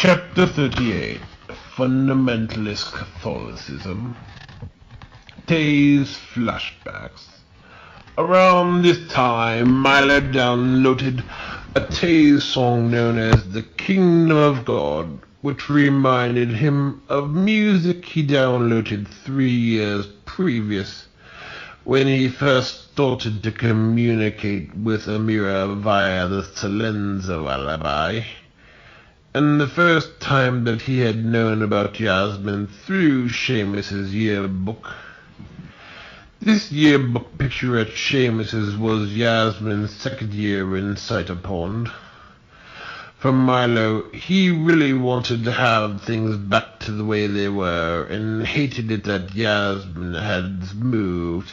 Chapter 38 Fundamentalist Catholicism. Tay's flashbacks. Around this time, Milo downloaded a Tay song known as The Kingdom of God, which reminded him of music he downloaded 3 years previous, when he first started to communicate with Amira via the Silenzo alibi, and the first time that he had known about Yasmin through Seamus's yearbook. This yearbook picture at Seamus's was Yasmin's second year in Cider Pond. For Milo, he really wanted to have things back to the way they were, and hated it that Yasmin had moved,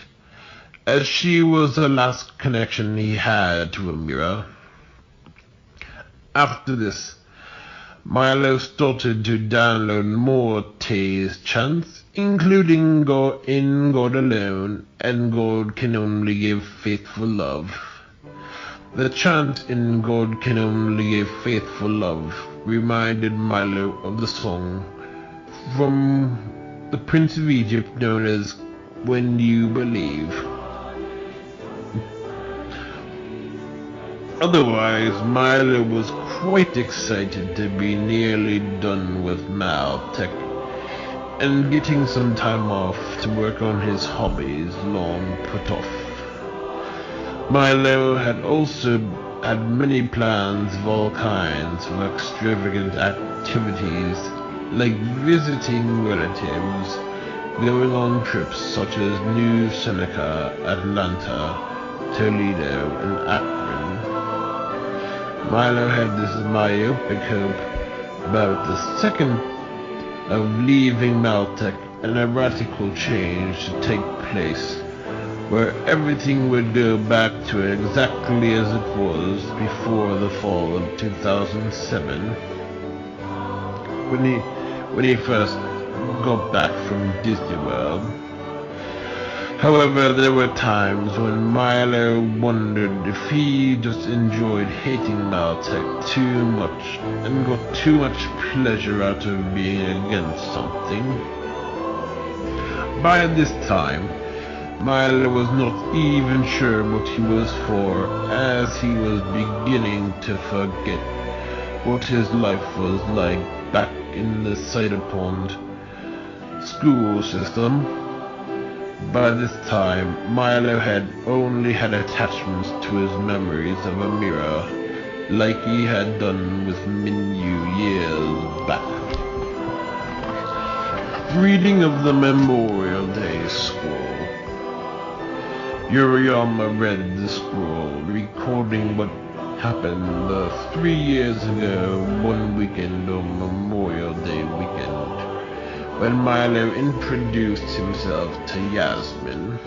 as she was the last connection he had to Amira. After this, Milo started to download more Tay's chants, including In God Alone and God Can Only Give Faithful Love. The chant In God Can Only Give Faithful Love reminded Milo of the song from the Prince of Egypt known as When You Believe. Otherwise, Milo was quite excited to be nearly done with Maltech and getting some time off to work on his hobbies long put off. Milo had also had many plans of all kinds of extravagant activities, like visiting relatives, going on trips such as New Seneca, Atlanta, Toledo, and Akron. Milo had this myopic hope about the second of leaving Maltech and a radical change to take place, where everything would go back to exactly as it was before the fall of 2007, when he first got back from Disney World. However, there were times when Milo wondered if he just enjoyed hating Maltech too much and got too much pleasure out of being against something. By this time, Milo was not even sure what he was for, as he was beginning to forget what his life was like back in the Cider Pond school system. By this time, Milo had only had attachments to his memories of Amira, like he had done with Minyu years back. Reading of the Memorial Day scroll. Yuriyama read the scroll, recording what happened 3 years ago, one weekend on Memorial Day weekend, when Milo introduced himself to Yasmin.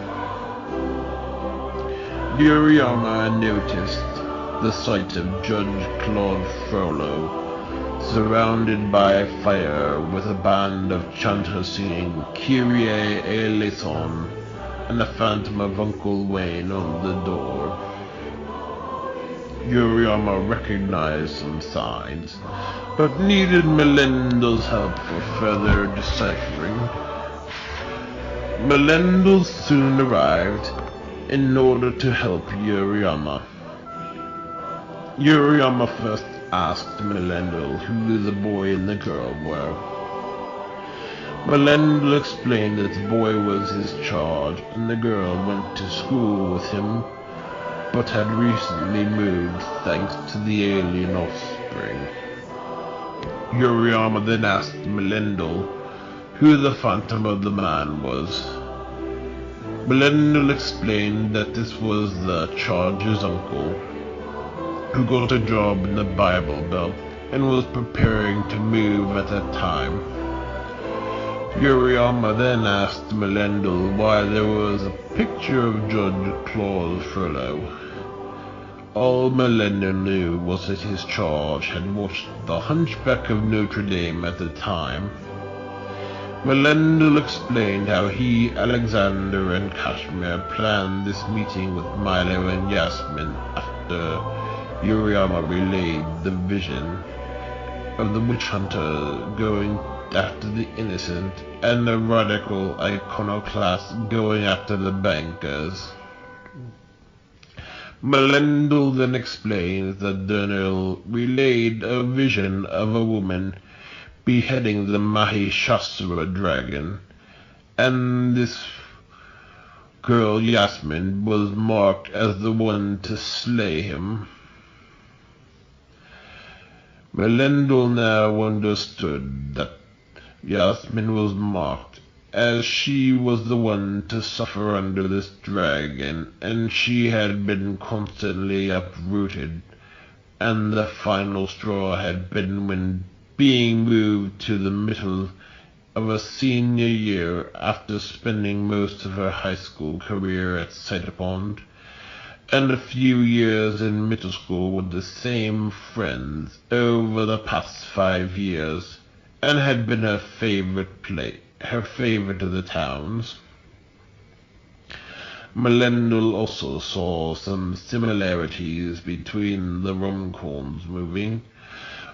Yuriyama noticed the sight of Judge Claude Frollo, surrounded by a fire with a band of chanters singing Kyrie eleison, and the phantom of Uncle Wayne on the door. Yuriyama recognized some signs, but needed Melendo's help for further deciphering. Melendo soon arrived in order to help Yuriyama. Yuriyama first asked Melendo who the boy and the girl were. Melendo explained that the boy was his charge and the girl went to school with him, but had recently moved thanks to the alien offspring. Yuriyama then asked Melendo who the Phantom of the Man was. Melendo explained that this was the charge's uncle, who got a job in the Bible Belt and was preparing to move at that time. Yuriyama then asked Melendo why there was a picture of Judge Claude Frollo. All Melendo knew was that his charge had watched The Hunchback of Notre Dame at the time. Melendo explained how he, Alexander, and Kashmir planned this meeting with Milo and Yasmin after Yuriyama relayed the vision, of the witch hunter going after the innocent, and the radical iconoclast going after the bankers. Melendel then explains that Durnell relayed a vision of a woman beheading the Mahishasura dragon, and this girl Yasmin was marked as the one to slay him. Melendel now understood that Yasmin was marked, as she was the one to suffer under this dragon, and she had been constantly uprooted, and the final straw had been when being moved to the middle of a senior year after spending most of her high school career at Cider Pond, and a few years in middle school with the same friends over the past 5 years, and had been her favorite of the towns. Melendel also saw some similarities between the Runcorns moving,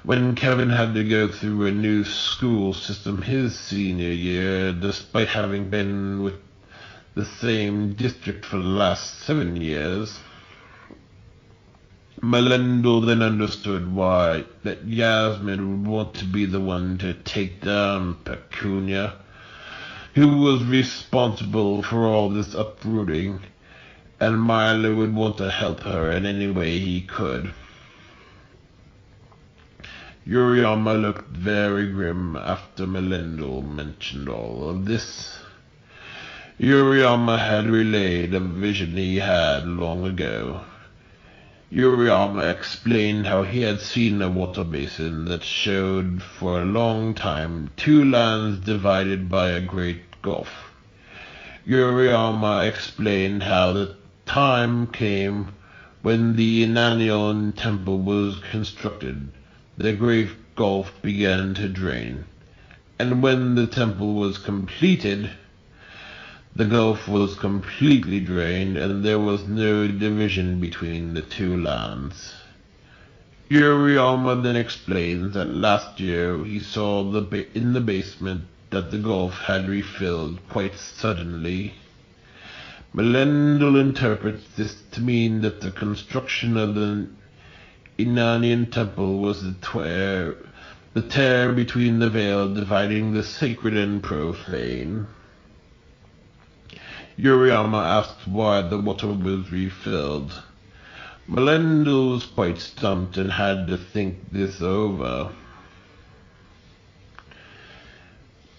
when Kevin had to go through a new school system his senior year, despite having been with the same district for the last 7 years. Melendel then understood why that Yasmin would want to be the one to take down Pecunia, who was responsible for all this uprooting, and Milo would want to help her in any way he could. Yuriyama looked very grim after Melendel mentioned all of this. Yuriyama had relayed a vision he had long ago. Yuriyama explained how he had seen a water basin that showed for a long time 2 lands divided by a great gulf. Yuriyama explained how the time came when the Inanion temple was constructed. The great gulf began to drain, and when the temple was completed, the gulf was completely drained, and there was no division between the 2 lands. Yuriyama then explains that last year he saw in the basement that the gulf had refilled quite suddenly. Melendel interprets this to mean that the construction of the Inanian temple was the tear between the veil dividing the sacred and profane. Yuriyama asked why the water was refilled. Melendel was quite stumped and had to think this over.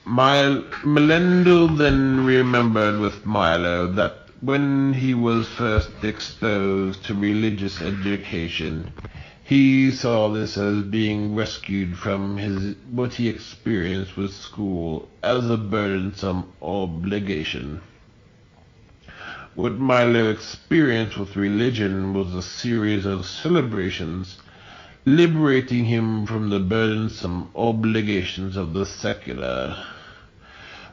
Melendel then remembered with Milo that when he was first exposed to religious education, he saw this as being rescued from what he experienced with school as a burdensome obligation. What Milo experienced with religion was a series of celebrations, liberating him from the burdensome obligations of the secular.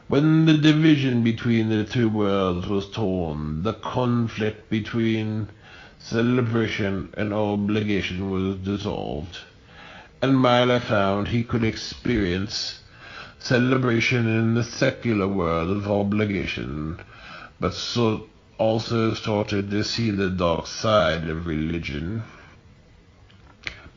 When the division between the 2 worlds was torn, the conflict between celebration and obligation was dissolved, and Milo found he could experience celebration in the secular world of obligation, but also started to see the dark side of religion.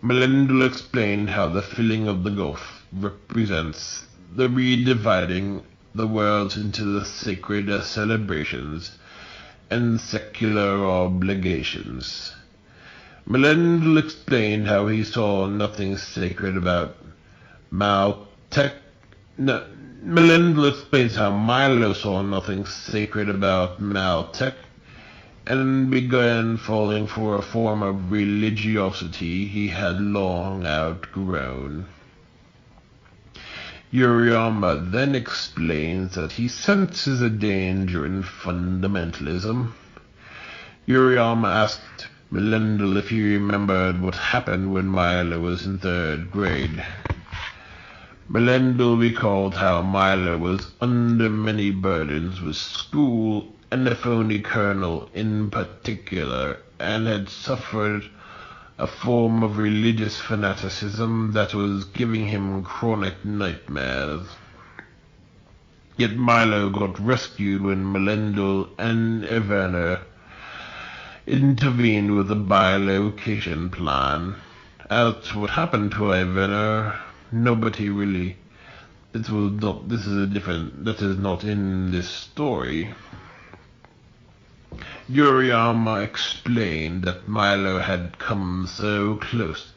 Melendel explained how the filling of the gulf represents the redividing the worlds into the sacred celebrations and secular obligations. Melendel explained how he saw nothing sacred about Melendel explains how Milo saw nothing sacred about Maltec, and began falling for a form of religiosity he had long outgrown. Yuriyama then explains that he senses a danger in fundamentalism. Yuriyama asked Melendel if he remembered what happened when Milo was in 3rd grade. Melendel recalled how Milo was under many burdens with school and the phony colonel in particular, and had suffered a form of religious fanaticism that was giving him chronic nightmares. Yet Milo got rescued when Melendel and Evander intervened with a bilocation plan. As to what happened to Evander, nobody really... That is not in this story. Yoriyama explained that Milo had come so close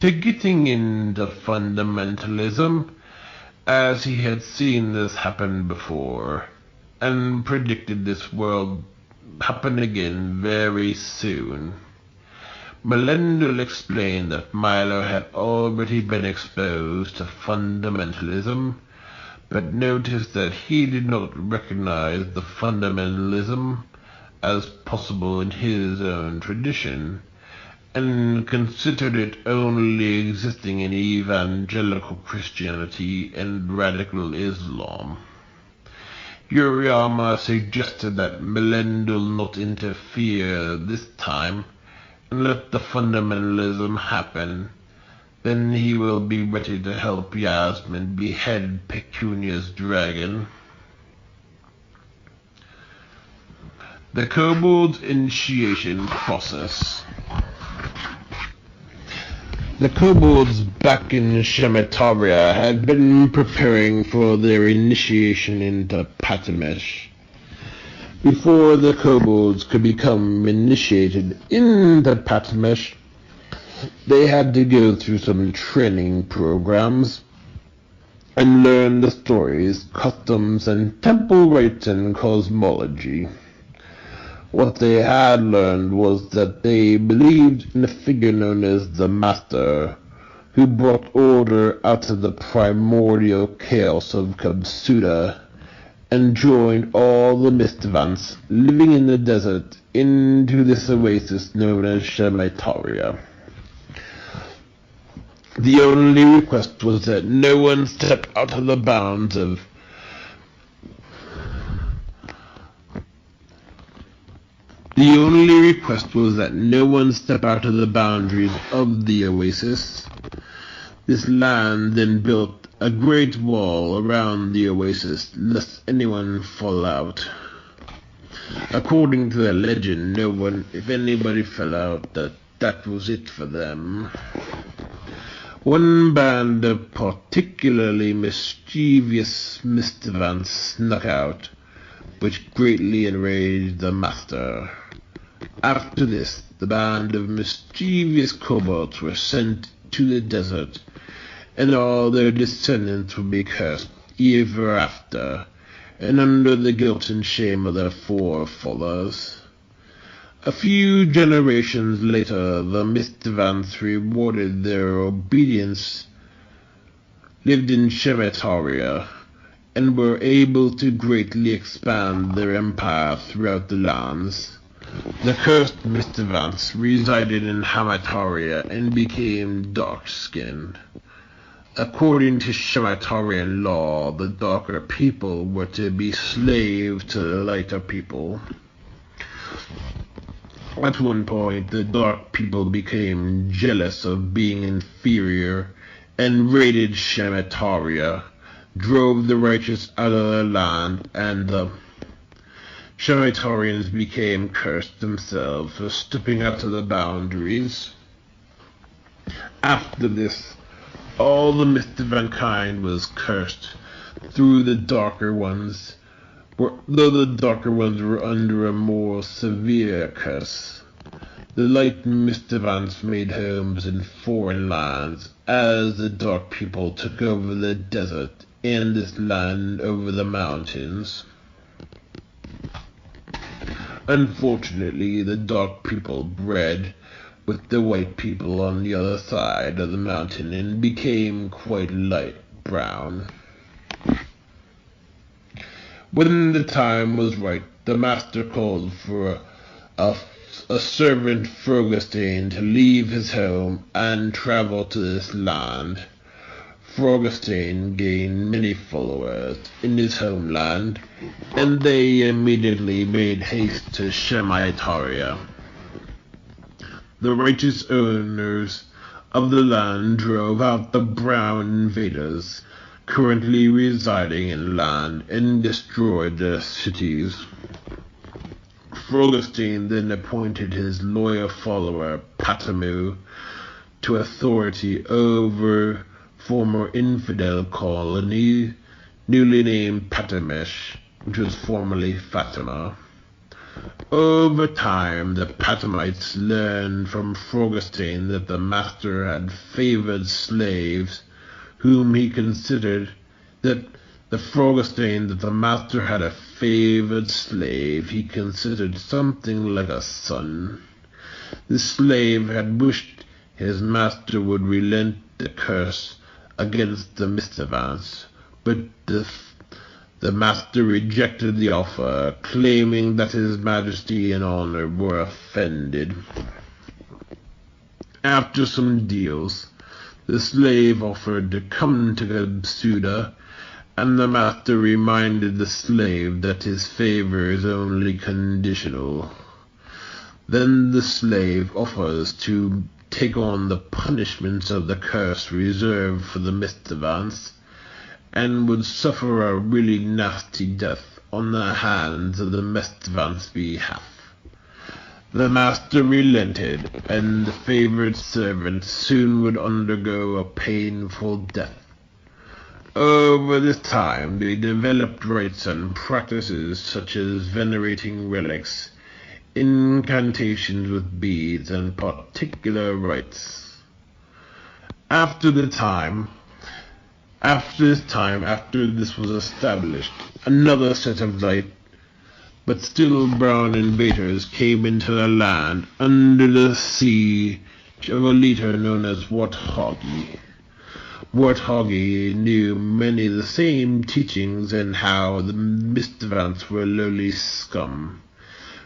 to getting into fundamentalism, as he had seen this happen before, and predicted this will happen again very soon. Melendel explained that Milo had already been exposed to fundamentalism, but noticed that he did not recognize the fundamentalism as possible in his own tradition, and considered it only existing in evangelical Christianity and radical Islam. Yoriyama suggested that Melendel not interfere this time, and let the fundamentalism happen. Then he will be ready to help Yasmin behead Pecunia's dragon. The kobold's initiation process. The kobolds back in Shemetaria had been preparing for their initiation into Patamesh. Before the kobolds could become initiated into Patamesh, they had to go through some training programs and learn the stories, customs, and temple rites and cosmology. What they had learned was that they believed in a figure known as the Master, who brought order out of the primordial chaos of Kabsuda, and joined all the Mistvants living in the desert into this oasis known as Shemetaria. The only request was that no one step out of the bounds of The only request was that no one step out of the boundaries of the oasis. This land then built a great wall around the oasis, lest anyone fall out. According to the legend, if anybody fell out, that was it for them. One band of particularly mischievous Mistvants snuck out, which greatly enraged the Master. After this, the band of mischievous kobolds were sent to the desert, and all their descendants would be cursed ever after, and under the guilt and shame of their forefathers. A few generations later, the Mistvants rewarded their obedience, lived in Shemetaria, and were able to greatly expand their empire throughout the lands. The cursed Mistvants resided in Hamataria and became dark-skinned. According to Shemetarian law, the darker people were to be slaves to the lighter people. At one point, the dark people became jealous of being inferior and raided Shemetaria, drove the righteous out of the land, and the Shemetarians became cursed themselves for stepping out of the boundaries. After this, all the Mistvant kind was cursed through the darker ones, though the darker ones were under a more severe curse. The light Mistvants made homes in foreign lands, as the dark people took over the desert and this land over the mountains. Unfortunately, the dark people bred with the white people on the other side of the mountain and became quite light brown. When the time was right, the Master called for a servant Frogestein to leave his home and travel to this land. Frogestein gained many followers in his homeland, and they immediately made haste to Shemetaria. The righteous owners of the land drove out the brown invaders currently residing in land and destroyed their cities. Frogestein then appointed his loyal follower Patamu to authority over former infidel colony newly named Patamesh, which was formerly Fatima. Over time, the Patamites learned from Frogestein that the master had favored slaves whom he considered that the master had a favored slave he considered something like a son. The slave had wished his master would relent the curse against the miscreants, but the master rejected the offer, claiming that his majesty and honor were offended. After some deals, the slave offered to come to Kabsuda, and the master reminded the slave that his favor is only conditional. Then the slave offers to take on the punishments of the curse reserved for the miscreants, and would suffer a really nasty death on the hands of the miscreants' behalf. The master relented, and the favored servant soon would undergo a painful death. Over this time, they developed rites and practices such as venerating relics, incantations with beads, and particular rites. After this was established, another set of light, but still brown invaders came into the land under the siege of a leader known as Warthoggy. Warthoggy knew many of the same teachings and how the miscreants were lowly scum,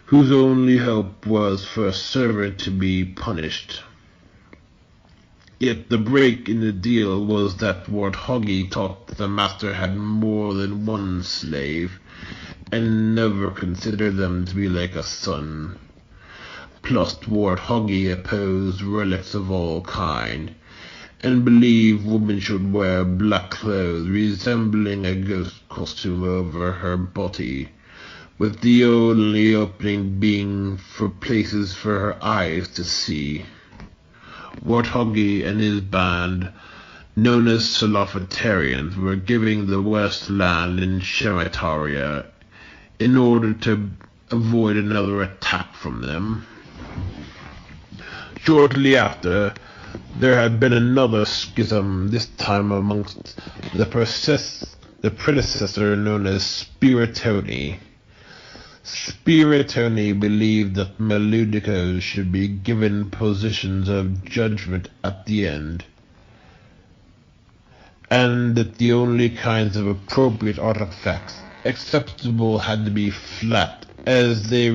whose only hope was for a servant to be punished. Yet the break in the deal was that Warthoggy thought the master had more than one slave, and never considered them to be like a son. Plus, Warthoggy opposed relics of all kind, and believed women should wear black clothes resembling a ghost costume over her body, with the only opening being for places for her eyes to see. Warthoggy and his band, known as Salafatarians, were giving the West land in Shemataria in order to avoid another attack from them. Shortly after, there had been another schism, this time amongst the predecessor known as Spiritoni. Spiritoni believed that Meludicos should be given positions of judgment at the end, and that the only kinds of appropriate artifacts acceptable had to be flat, as they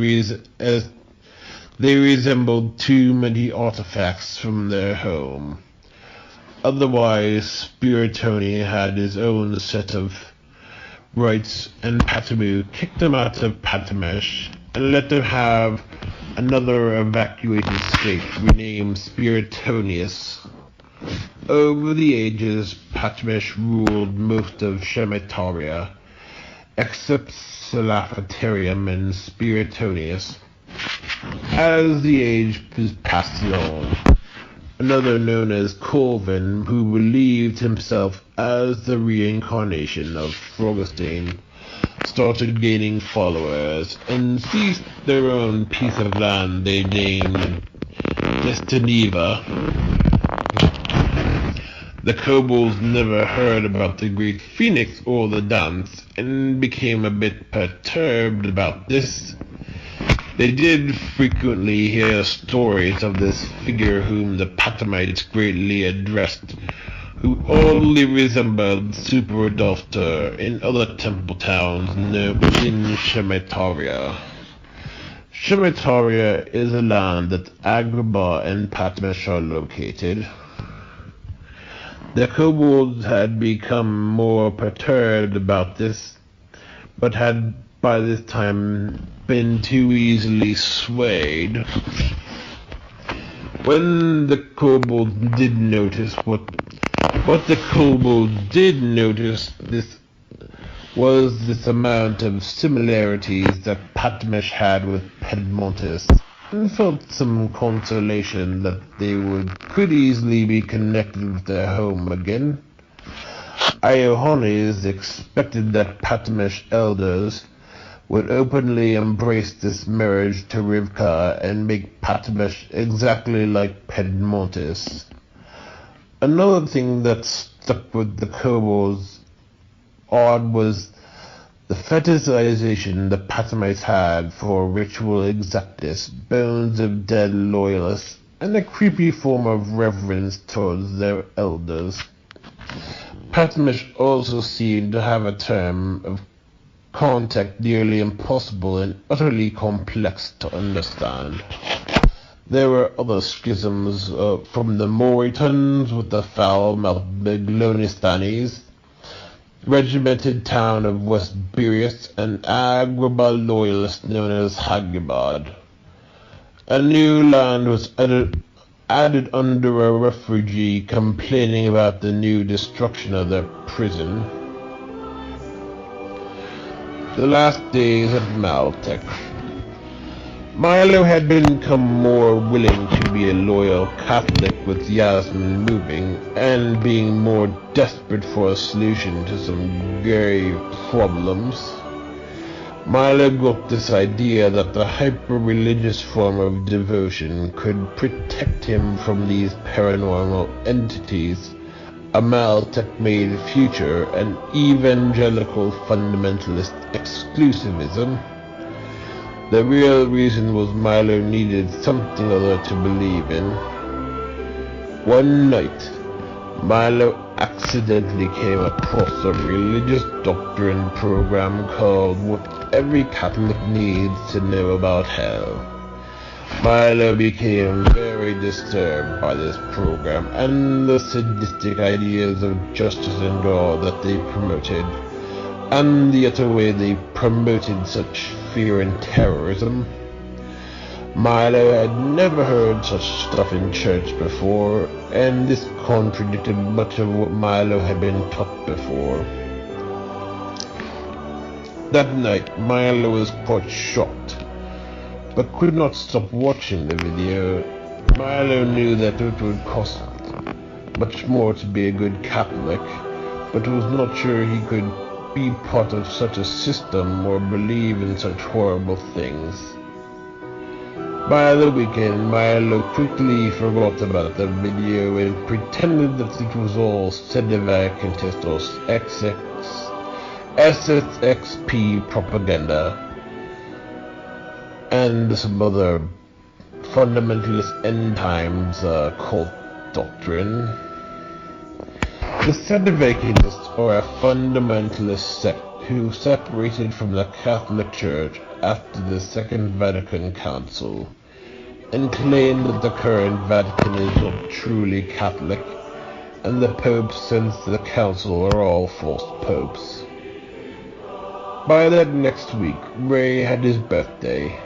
resembled too many artifacts from their home. Otherwise, Spiritoni had his own set of rights, and Patamu kicked them out of Patamesh and let them have another evacuated state renamed Spiritonius. Over the ages, Patamesh ruled most of Shemataria, except Salafatarium and Spiritonius. As the age was passed along, another known as Corvin, who believed himself as the reincarnation of Frogestein, started gaining followers and seized their own piece of land they named Destineva. The kobolds never heard about the great phoenix or the dance, and became a bit perturbed about this. They did frequently hear stories of this figure whom the Patamites greatly addressed, who oddly resembled Super Adolphtor in other temple towns within Shemataria. Shemataria is a land that Agrabah and Patmesh are located. The kobolds had become more perturbed about this, but had by this time been too easily swayed. When the kobolds did notice what the kobolds did notice was this amount of similarities that Patmish had with Pedmontis, and felt some consolation that they could easily be connected with their home again. Iohannes expected that Patmish elders would openly embrace this marriage to Rivka and make Patmish exactly like Pedmontis. Another thing that stuck with the kobolds odd was the fetishization the Patmites had for ritual exactness, bones of dead loyalists, and a creepy form of reverence towards their elders. Patmish also seemed to have a term of contact nearly impossible and utterly complex to understand. There were other schisms from the Moritans with the foul-mouthed Miglonistanes, regimented town of West Burius, and Agrabah loyalist known as Hagibad. A new land was added under a refugee complaining about the new destruction of their prison. The last days at Maltec. Milo had become more willing to be a loyal Catholic with Yasmin moving, and being more desperate for a solution to some grave problems. Milo got this idea that the hyper-religious form of devotion could protect him from these paranormal entities, a Maltec-made future, and evangelical fundamentalist exclusivism. The real reason was Milo needed something other to believe in. One night, Milo accidentally came across a religious doctrine program called What Every Catholic Needs to Know About Hell. Milo became very disturbed by this program and the sadistic ideas of justice and God that they promoted, and the utter way they promoted such fear and terrorism. Milo had never heard such stuff in church before, and this contradicted much of what Milo had been taught before. That night, Milo was quite shocked, but could not stop watching the video. Milo knew that it would cost much more to be a good Catholic, but was not sure he could be part of such a system or believe in such horrible things. By the weekend, Milo quickly forgot about the video and pretended that it was all Sedevacantist or SSXP propaganda and some other fundamentalist end times cult doctrine. The Sedevacantists are a fundamentalist sect who separated from the Catholic Church after the Second Vatican Council, and claim that the current Vatican is not truly Catholic, and the popes since the Council are all false popes. By that next week, Ray had his birthday.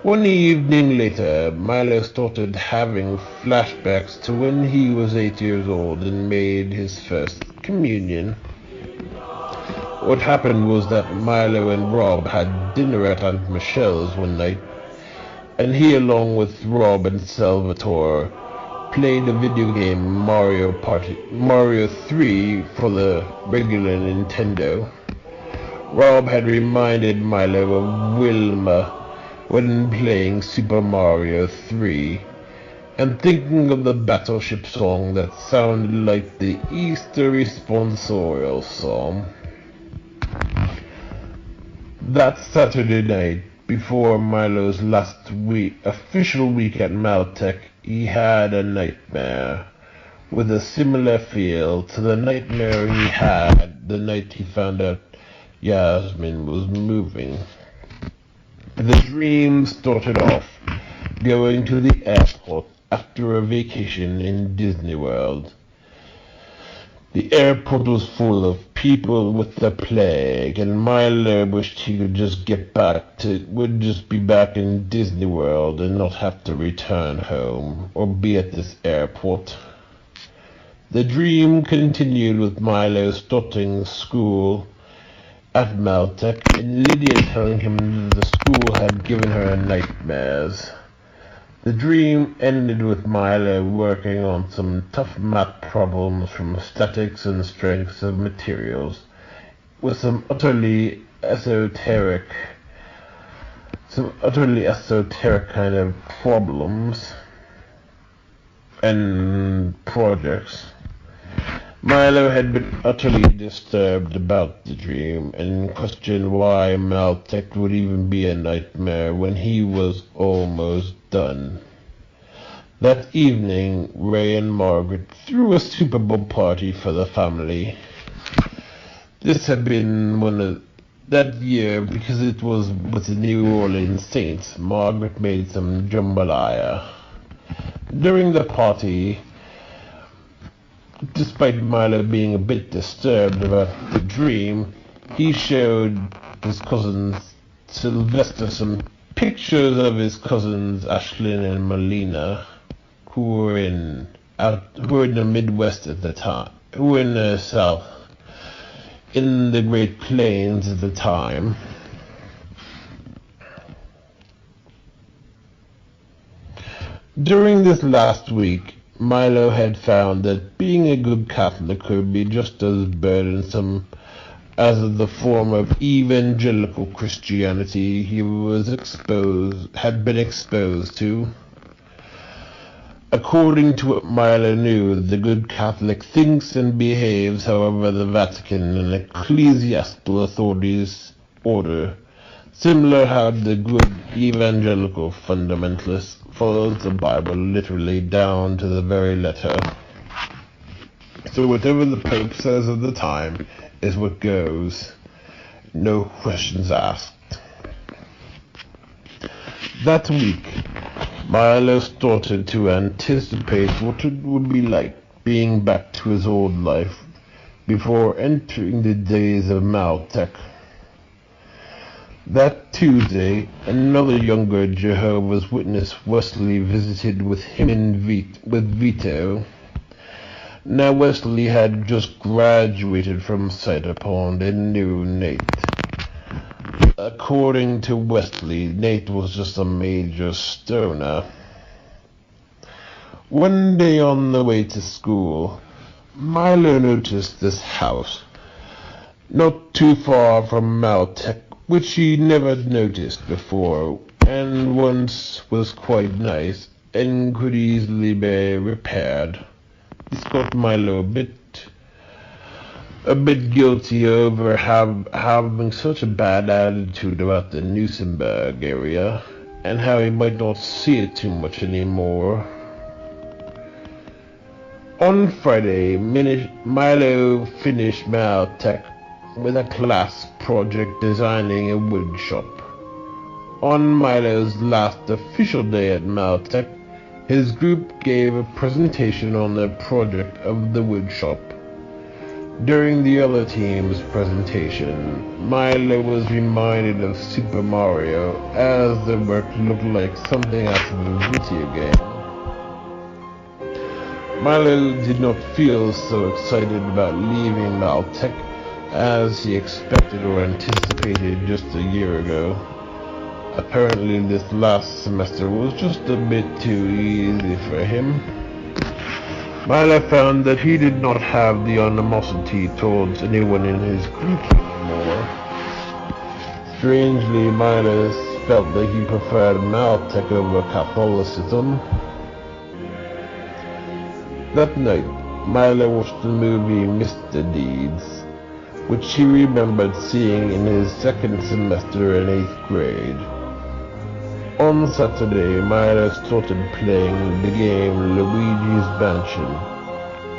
One evening later, Milo started having flashbacks to when he was 8 years old and made his first communion. What happened was that Milo and Rob had dinner at Aunt Michelle's one night, and he, along with Rob and Salvatore, played a video game, Mario 3, for the regular Nintendo. Rob had reminded Milo of Wilma when playing Super Mario 3, and thinking of the Battleship song that sounded like the Easter responsorial song. That Saturday night, before Milo's last official week at Maltec, he had a nightmare with a similar feel to the nightmare he had the night he found out Yasmin was moving. The dream started off going to the airport after a vacation in Disney World. The airport was full of people with the plague, and Milo wished he could just would just be back in Disney World and not have to return home or be at this airport. The dream continued with Milo starting school at Maltec, and Lydia telling him the school had given her nightmares. The dream ended with Milo working on some tough math problems from statics and strengths of materials, with some utterly esoteric kind of problems and projects. Milo had been utterly disturbed about the dream and questioned why Maltec would even be a nightmare when he was almost done. That evening, Ray and Margaret threw a Super Bowl party for the family. This had been that year because it was with the New Orleans Saints. Margaret made some jambalaya. During the party, despite Milo being a bit disturbed about the dream, he showed his cousin Sylvester some pictures of his cousins Ashlyn and Melina, who were in the Midwest at the time, who were in the South, in the Great Plains at the time. During this last week, Milo had found that being a good Catholic could be just as burdensome as the form of evangelical Christianity he had been exposed to. According to what Milo knew, the good Catholic thinks and behaves however the Vatican and ecclesiastical authorities order, similar how the good evangelical fundamentalist follows the Bible literally down to the very letter. So whatever the Pope says at the time is what goes. No questions asked. That week, Milo started to anticipate what it would be like being back to his old life before entering the days of Maltec. That Tuesday, another younger Jehovah's Witness, Wesley, visited with him with Vito. Now Wesley had just graduated from Cider Pond and knew Nate. According to Wesley, Nate was just a major stoner. One day on the way to school, Milo noticed this house, not too far from Maltec, which he never noticed before, and once was quite nice, and could easily be repaired. This got Milo a bit guilty over having such a bad attitude about the Newsenberg area, and how he might not see it too much anymore. On Friday, Milo finished Maltec with a class project designing a wood shop. On Milo's last official day at Maltec, his group gave a presentation on the project of the wood shop. During the other team's presentation, Milo was reminded of Super Mario, as the work looked like something out of a video game. Milo did not feel so excited about leaving Maltec as he expected or anticipated just a year ago. Apparently this last semester was just a bit too easy for him. Milo found that he did not have the animosity towards anyone in his group anymore. Strangely, Milo felt that he preferred Maltec over Catholicism. That night, Milo watched the movie Mr. Deeds, which he remembered seeing in his second semester in 8th grade. On Saturday, Milo started playing the game Luigi's Mansion,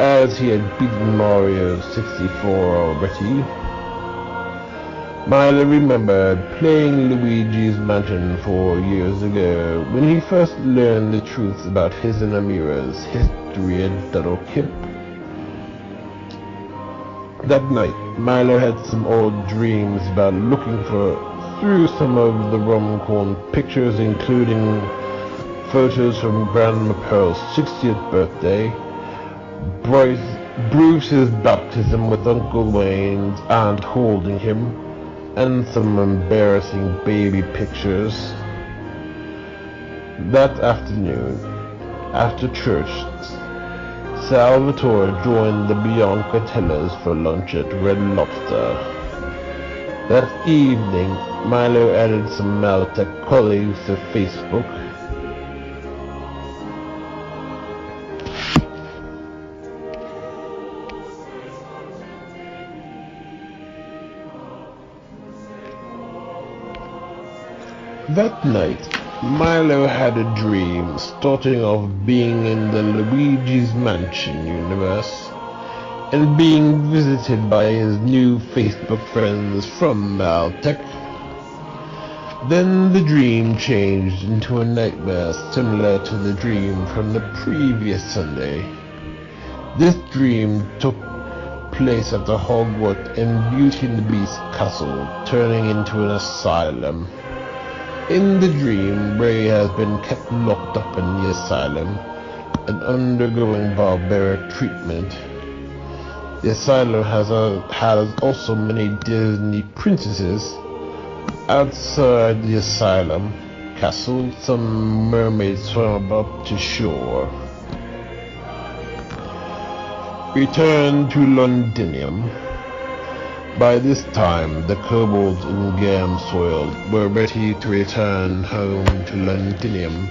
as he had beaten Mario 64 already. Milo remembered playing Luigi's Mansion 4 years ago when he first learned the truth about his and Amira's history at Duddle Kip. That night, Milo had some odd dreams about looking through some of the rom-com pictures, including photos from Grandma Pearl's 60th birthday, Bruce's baptism with Uncle Wayne's aunt holding him, and some embarrassing baby pictures. That afternoon, after church, Salvatore joined the Biancatellas for lunch at Red Lobster. That evening, Milo added some Maltech colleagues to Facebook. That night, Milo had a dream, starting off being in the Luigi's Mansion universe, and being visited by his new Facebook friends from Maltech. Then the dream changed into a nightmare similar to the dream from the previous Sunday. This dream took place at the Hogwarts and Beauty and the Beast castle, turning into an asylum. In the dream, Ray has been kept locked up in the asylum and undergoing barbaric treatment. The asylum has also many Disney princesses. Outside the asylum castle, some mermaids swam up to shore. Return to Londinium. By this time, the kobolds in Gamsoil were ready to return home to Londinium,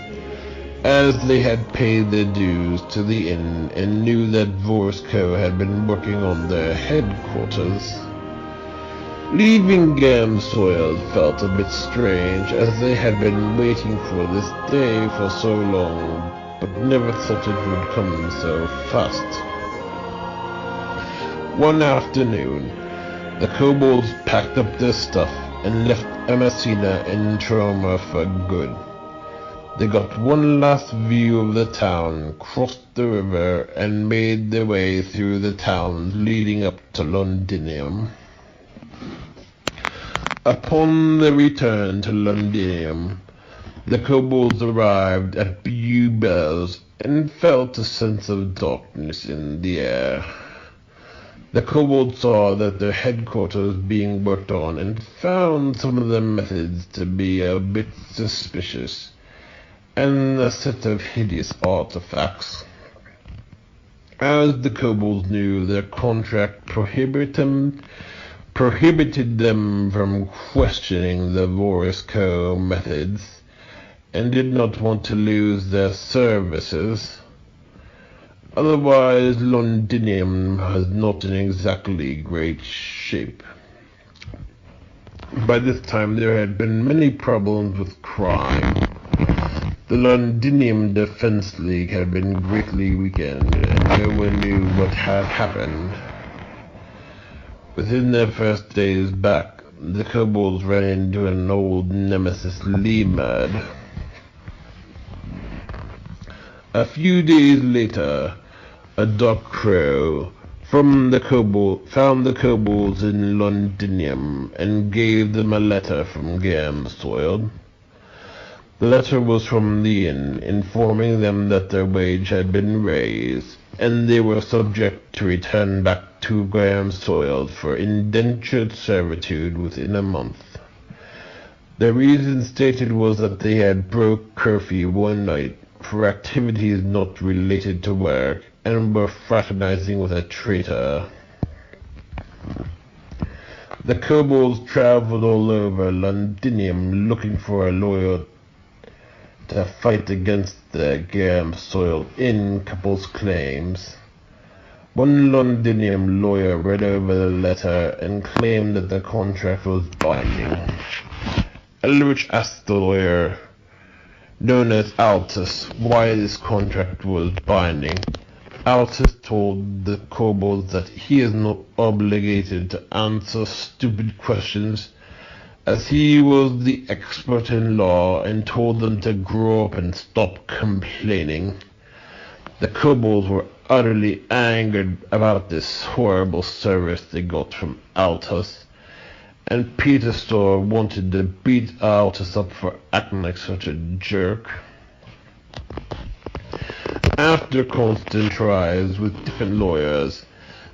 as they had paid their dues to the inn and knew that Vorsco had been working on their headquarters. Leaving Gamsoil felt a bit strange, as they had been waiting for this day for so long, but never thought it would come so fast. One afternoon, the kobolds packed up their stuff and left Amasina in Troma for good. They got one last view of the town, crossed the river, and made their way through the towns leading up to Londinium. Upon their return to Londinium, the kobolds arrived at Bluebells and felt a sense of darkness in the air. The kobolds saw that their headquarters being worked on and found some of their methods to be a bit suspicious, and a set of hideous artifacts. As the kobolds knew, their contract prohibited them from questioning the Vorisco methods, and did not want to lose their services. Otherwise, Londinium was not in exactly great shape. By this time, there had been many problems with crime. The Londinium Defense League had been greatly weakened, and no one knew what had happened. Within their first days back, the kobolds ran into an old nemesis, Lemad. A few days later, a dark crow found the kobolds in Londinium and gave them a letter from Gamsoil. The letter was from the inn, informing them that their wage had been raised, and they were subject to return back to Gamsoil for indentured servitude within a month. The reason stated was that they had broke curfew one night for activities not related to work, and were fraternizing with a traitor. The kobolds traveled all over Londinium looking for a lawyer to fight against the Gamsoil Inn couple's claims. One Londinium lawyer read over the letter and claimed that the contract was binding. Elrich asked the lawyer, known as Altus, why this contract was binding. Altus told the kobolds that he is not obligated to answer stupid questions, as he was the expert in law, and told them to grow up and stop complaining. The kobolds were utterly angered about this horrible service they got from Altus, and Peter Storr wanted to beat Altus up for acting like such a jerk. After constant tries with different lawyers,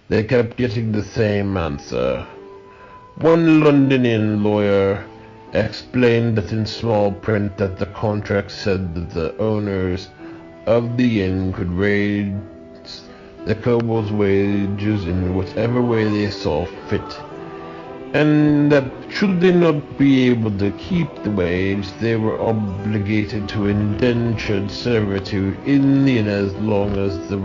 they kept getting the same answer. One Londonian lawyer explained that in small print that the contract said that the owners of the inn could raise the kobolds' wages in whatever way they saw fit, and that should they not be able to keep the wage, they were obligated to indentured servitude in the inn as long as the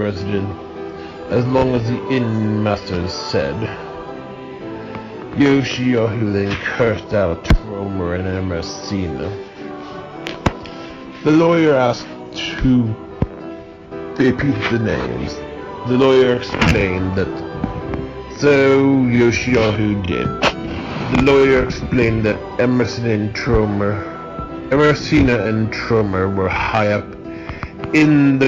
inn masters said. Yoshiyahu then cursed out Tromer and Emersina. The lawyer asked to repeat the names. The lawyer explained that so Yoshiyahu did. The lawyer explained that Emersina and Tromer were high up with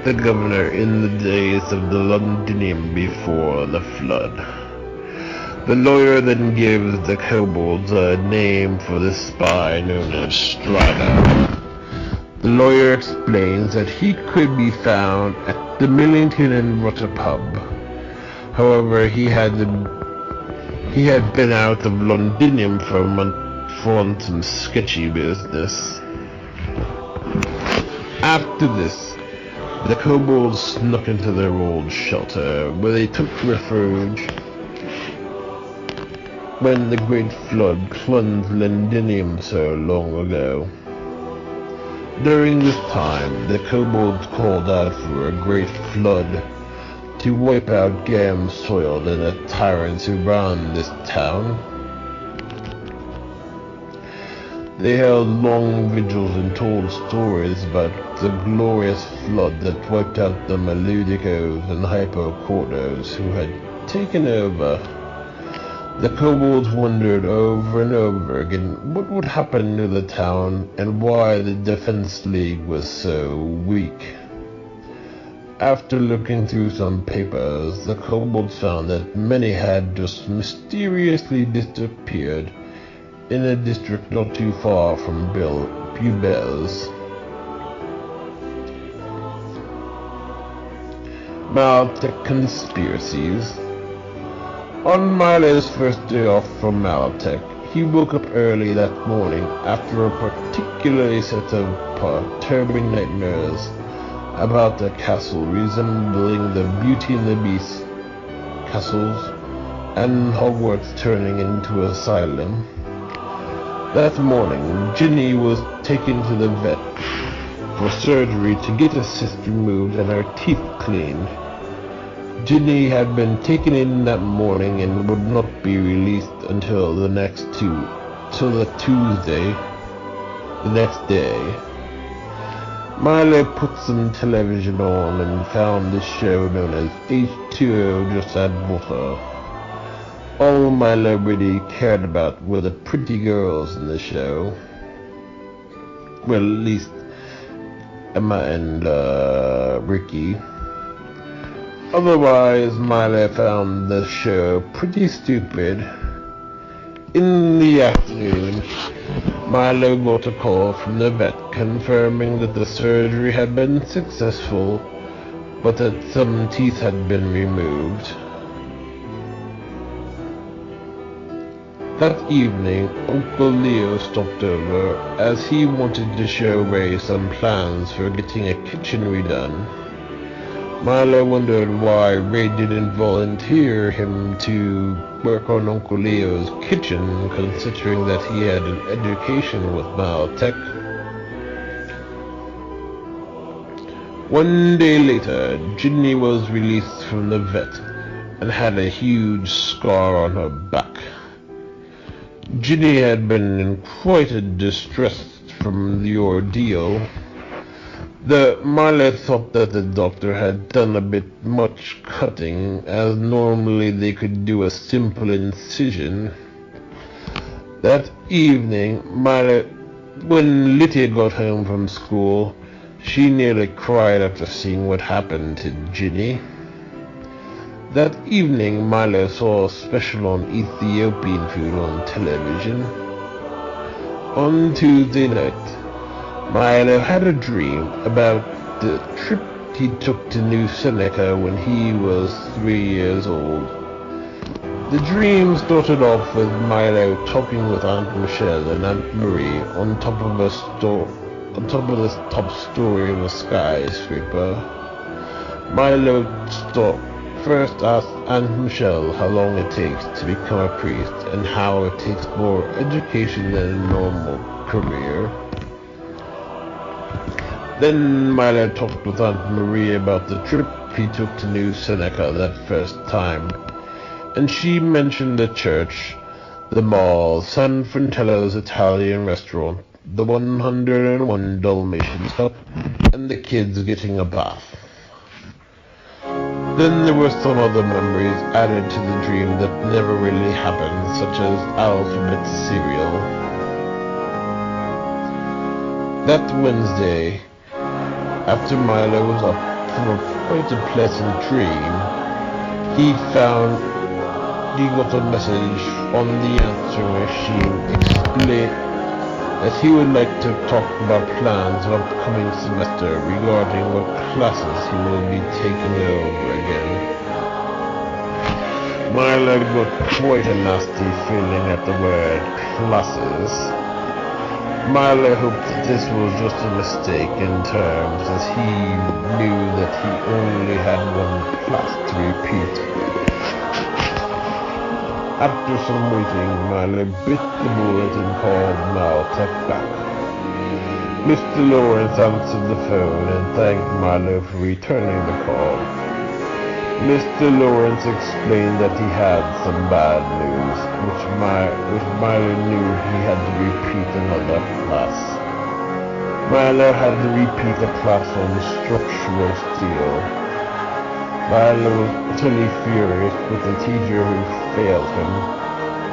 the governor in the days of the Londinium before the flood. The lawyer then gives the kobolds a name for the spy known as Strider. The lawyer explains that he could be found at the Millington and Rutter pub. However, he had been out of Londinium for a month on some sketchy business. After this, the kobolds snuck into their old shelter, where they took refuge when the great flood plunged Londinium so long ago. During this time, the kobolds called out for a great flood to wipe out Gam's soil and the tyrants who ran this town. They held long vigils and told stories about the glorious flood that wiped out the Meludicos and Hypocordos who had taken over. The kobolds wondered over and over again what would happen to the town and why the Defense League was so weak. After looking through some papers, the kobolds found that many had just mysteriously disappeared in a district not too far from Pubels. Maltec conspiracies. On Milo's first day off from Maltec, he woke up early that morning after a particularly set of perturbing nightmares about a castle resembling the Beauty and the Beast castles and Hogwarts turning into an asylum. That morning, Ginny was taken to the vet for surgery to get her cyst removed and her teeth cleaned. Ginny had been taken in that morning and would not be released until the next Tuesday, the next day. Milo put some television on and found this show known as H2O Just Add Water. All Milo really cared about were the pretty girls in the show. Well, at least Emma and Ricky. Otherwise, Milo found the show pretty stupid. In the afternoon, Milo got a call from the vet confirming that the surgery had been successful, but that some teeth had been removed. That evening, Uncle Leo stopped over, as he wanted to show Ray some plans for getting a kitchen redone. Milo wondered why Ray didn't volunteer him to work on Uncle Leo's kitchen, considering that he had an education with Maltec. One day later, Ginny was released from the vet and had a huge scar on her back. Ginny had been in quite a distress from the ordeal. Milo thought that the doctor had done a bit much cutting, as normally they could do a simple incision. That evening, when Lydia got home from school, She nearly cried after seeing what happened to Ginny. That evening, Milo saw a special on Ethiopian food on television. On Tuesday night, Milo had a dream about the trip he took to New Seneca when he was 3 years old. The dream started off with Milo talking with Aunt Michelle and Aunt Marie on top of the top story of a skyscraper. Milo first asked Aunt Michelle how long it takes to become a priest and how it takes more education than a normal career. Then Milo talked with Aunt Marie about the trip he took to New Seneca that first time, and she mentioned the church, the mall, San Fratello's Italian restaurant, the 101 Dalmatians cup, and the kids getting a bath. Then there were some other memories added to the dream that never really happened, such as alphabet cereal. That Wednesday, after Milo was up from quite a pleasant dream, he got a message on the answering machine explaining that he would like to talk about plans of upcoming semester regarding what classes he will be taking over again. Milo got quite a nasty feeling at the word classes. Milo hoped that this was just a mistake in terms, as he knew that he only had one class to repeat. After some waiting, Milo bit the bullet and called Maltech back. Mr. Lawrence answered the phone and thanked Milo for returning the call. Mr. Lawrence explained that he had some bad news, which Milo knew he had to repeat another class. Milo had to repeat a class on structural steel. Milo was utterly furious with the teacher who failed him,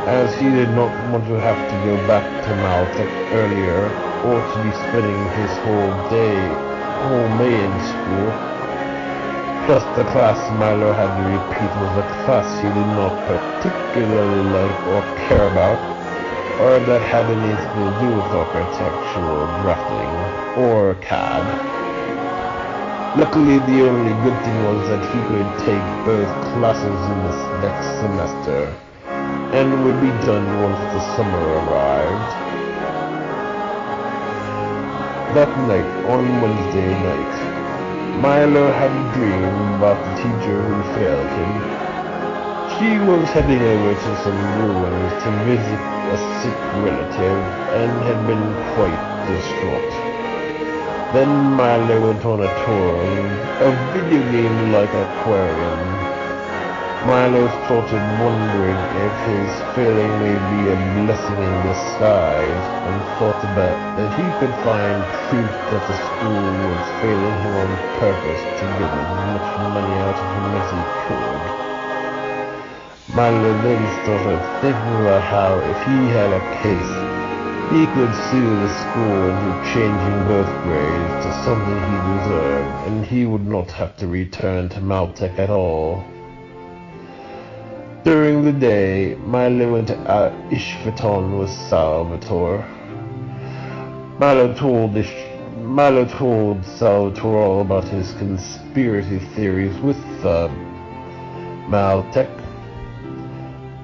as he did not want to have to go back to Maltech earlier, or to be spending his whole May in school. Plus, the class Milo had to repeat was a class he did not particularly like or care about, or that had anything to do with architectural drafting, or CAD. Luckily, the only good thing was that he could take both classes in this next semester, and would be done once the summer arrived. That night, on Wednesday night, Milo had a dream about the teacher who failed him. She was heading over to some ruins to visit a sick relative, and had been quite distraught. Then Milo went on a tour of a video game-like aquarium. Milo started wondering if his failing may be a blessing in disguise, and thought about that he could find proof that the school was failing him on purpose to get as much money out of him as he could. Milo then started thinking about how if he had a case, he could sue the school into changing both grades to something he deserved, and he would not have to return to Maltech at all. During the day, Milo went to Ishvaton with Salvatore. Milo told Salvatore all about his conspiracy theories with Maltech.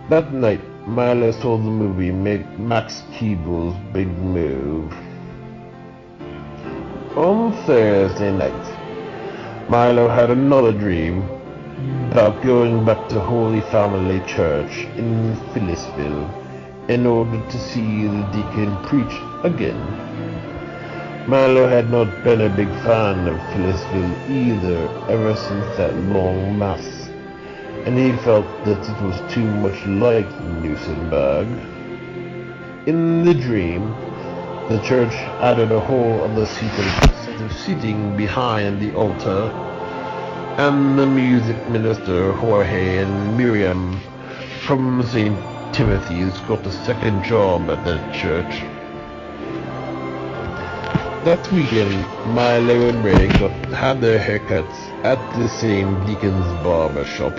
That night, Milo saw the movie Max Keeble's Big Move. On Thursday night, Milo had another dream about going back to Holy Family Church in Phyllisville in order to see the deacon preach again. Milo had not been a big fan of Phyllisville either ever since that long mass, and he felt that it was too much like Newsenberg. In the dream, the church added a whole other set of seating behind the altar, and the music minister Jorge and Miriam from St. Timothy's got a second job at that church. That weekend, Milo and Ray had their haircuts at the same Deacon's barber shop.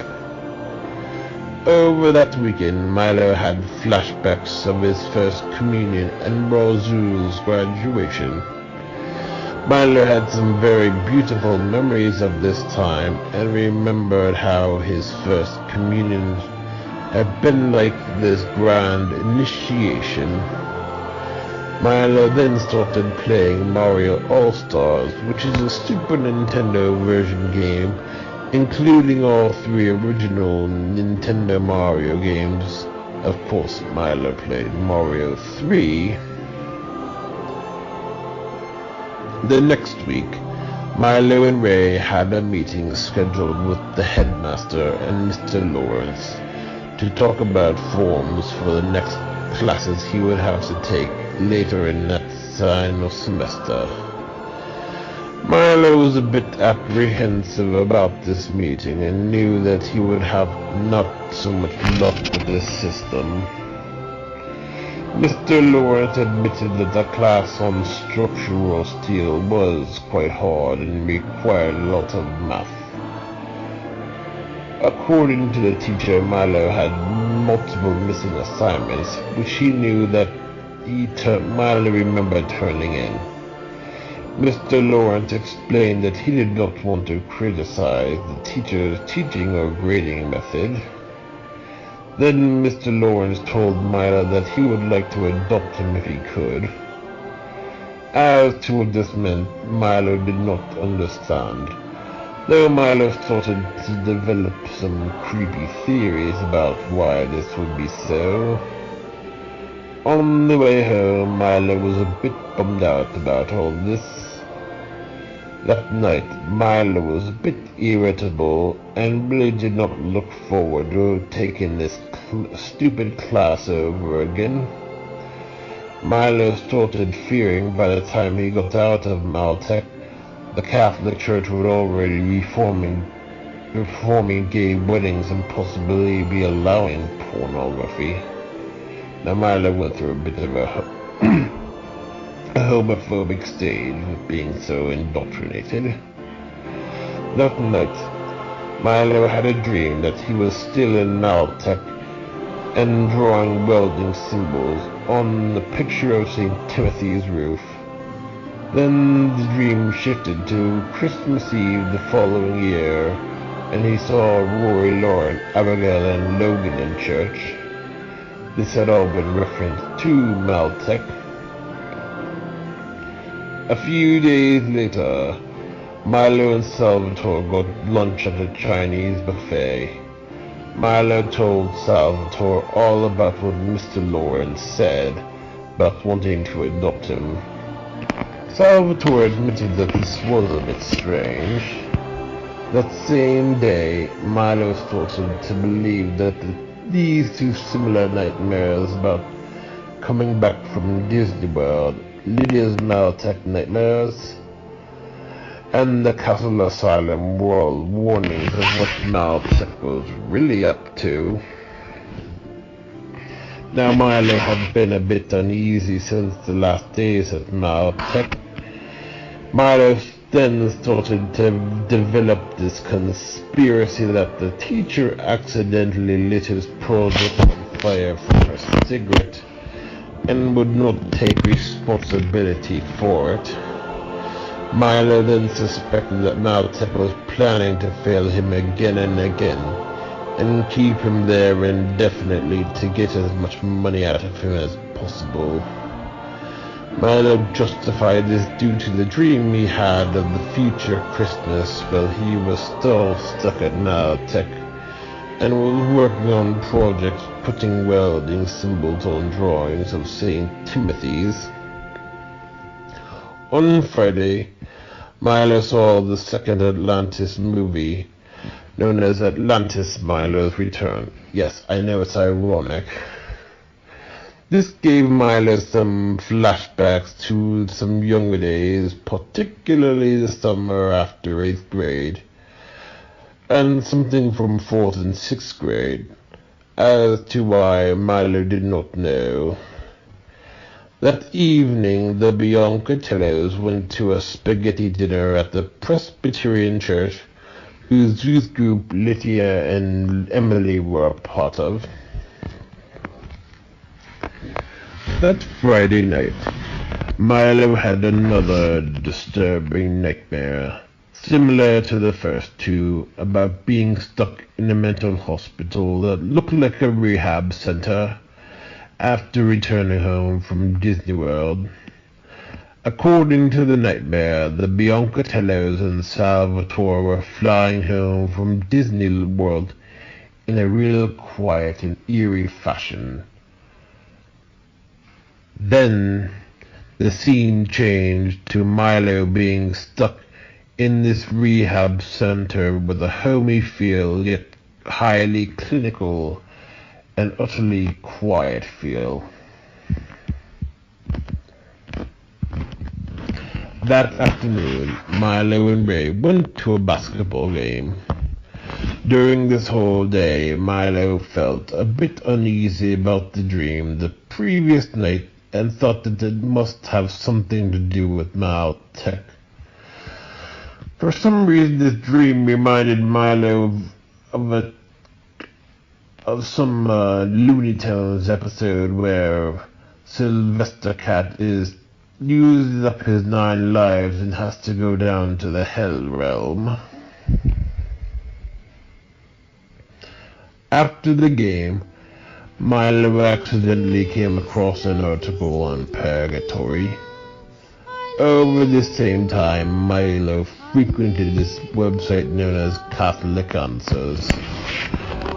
Over that weekend, Milo had flashbacks of his first communion and Razul's graduation. Milo had some very beautiful memories of this time and remembered how his first communion had been like this grand initiation. Milo then started playing Mario All-Stars, which is a Super Nintendo version game, including all 3 original Nintendo Mario games. Of course, Milo played Mario 3. The next week, Milo and Ray had a meeting scheduled with the headmaster and Mr. Lawrence to talk about forms for the next classes he would have to take later in that final semester. Milo was a bit apprehensive about this meeting and knew that he would have not so much luck with this system. Mr. Lawrence admitted that the class on structural steel was quite hard and required a lot of math. According to the teacher, Milo had multiple missing assignments, which he knew that Milo remembered turning in. Mr. Lawrence explained that he did not want to criticize the teacher's teaching or grading method. Then Mr. Lawrence told Milo that he would like to adopt him if he could. As to what this meant, Milo did not understand, though Milo started to develop some creepy theories about why this would be so. On the way home, Milo was a bit bummed out about all this. That night, Milo was a bit irritable and really did not look forward to taking this stupid class over again. Milo started fearing by the time he got out of Maltech, the Catholic Church would already performing gay weddings and possibly be allowing pornography. Now Milo went through a bit of a homophobic stage of being so indoctrinated. That night, Milo had a dream that he was still in Maltech and drawing welding symbols on the picture of St. Timothy's roof. Then the dream shifted to Christmas Eve the following year, and he saw Rory, Lauren, Abigail, and Logan in church. This had all been referenced to Maltech. A few days later, Milo and Salvatore got lunch at a Chinese buffet. Milo told Salvatore all about what Mr. Lawrence said about wanting to adopt him. Salvatore admitted that this was a bit strange. That same day, Milo started to believe that these 2 similar nightmares about coming back from Disney World, Lydia's Maltech nightmares, and the Castle Asylum world warnings of what Maltech was really up to. Now Milo had been a bit uneasy since the last days at Maltech. Milo then started to develop this conspiracy that the teacher accidentally lit his project on fire from her cigarette and would not take responsibility for it. Milo then suspected that Maltech was planning to fail him again and again, and keep him there indefinitely to get as much money out of him as possible. Milo justified this due to the dream he had of the future Christmas while he was still stuck at Maltech, and was working on projects putting welding symbols on drawings of St. Timothy's. On Friday, Milo saw the second Atlantis movie, known as Atlantis Milo's Return. Yes, I know it's ironic. This gave Milo some flashbacks to some younger days, particularly the summer after 8th grade, and something from 4th and 6th grade, as to why Milo did not know. That evening, the Biancatellos went to a spaghetti dinner at the Presbyterian church, whose youth group Lydia and Emily were a part of. That Friday night, Milo had another disturbing nightmare, similar to the first two, about being stuck in a mental hospital that looked like a rehab center after returning home from Disney World. According to the nightmare, the Biancatellos and Salvatore were flying home from Disney World in a real quiet and eerie fashion. Then the scene changed to Milo being stuck in this rehab center with a homey feel, yet highly clinical and utterly quiet feel. That afternoon, Milo and Ray went to a basketball game. During this whole day, Milo felt a bit uneasy about the dream the previous night and thought that it must have something to do with Maltech. For some reason, this dream reminded Milo of some Looney Tunes episode where Sylvester Cat uses up his 9 lives and has to go down to the Hell Realm. After the game, Milo accidentally came across an article on purgatory. Over this same time, Milo frequented this website known as Catholic Answers.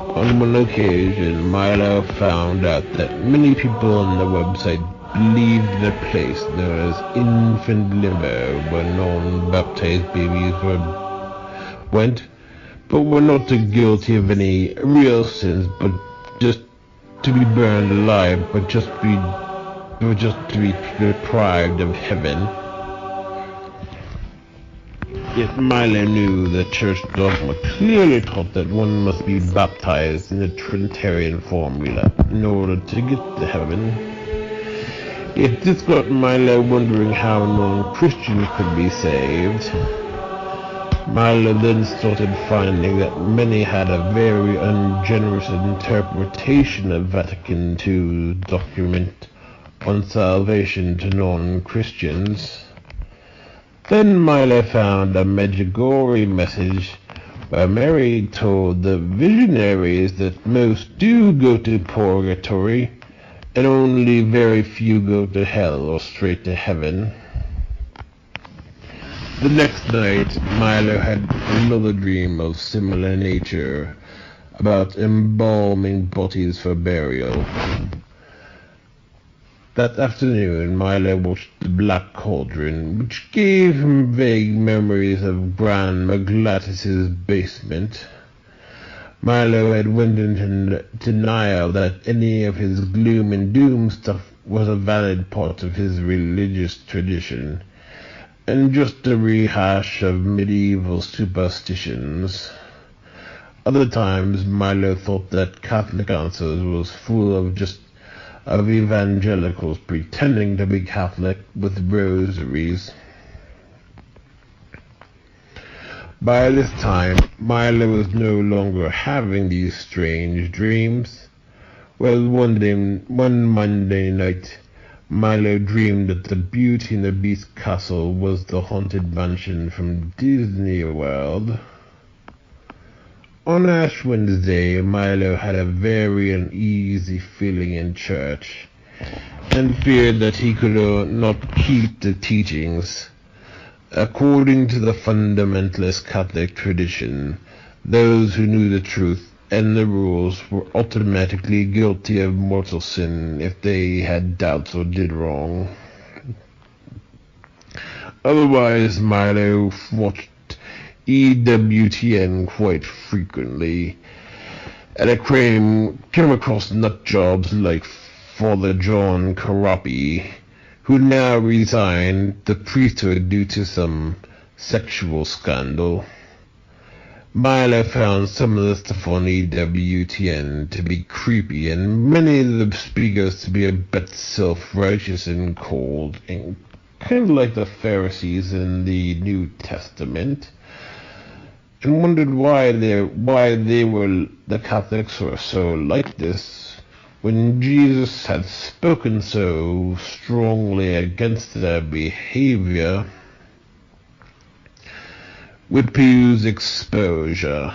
On one occasion, Milo found out that many people on the website believed in a place known as infant limbo, where non-baptized babies went, but were not guilty of any real sins, but just to be burned alive, but just to be deprived of heaven. Yet Milo knew the church dogma clearly taught that one must be baptized in the Trinitarian formula in order to get to heaven. Yet this got Milo wondering how non-Christians could be saved. Milo then started finding that many had a very ungenerous interpretation of Vatican II's document on salvation to non-Christians. Then Milo found a Medjugorje message where Mary told the visionaries that most do go to purgatory and only very few go to hell or straight to heaven. The next night, Milo had another dream of similar nature about embalming bodies for burial. That afternoon, Milo watched The Black Cauldron, which gave him vague memories of Grandma Gladys's basement. Milo had went into denial that any of his gloom and doom stuff was a valid part of his religious tradition, and just a rehash of medieval superstitions. Other times, Milo thought that Catholic Answers was full of evangelicals pretending to be Catholic with rosaries. By this time, Milo was no longer having these strange dreams. Well, one Monday night, Milo dreamed that the Beauty and the Beast castle was the haunted mansion from Disney World. On Ash Wednesday, Milo had a very uneasy feeling in church, and feared that he could not keep the teachings. According to the Fundamentalist Catholic tradition, those who knew the truth and the rules were automatically guilty of mortal sin if they had doubts or did wrong. Otherwise, Milo watched EWTN quite frequently, and I came across nut jobs like Father John Carapi, who now resigned the priesthood due to some sexual scandal. Milo found some of the stuff on EWTN to be creepy, and many of the speakers to be a bit self-righteous and cold, and kind of like the Pharisees in the New Testament, and wondered why the Catholics were so like this, when Jesus had spoken so strongly against their behavior. Whippew's exposure.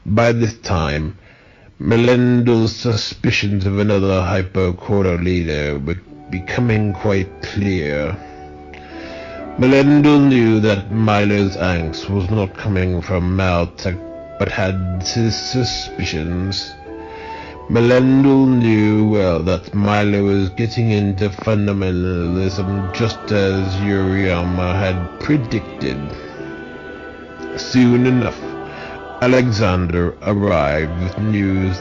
By this time, Melendez's suspicions of another hypochondriac leader were becoming quite clear. Melendez knew that Milo's angst was not coming from Maltek, but had his suspicions. Melendez knew well that Milo was getting into fundamentalism just as Uriyama had predicted. Soon enough, Alexander arrived with news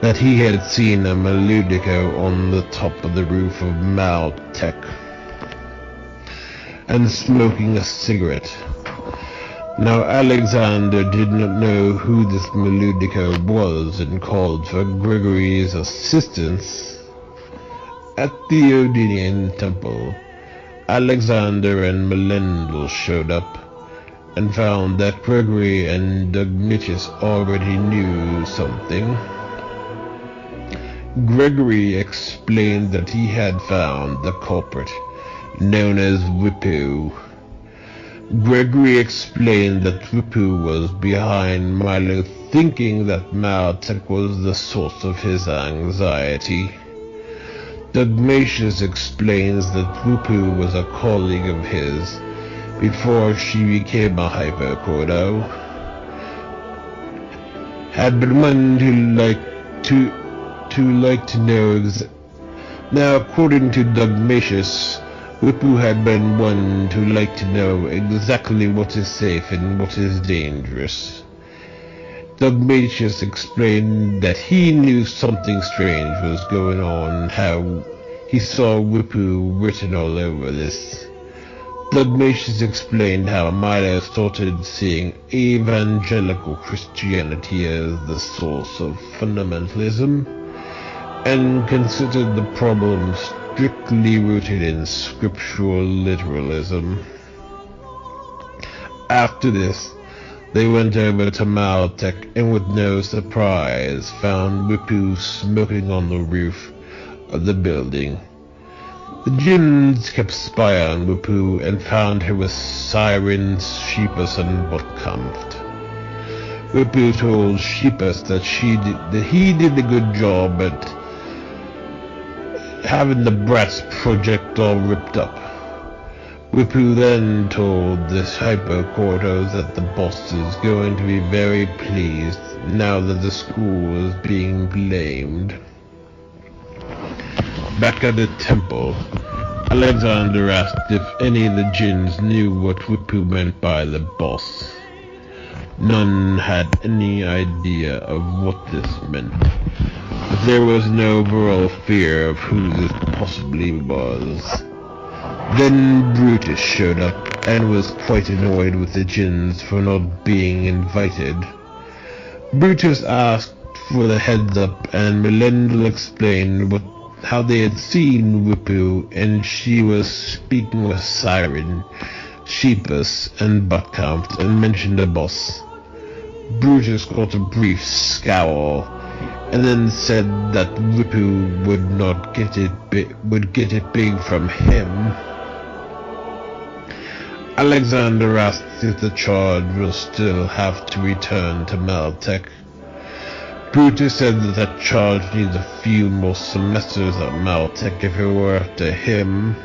that he had seen a Meludico on the top of the roof of Maltek and smoking a cigarette. Now Alexander did not know who this Meludico was and called for Gregory's assistance. At the Odinian temple, Alexander and Melendez showed up and found that Gregory and Dogmitius already knew something. Gregory explained that he had found the culprit, known as Whippew. Gregory explained that Whippew was behind Milo thinking that Maltek was the source of his anxiety. Dogmatius explains that Whippew was a colleague of his before she became a hypochondriac, had been one to like to know. Now, according to Dogmatius, Whippew had been one to like to know exactly what is safe and what is dangerous. Dogmatius explained that he knew something strange was going on, how he saw Whippew written all over this. Dogmatius explained how Milo started seeing evangelical Christianity as the source of fundamentalism, and considered the problem strictly rooted in scriptural literalism. After this, they went over to Maltek and with no surprise found Whippew smoking on the roof of the building. The Jinns kept spy on Whippew and found her with Sirens, Sheepus, and Botkampft. Whippew told Sheepus that he did a good job at having the Bratz project all ripped up. Whippew then told the hypochondriacs that the boss is going to be very pleased now that the school is being blamed. Back at the temple, Alexander asked if any of the Jinns knew what Whippew meant by the boss. None had any idea of what this meant, but there was no overall fear of who this possibly was. Then Brutus showed up and was quite annoyed with the Jinns for not being invited. Brutus asked for the heads up, and Melendez explained how they had seen Whippew, and she was speaking with Siren, Sheepus, and Botkampft, and mentioned the boss. Brutus got a brief scowl, and then said that Whippew would get it big from him. Alexander asked if the charge will still have to return to Maltek. Brutus said that that charge needs a few more semesters at Maltek if it were up to him.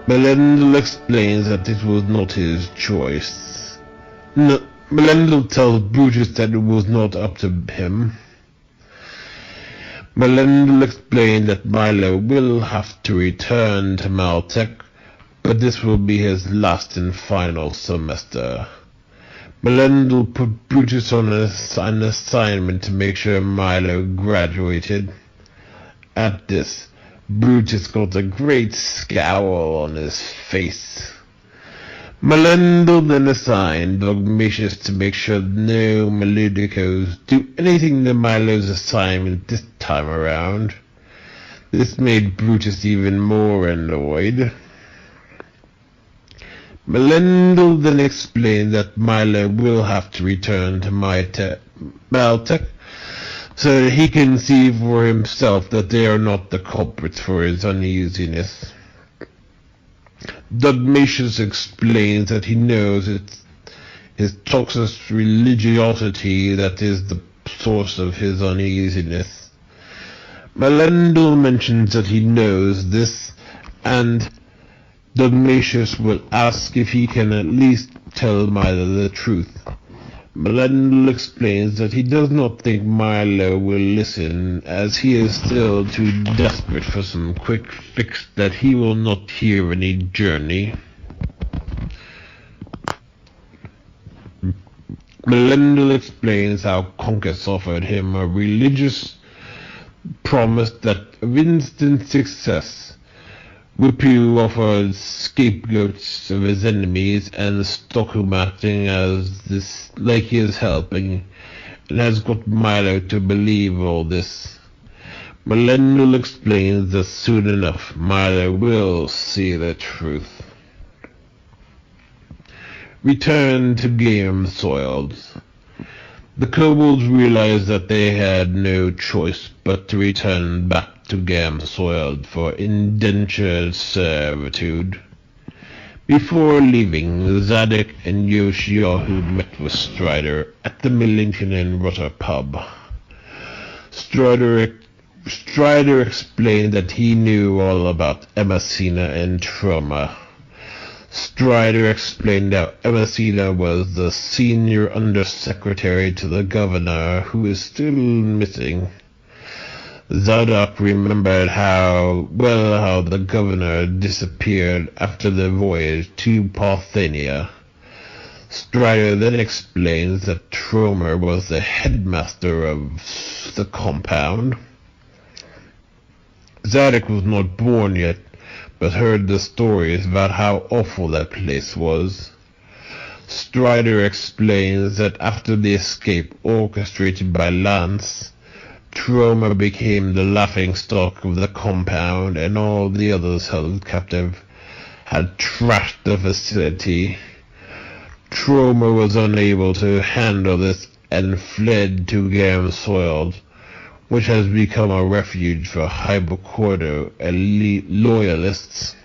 Melendez explains that it was not his choice. Melendez tells Brutus that it was not up to him. Melendez explained that Milo will have to return to Maltek, but this will be his last and final semester. Melendez put Brutus on an assignment to make sure Milo graduated. At this, Brutus got a great scowl on his face. Melendel then assigned Dogmatius to make sure no Meludicos do anything to Milo's assignment this time around. This made Brutus even more annoyed. Melendel then explained that Milo will have to return to Maltec so that he can see for himself that they are not the culprits for his uneasiness. Dogmatius explains that he knows it's his toxic religiosity that is the source of his uneasiness. Melendel mentions that he knows this, and Dogmatius will ask if he can at least tell Milo the truth. Melendel explains that he does not think Milo will listen, as he is still too desperate for some quick fix that he will not hear any journey. Melendel explains how Concus offered him a religious promise that of instant success. Whippu offered scapegoats of his enemies, and Stockholm acting as this like he is helping, and has got Milo to believe all this. Melendel explains that soon enough Milo will see the truth. Return to game soiled. The kobolds realized that they had no choice but to return back to Gamsoiled for indentured servitude. Before leaving, Zadok and Yoshiyahu met with Strider at the Millington and Rutter pub. Strider explained that he knew all about Emasina and Trauma. Strider explained how Emasina was the senior undersecretary to the governor, who is still missing. Zadok remembered how the governor disappeared after the voyage to Parthenia. Strider then explains that Tromer was the headmaster of the compound. Zadok was not born yet, but heard the stories about how awful that place was. Strider explains that after the escape orchestrated by Lance, Tromer became the laughingstock of the compound, and all the others held captive had trashed the facility. Tromer was unable to handle this and fled to Gamsoiled, which has become a refuge for Hypocordo elite loyalists.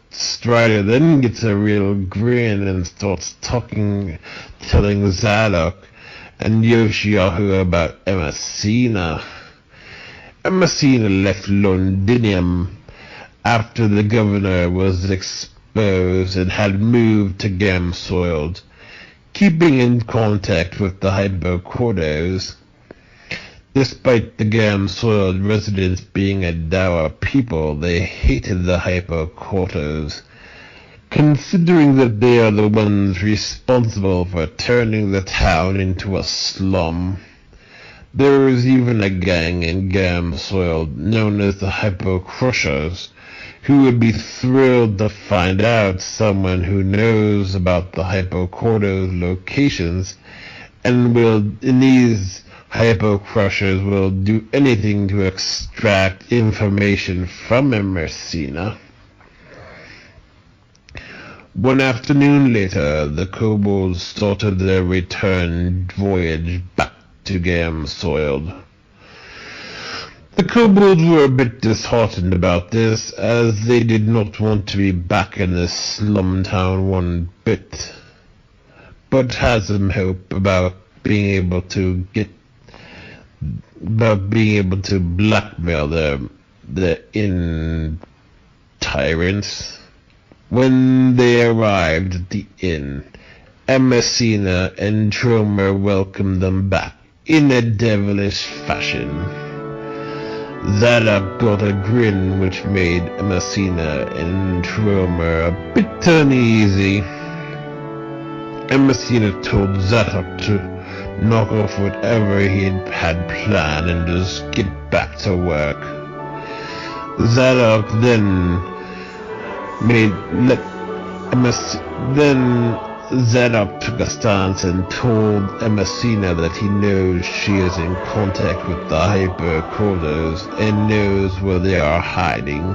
Strider then gets a real grin and starts telling Zadok and Yoshiyahu about Emasina. Emasina left Londinium after the governor was exposed and had moved to Gamsoiled, keeping in contact with the Hypocordos. Despite the Gamsoiled residents being a dour people, they hated the Hypocordos, considering that they are the ones responsible for turning the town into a slum. There is even a gang in Gamsoiled known as the Hypocrushers, who would be thrilled to find out someone who knows about the Hypocordos locations, and these Hypocrushers will do anything to extract information from Emersina. One afternoon later, the kobolds started their return voyage back to Gamsoiled. The kobolds were a bit disheartened about this, as they did not want to be back in this slum town one bit, but had some hope about being able to blackmail the inn tyrants. When they arrived at the inn, Emasina and Tromer welcomed them back in a devilish fashion. Zadok got a grin which made Emasina and Tromer a bit uneasy. Emasina told Zadok to knock off whatever he had planned and just get back to work. Zadok then made let Then Zadok took a stance and told Emasina that he knows she is in contact with the hyper-coders and knows where they are hiding.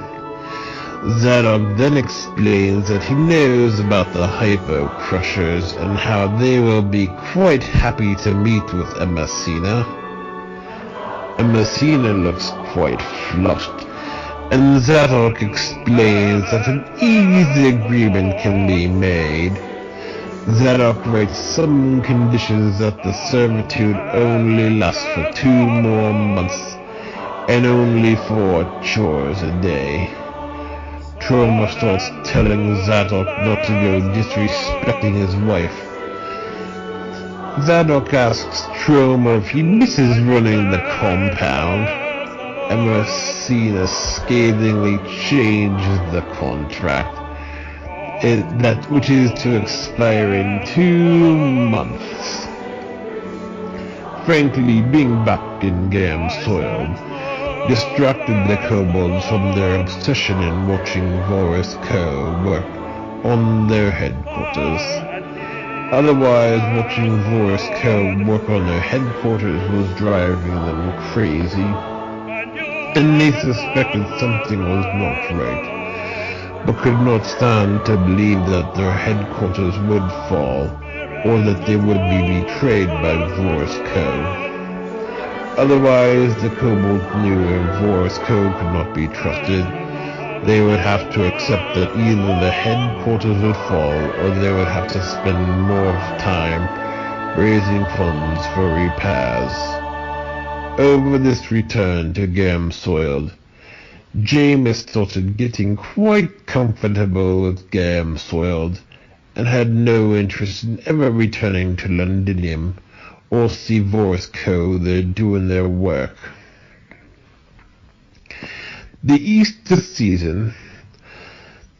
Zadok then explains that he knows about the hyper-crushers and how they will be quite happy to meet with Emasina. Emasina looks quite flushed, and Zadok explains that an easy agreement can be made. Zadok writes some conditions that the servitude only lasts for 2 more months and only 4 chores a day. Troma starts telling Zadok not to go disrespecting his wife. Zadok asks Troma if he misses running the compound. Emasina scathingly changes the contract, which is to expire in 2 months. Frankly, being back in Gam soil distracted the kobolds from their obsession in watching Voris Co. work on their headquarters. Otherwise, watching Voris Co. work on their headquarters was driving them crazy, and they suspected something was not right, but could not stand to believe that their headquarters would fall, or that they would be betrayed by Voris Co. Otherwise, the kobolds knew if Voris Co. could not be trusted, they would have to accept that either the headquarters would fall, or they would have to spend more time raising funds for repairs. Over this return to Gam Soiled, Jameis started getting quite comfortable with Gam Soiled, and had no interest in ever returning to Londinium, or see Voris Co. there doing their work. The Easter season,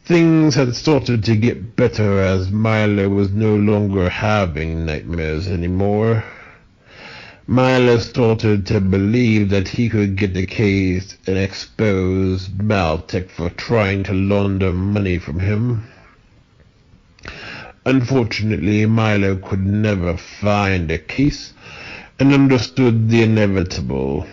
things had started to get better as Milo was no longer having nightmares anymore. Milo started to believe that he could get the case and expose Maltec for trying to launder money from him. Unfortunately, Milo could never find a case and understood the inevitable.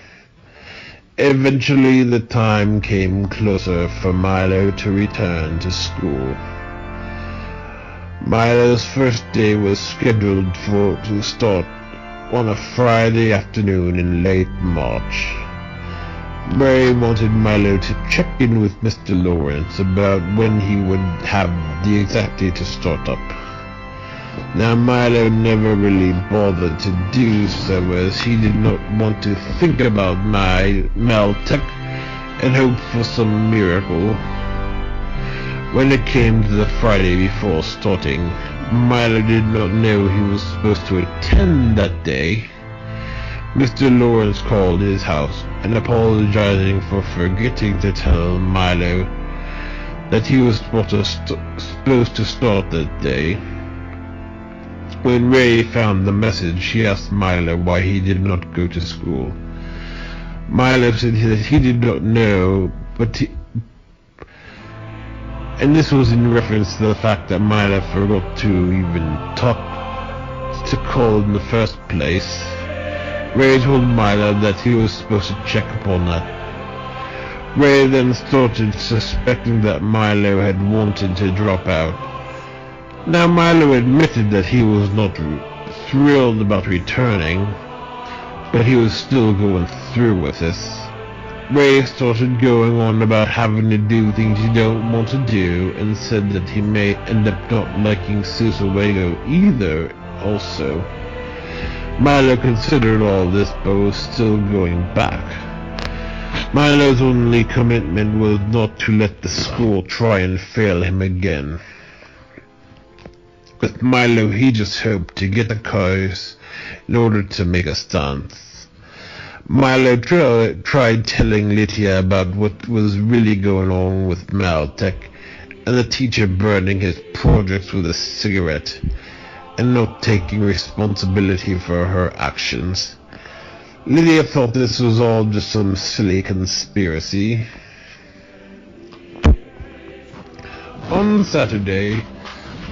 Eventually, the time came closer for Milo to return to school. Milo's first day was scheduled to start on a Friday afternoon in late March. Mary wanted Milo to check in with Mr. Lawrence about when he would have the exact day to start up. Now Milo never really bothered to do so, as he did not want to think about Maltec and hope for some miracle. When it came to the Friday before starting, Milo did not know he was supposed to attend that day. Mr. Lawrence called his house and apologizing for forgetting to tell Milo that he was supposed to start that day. When Ray found the message, he asked Milo why he did not go to school. Milo said that he did not know, and this was in reference to the fact that Milo forgot to even call in the first place. Ray told Milo that he was supposed to check upon that. Ray then started suspecting that Milo had wanted to drop out. Now Milo admitted that he was not thrilled about returning, but he was still going through with this. Ray started going on about having to do things you don't want to do, and said that he may end up not liking Susawego either also. Milo considered all this, but was still going back. Milo's only commitment was not to let the school try and fail him again. With Milo, he just hoped to get the cars in order to make a stance. Milo tried telling Lydia about what was really going on with Maltec, and the teacher burning his projects with a cigarette, and not taking responsibility for her actions. Lydia thought this was all just some silly conspiracy. On Saturday,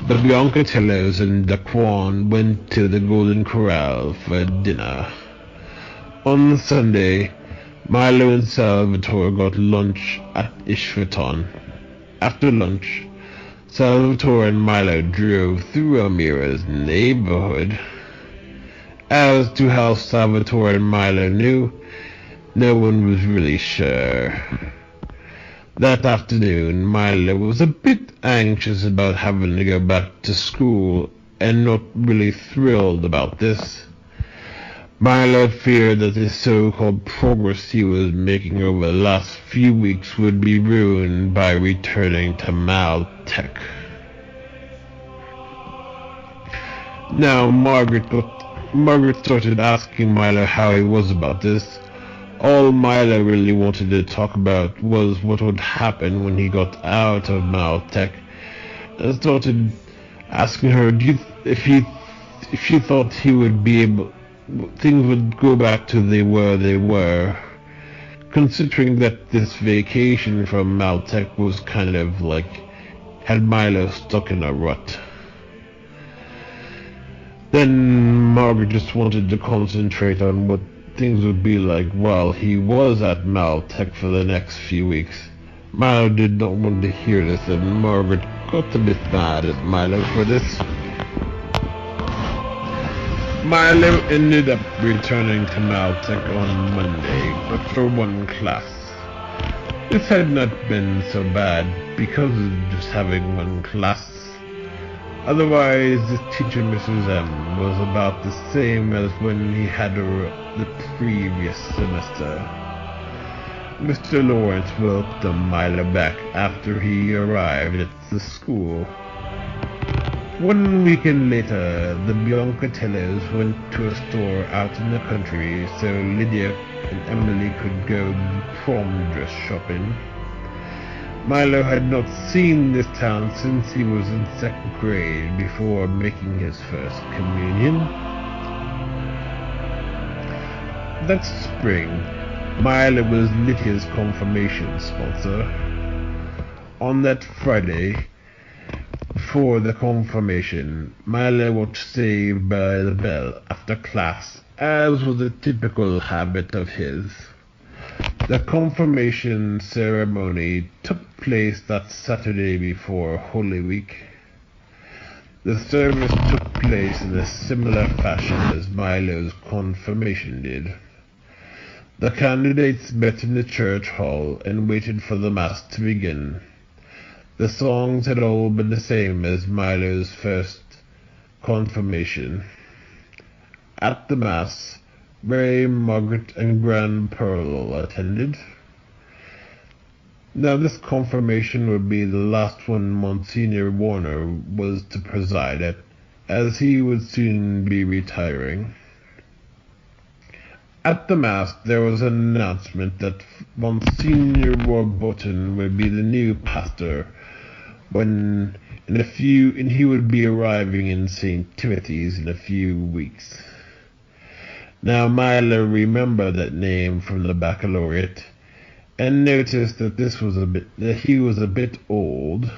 the Biancatellos and Daquan went to the Golden Corral for dinner. On Sunday, Milo and Salvatore got lunch at Ishvaton. After lunch, Salvatore and Milo drove through Elmira's neighborhood. As to how Salvatore and Milo knew, no one was really sure. That afternoon, Milo was a bit anxious about having to go back to school and not really thrilled about this. Milo feared that the so-called progress he was making over the last few weeks would be ruined by returning to Maltech. Now Margaret started asking Milo how he was about this. All Milo really wanted to talk about was what would happen when he got out of Maltech, and started asking her if she thought he would be able, things would go back to they were, considering that this vacation from Maltech was kind of like had Milo stuck in a rut. Then Margaret just wanted to concentrate on what things would be like while he was at Maltech for the next few weeks. Milo did not want to hear this, and Margaret got a bit mad at Milo for this. Milo ended up returning to Maltech on Monday, but for one class. This had not been so bad because of just having one class. Otherwise, this teacher, Mrs. M, was about the same as when he had her the previous semester. Mr. Lawrence welcomed Milo back after he arrived at the school. One weekend later, the Biancatellos went to a store out in the country so Lydia and Emily could go prom dress shopping. Milo had not seen this town since he was in 2nd grade before making his first communion. That spring, Milo was Lydia's confirmation sponsor. On that Friday, before the confirmation, Milo watched Saved by the Bell after class, as was a typical habit of his. The confirmation ceremony took place that Saturday before Holy Week. The service took place in a similar fashion as Milo's confirmation did. The candidates met in the church hall and waited for the Mass to begin. The songs had all been the same as Milo's first confirmation. At the Mass, Ray, Margaret, and Gran Pearl attended. Now this confirmation would be the last one Monsignor Warner was to preside at, as he would soon be retiring. At the Mass, there was an announcement that Monsignor Warburton would be the new pastor and he would be arriving in St. Timothy's in a few weeks. Now Milo remembered that name from the baccalaureate and noticed that he was a bit old.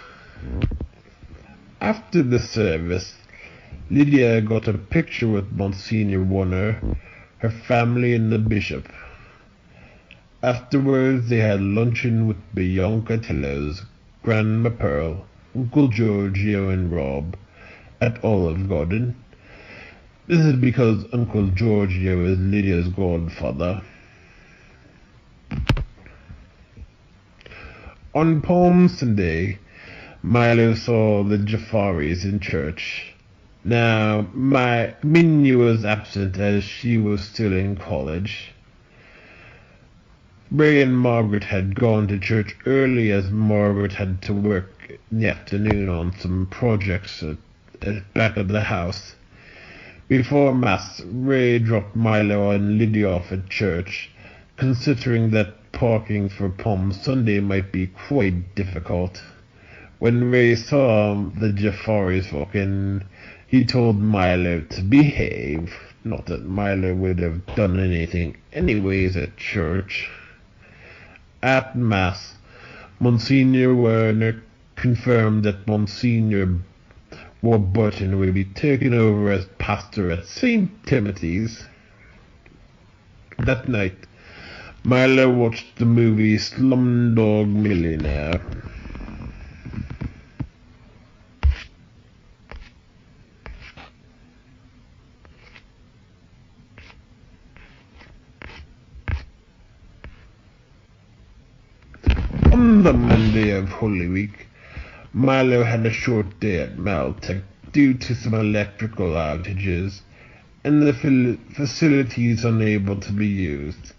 After the service, Lydia got a picture with Monsignor Warner, her family, and the bishop. Afterwards, they had luncheon with Biancatellos, Grandma Pearl, Uncle Giorgio, and Rob at Olive Garden. This is because Uncle Giorgio is Lydia's godfather. On Palm Sunday, Milo saw the Jafaris in church. Now, Minnie was absent as she was still in college. Ray and Margaret had gone to church early as Margaret had to work in the afternoon on some projects at back of the house. Before Mass, Ray dropped Milo and Lydia off at church, considering that parking for Palm Sunday might be quite difficult. When Ray saw the Jafaris walk in, he told Milo to behave. Not that Milo would have done anything anyways at church. At Mass, Monsignor Warner confirmed that Monsignor Warburton will be taking over as pastor at St. Timothy's. That night, Milo watched the movie Slumdog Millionaire. On the Monday of Holy Week, Milo had a short day at Maltech due to some electrical outages and the facilities unable to be used.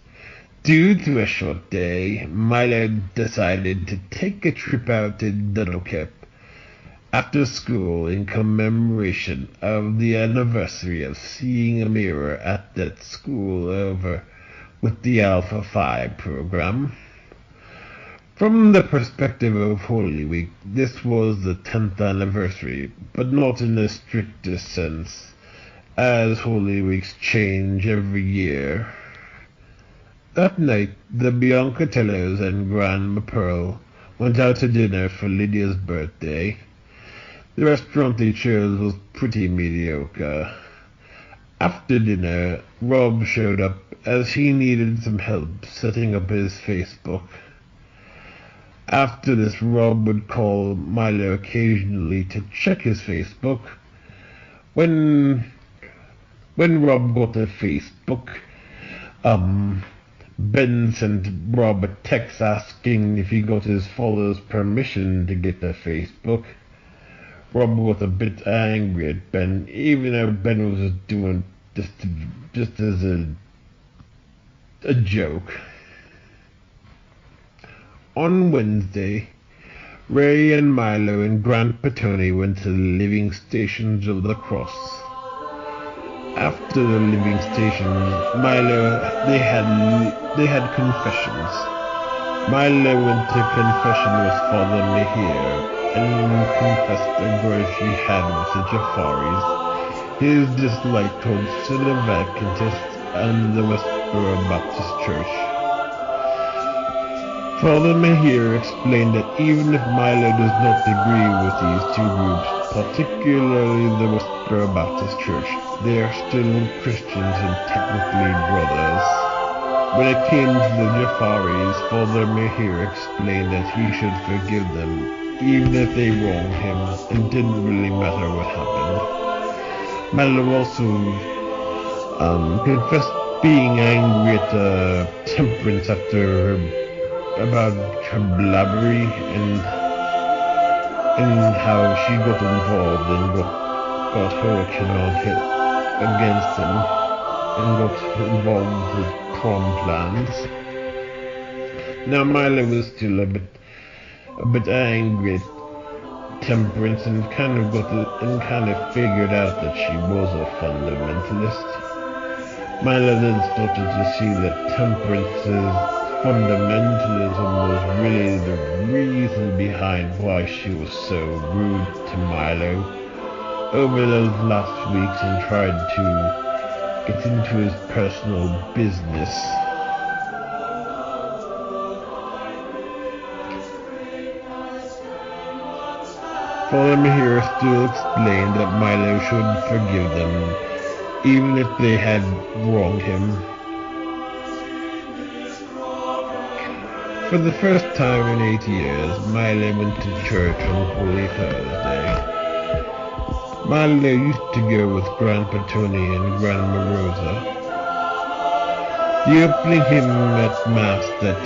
Due to a short day, Milo decided to take a trip out to Duddlecap after school in commemoration of the anniversary of seeing a mirror at that school over with the Alpha Phi program. From the perspective of Holy Week, this was the 10th anniversary, but not in the strictest sense, as Holy Weeks change every year. That night, the Biancatellos and Grandma Pearl went out to dinner for Lydia's birthday. The restaurant they chose was pretty mediocre. After dinner, Rob showed up as he needed some help setting up his Facebook. After this, Rob would call Milo occasionally to check his Facebook. When Rob got a Facebook, Ben sent Rob a text asking if he got his followers' permission to get a Facebook. Rob was a bit angry at Ben, even though Ben was just doing just as a joke. On Wednesday, Ray and Milo and Grant Petone went to the living stations of the cross. After the living stations, they had confessions. Milo went to confession with Father Mihir and confessed a grudge he had with the Jafaris, his dislike towards Synods Adventists and the Westboro Baptist Church. Father Mihir explained that even if Milo does not agree with these two groups, particularly the Westboro Baptist Church, they are still Christians and technically brothers. When it came to the Jafaris, Father Mihir explained that he should forgive them, even if they wronged him, and didn't really matter what happened. Milo also confessed being angry at Temperance about her blabbery and how she got involved and got hurt and hit against him and got involved with prom plans. Now Milo was still a bit angry at Temperance and kind of figured out that she was a fundamentalist. Milo then started to see that Temperance's fundamentalism was really the reason behind why she was so rude to Milo over those last weeks and tried to get into his personal business. Father Mihir still explained that Milo should forgive them, even if they had wronged him. For the first time in 8 years, Milo went to church on Holy Thursday. Milo used to go with Grandpa Tony and Grandma Rosa. The opening hymn at Mass that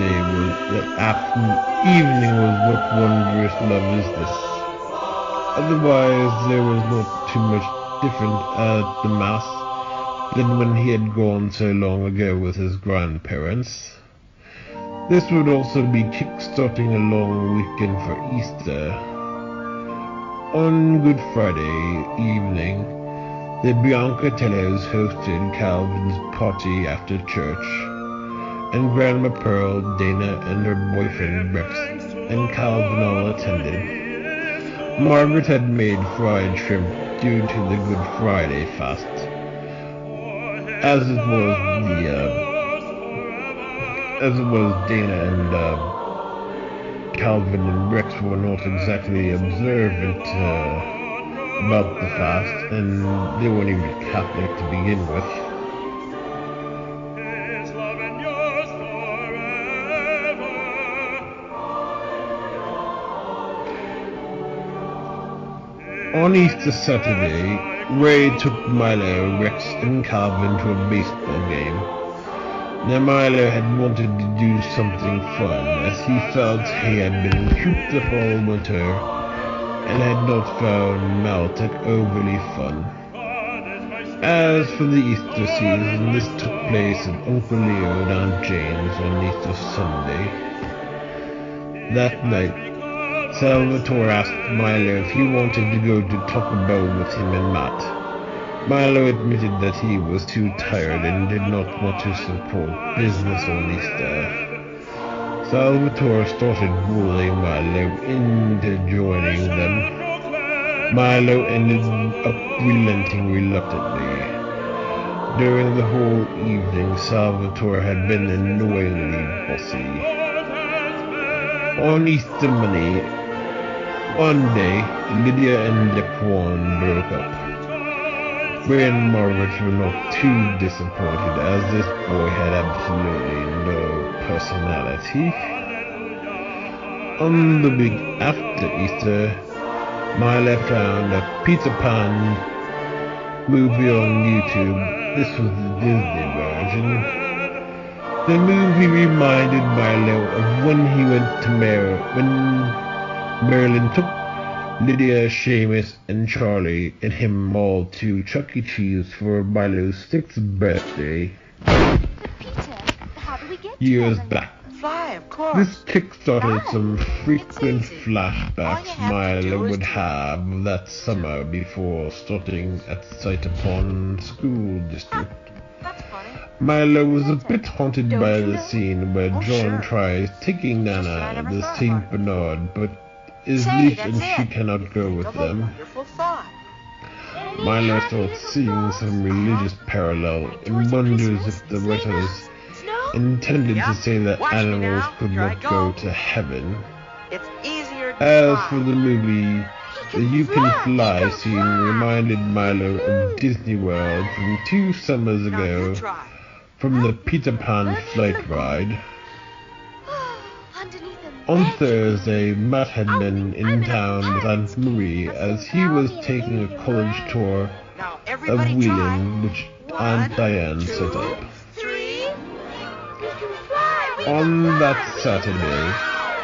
evening was What Wondrous Love Is This. Otherwise, there was not too much different at the Mass than when he had gone so long ago with his grandparents. This would also be kick-starting a long weekend for Easter. On Good Friday evening, the Biancatellos hosted Calvin's party after church, and Grandma Pearl, Dana, and her boyfriend Rex and Calvin all attended. Margaret had made fried shrimp due to the Good Friday fast, as it was Dana Calvin and Rex were not exactly observant about the fast, and they weren't even Catholic to begin with. On Easter Saturday, Ray took Milo, Rex, and Calvin to a baseball game. Now Milo had wanted to do something fun, as he felt he had been cooped up all winter and had not found Maltec overly fun. As for the Easter season, this took place at Uncle Leo and Aunt Jane's on Easter Sunday. That night, Salvatore asked Milo if he wanted to go to Taco Bell with him and Matt. Milo admitted that he was too tired and did not want to support business on Easter. Salvatore started bullying Milo into joining them. Milo ended up relenting reluctantly. During the whole evening, Salvatore had been annoyingly bossy. On Easter Monday, one day, Lydia and Lequan broke up. Ray and Margaret were not too disappointed, as this boy had absolutely no personality. On the week after Easter, Milo found a Peter Pan movie on YouTube. This was the Disney version. The movie reminded Milo of when he went to Marilyn took Lydia, Seamus, and Charlie and him all to Chuck E. Cheese for Milo's 6th birthday. Peter, how do we get years to back. Fly, of course. This kick-started some frequent It's easy. flashbacks All you have to Milo do is would to- have that summer before starting at Sight Upon School District. That's funny. Milo was a bit haunted Don't by you the know? scene where Oh, John sure. tries taking Just I Nana, never the thought Saint about it. Bernard, but is Say, leashed that's and she it. cannot go Think with of a them. wonderful thought. Milo starts seeing some religious parallel and wonders if the writers No? intended Yeah. to say that Watch me animals now. could Here I not go. go to heaven. It's easier to As fly. for the movie, the You Can Fly scene reminded Milo of Disney World from 2 summers Now you ago try. from the Peter Pan flight ride. Underneath him. On Thursday, Matt had been in town with Aunt Marie as he was taking a college tour Now of everybody Wheeling, which try. Aunt 1, Diane 2, set up. 3. On that Saturday,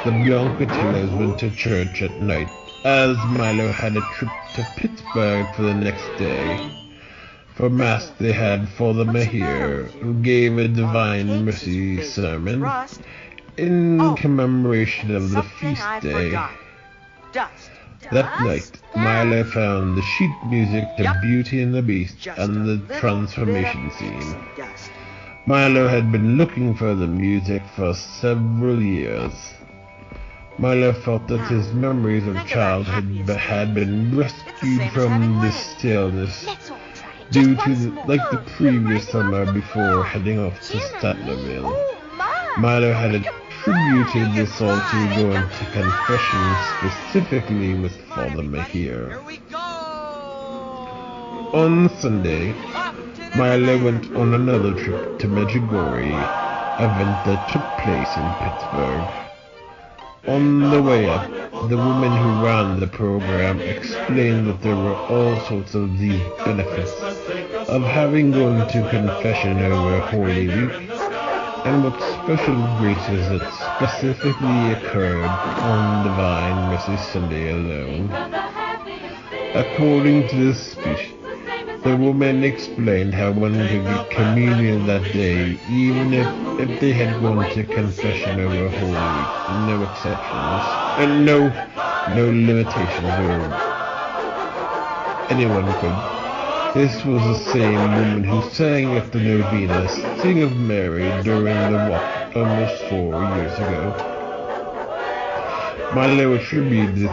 the Biancatillas went to church at night, as Milo had a trip to Pittsburgh for the next day. For Mass, they had Father Mahir, who gave a Divine Mercy sermon Rust. in commemoration of the Something feast I day. forgot. Dust. That night, Milo found the sheet music to Yup. Beauty and the Beast Just and a the little transformation bit of scene. Dust. Milo had been looking for the music for several years. Milo felt that his memories of childhood had been rescued from this stillness Let's all try it. due Just to, once more. like the previous summer before heading off to Statlerville. Oh, my. Milo had attributed this all to going to confession specifically with Father Mahir. Here we go. On Sunday, Up to the Milo man. went on another trip to Medjugorje, event that took place in Pittsburgh. On the way up, the woman who ran the program explained that there were all sorts of these benefits of having gone to confession over Holy Week, and what special graces that specifically occurred on Divine Mercy Sunday alone. According to this speech, the woman explained how one could get communion that day, even if they had gone to confession over Holy Week. No exceptions, and no limitations, or anyone could. This was the same woman who sang at the novena Sing of Mary during the walk almost 4 years ago. Milo attributed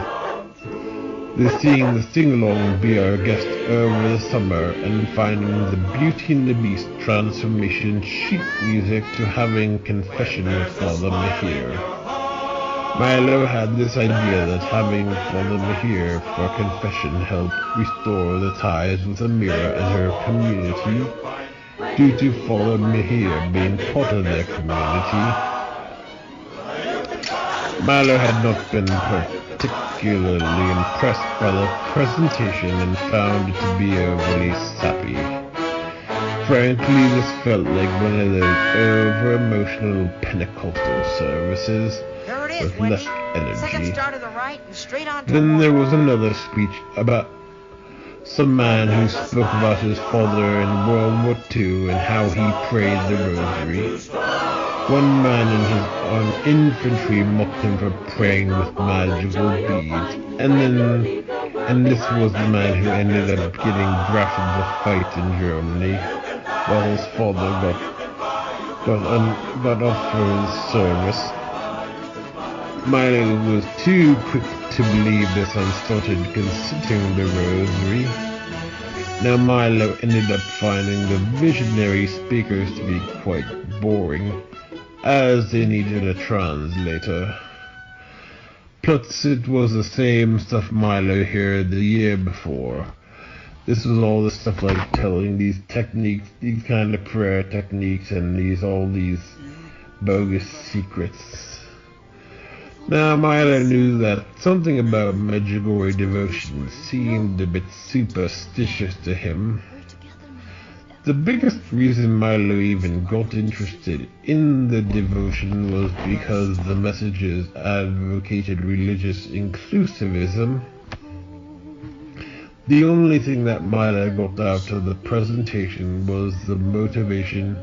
seeing the sing-along be our guest over the summer and finding the Beauty and the Beast transformation sheet music to having confession with Father Mahir. Milo had this idea that having Father Mahir for confession helped restore the ties with Amira and her community, due to Father Mahir being part of their community. Milo had not been particularly impressed by the presentation and found it to be overly sappy. Frankly, this felt like one of those over-emotional Pentecostal services There it is, with Wendy. less Second energy. star to the right and straight on to Then there was another speech about some man who spoke about his father in World War II and how he prayed the rosary. One man in his infantry mocked him for praying with magical beads, and this was the man who ended up getting drafted to fight in Germany, while his father got off for his service. Milo was too quick to believe this and started considering the rosary. Now Milo ended up finding the visionary speakers to be quite boring, as they needed a translator. Plus it was the same stuff Milo heard the year before. This was all the stuff like telling these techniques, these kind of prayer techniques, and all these bogus secrets. Now Milo knew that something about Medjugorje devotion seemed a bit superstitious to him. The biggest reason Milo even got interested in the devotion was because the messages advocated religious inclusivism. The only thing that Milo got out of the presentation was the motivation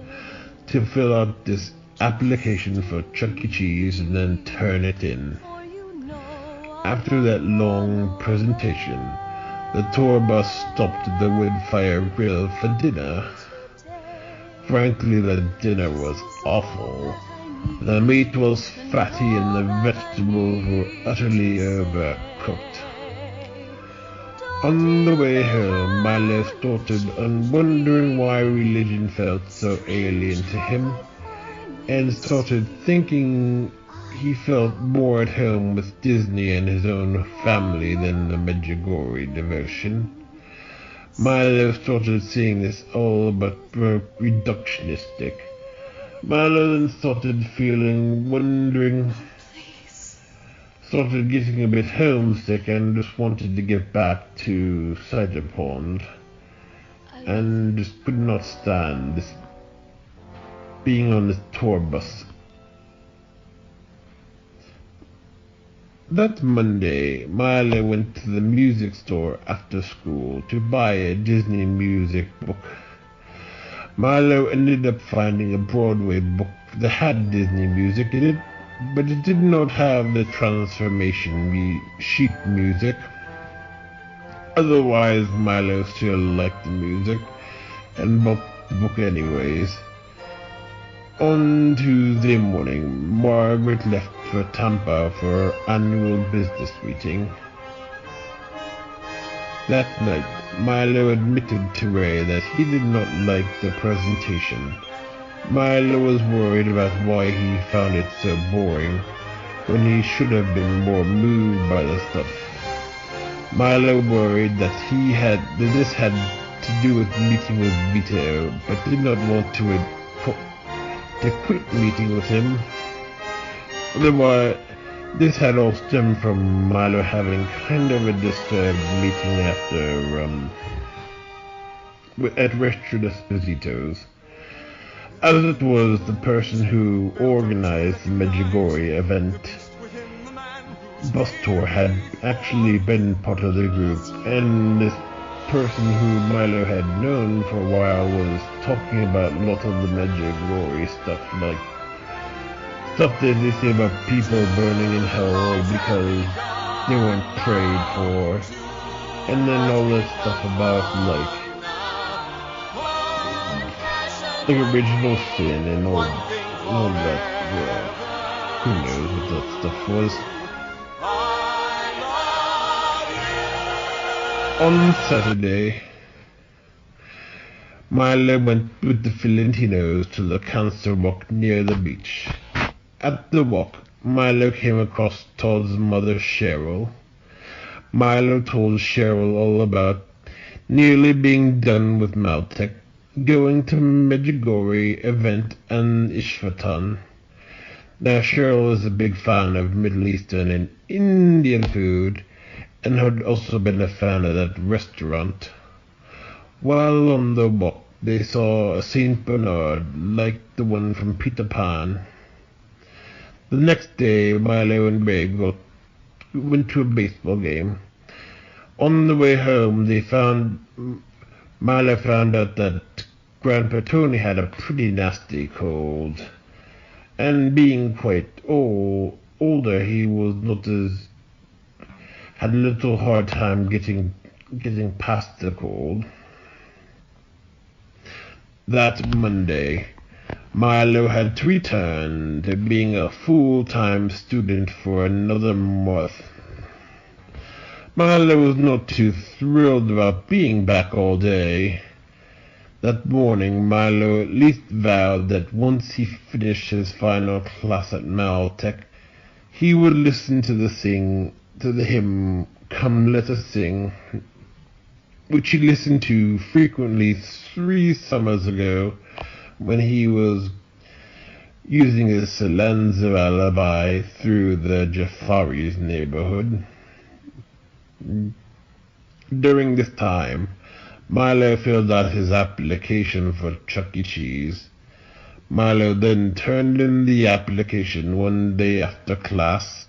to fill out this application for Chuck E. Cheese and then turn it in. After that long presentation, the tour bus stopped at the wood-fire grill for dinner. Frankly, the dinner was awful. The meat was fatty and the vegetables were utterly overcooked. On the way home, Milo started on wondering why religion felt so alien to him, and started thinking he felt more at home with Disney and his own family than the Medjugorje devotion. Milo started seeing this all but reductionistic. Milo then started started getting a bit homesick and just wanted to get back to Cider Pond, and just could not stand this being on this tour bus. That Monday, Milo went to the music store after school to buy a Disney music book. Milo ended up finding a Broadway book that had Disney music in it, but it did not have the transformation sheet music. Otherwise, Milo still liked the music and bought the book anyways. On Tuesday morning, Margaret left for Tampa for her annual business meeting. That night, Milo admitted to Ray that he did not like the presentation. Milo was worried about why he found it so boring, when he should have been more moved by the stuff. Milo worried that this had to do with meeting with Vito, but did not want to quit meeting with him. Otherwise, this had all stemmed from Milo having kind of a disturbed meeting at Restro Esposito's. As it was, the person who organized the Medjugorje event, bus tour, had actually been part of the group, and this person who Milo had known for a while was talking about a lot of the Medjugorje stuff, like stuff that they say about people burning in hell because they weren't prayed for, and then all that stuff about like original sin and all that. Who knows what that stuff was. On Saturday, Milo went with the Fiorentinos to the council walk near the beach. At the walk, Milo came across Todd's mother, Cheryl. Milo told Cheryl all about nearly being done with Maltech, going to Medjugorje event and Ishvatan. Now Cheryl is a big fan of Middle Eastern and Indian food, and had also been a fan of that restaurant. While on the walk, they saw a Saint Bernard like the one from Peter Pan. The next day, Milo and Greg went to a baseball game. On the way home, Milo found out that Grandpa Tony had a pretty nasty cold, and being quite older, he had a little hard time getting past the cold. That Monday, Milo had to return to being a full-time student for another month. Milo was not too thrilled about being back all day. That morning, Milo at least vowed that once he finished his final class at Maltech, he would listen to the hymn, "Come Let Us Sing," which he listened to frequently 3 summers ago when he was using his Salanzo alibi through the Jafaris neighborhood. During this time, Milo filled out his application for Chuck E. Cheese. Milo then turned in the application one day after class,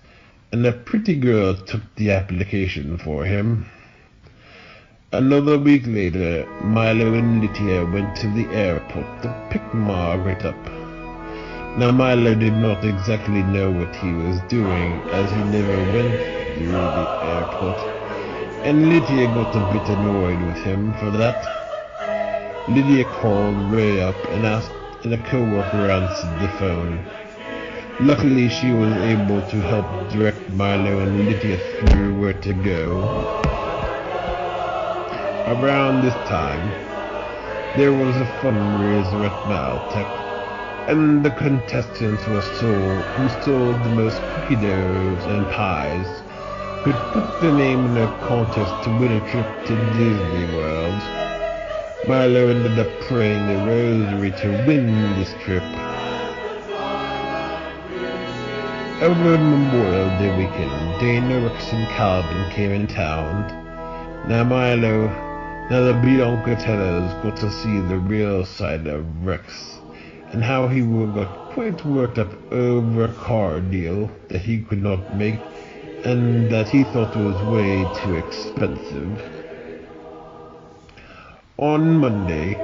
and a pretty girl took the application for him. Another week later, Milo and Lydia went to the airport to pick Margaret up. Now Milo did not exactly know what he was doing, as he never went through the airport, and Lydia got a bit annoyed with him for that. Lydia called Ray up and a co-worker answered the phone. Luckily, she was able to help direct Milo and Lydia through where to go. Around this time, there was a fundraiser at Maltech, and the contestants who sold the most cookie doughs and pies could put their name in a contest to win a trip to Disney World. Milo ended up praying the rosary to win this trip. Over Memorial Day weekend, Dana, Rex, and Calvin came in town. Now the Biancatellas got to see the real side of Rex, and how he got quite worked up over a car deal that he could not make, and that he thought was way too expensive. On Monday,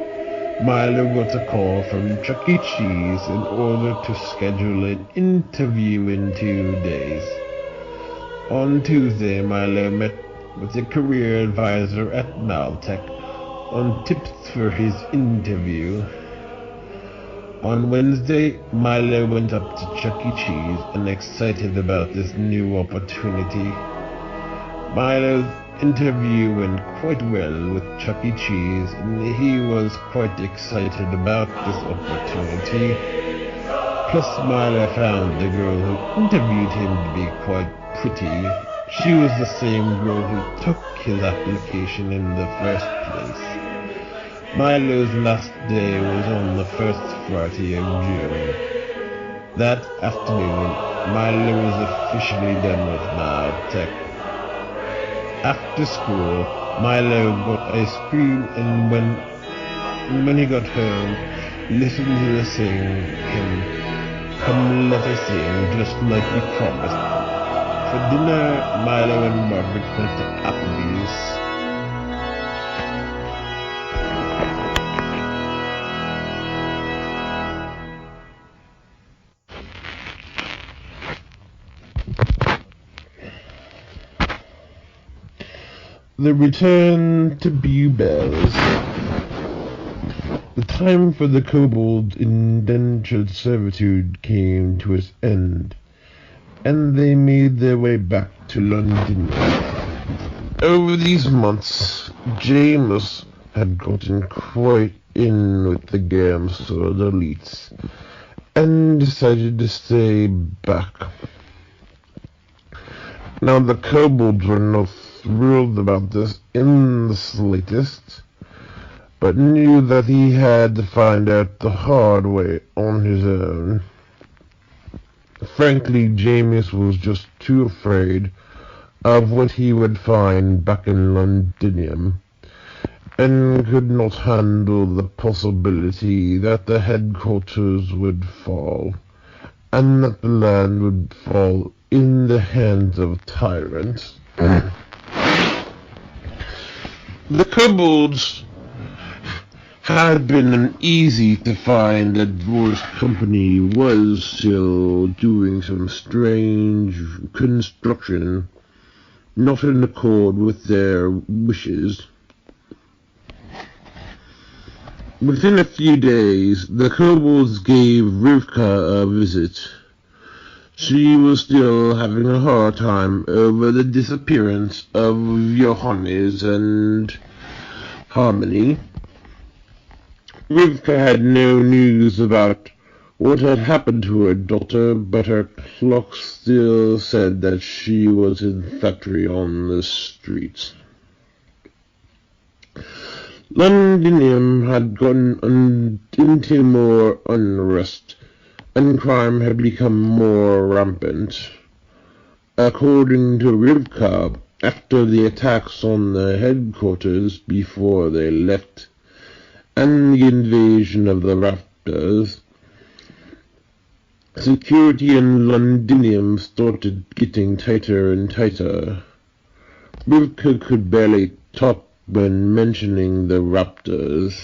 Milo got a call from Chuck E. Cheese in order to schedule an interview in 2 days. On Tuesday, Milo met with a career advisor at Maltech on tips for his interview. On Wednesday, Milo went up to Chuck E. Cheese and excited about this new opportunity. Milo's interview went quite well with Chuck E. Cheese, and he was quite excited about this opportunity. Plus, Milo found the girl who interviewed him to be quite pretty. She was the same girl who took his application in the first place. Milo's last day was on the first Friday of June. That afternoon, Milo was officially done with Maltech. After school, Milo got ice cream, and when he got home, listened to the hymn, "Come Let Us Sing," just like we promised. For dinner, Milo and Margaret went to Applebee's. The return to Bluebells. The time for the kobold indentured servitude came to its end, and they made their way back to London. Over these months, James had gotten quite in with the Gamsford elites, and decided to stay back. Now the kobolds were not thrilled about this in the slightest, but knew that he had to find out the hard way on his own. Frankly, James was just too afraid of what he would find back in Londinium, and could not handle the possibility that the headquarters would fall, and that the land would fall in the hands of tyrants. The kobolds had been an easy-to-find that Dwarf's company was still doing some strange construction, not in accord with their wishes. Within a few days, the kobolds gave Rivka a visit. She was still having a hard time over the disappearance of Johannes and Harmony. Rivka had no news about what had happened to her daughter, but her clock still said that she was in Thackeray on the streets. Londinium had gone into more unrest, and crime had become more rampant. According to Rivka, after the attacks on the headquarters before they left, and the invasion of the Raptors, security in Londinium started getting tighter and tighter. Rivka could barely talk when mentioning the Raptors.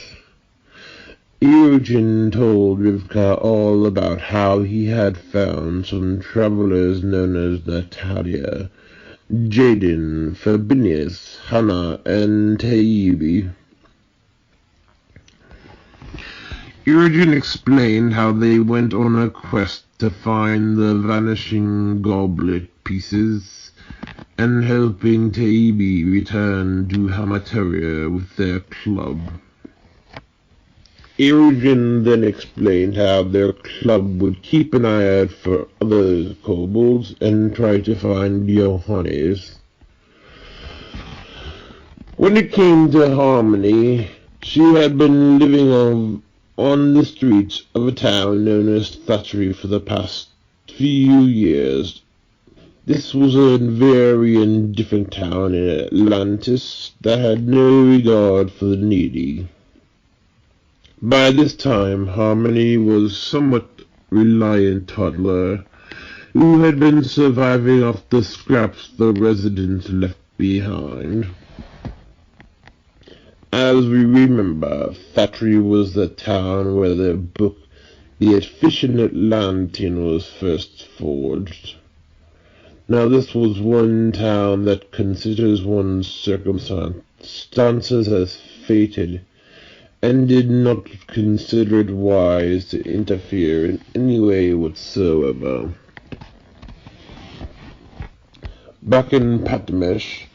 Eugen told Rivka all about how he had found some travelers known as Natalia, Jaden, Fabinius, Hannah, and Taibbi. Eugen explained how they went on a quest to find the vanishing goblet pieces, and helping Taibbi return to Hamateria with their club. Eugen then explained how their club would keep an eye out for other kobolds and try to find Johannes. When it came to Harmony, she had been living on the streets of a town known as Thackeray for the past few years. This was a very indifferent town in Atlantis that had no regard for the needy. By this time, Harmony was a somewhat reliant toddler who had been surviving off the scraps the residents left behind. As we remember, Thackeray was the town where the book The Efficient Atlantean was first forged. Now this was one town that considers one's circumstances as fated, and did not consider it wise to interfere in any way whatsoever. Back in Patmesh,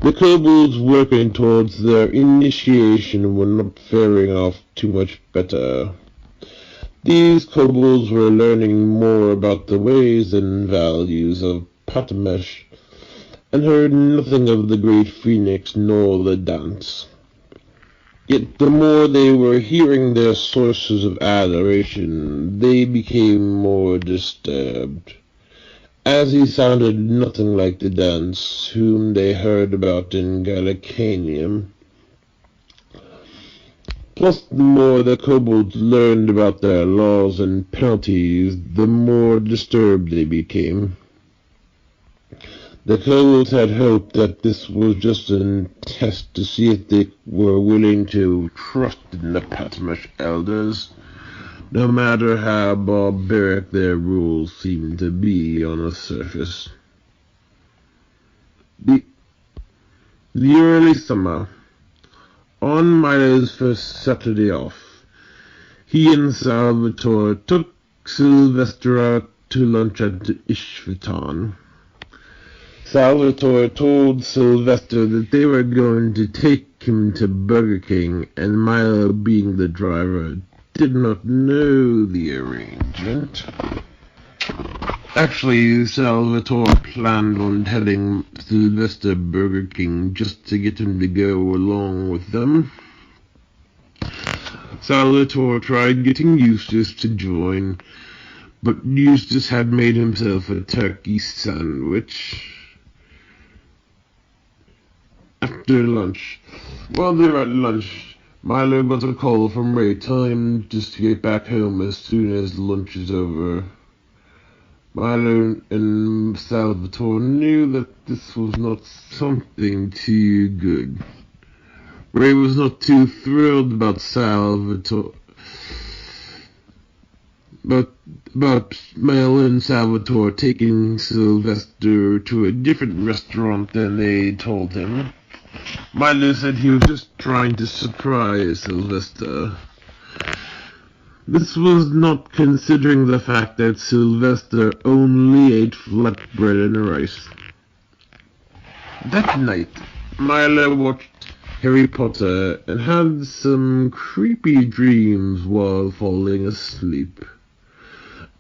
the kobolds working towards their initiation were not faring off too much better. These kobolds were learning more about the ways and values of Patmesh, and heard nothing of the great phoenix nor the dance. Yet the more they were hearing their sources of adoration, they became more disturbed, as he sounded nothing like the dance whom they heard about in Gallicanium. Plus, the more the kobolds learned about their laws and penalties, the more disturbed they became. The kobolds had hoped that this was just a test to see if they were willing to trust in the Patmesh elders, no matter how barbaric their rules seemed to be on the surface. The early summer, on Milo's first Saturday off, he and Salvatore took Sylvester out to lunch at Ishvatan. Salvatore told Sylvester that they were going to take him to Burger King, and Milo, being the driver, did not know the arrangement. Actually, Salvatore planned on telling Sylvester Burger King just to get him to go along with them. Salvatore tried getting Eustace to join, but Eustace had made himself a turkey sandwich. After lunch, while they were at lunch, Milo got a call from Ray telling him just to get back home as soon as lunch is over. Milo and Salvatore knew that this was not something too good. Ray was not too thrilled about Salvatore, but about Milo and Salvatore taking Sylvester to a different restaurant than they told him. Milo said he was just trying to surprise Sylvester. This was not considering the fact that Sylvester only ate flatbread and rice. That night, Milo watched Harry Potter and had some creepy dreams while falling asleep.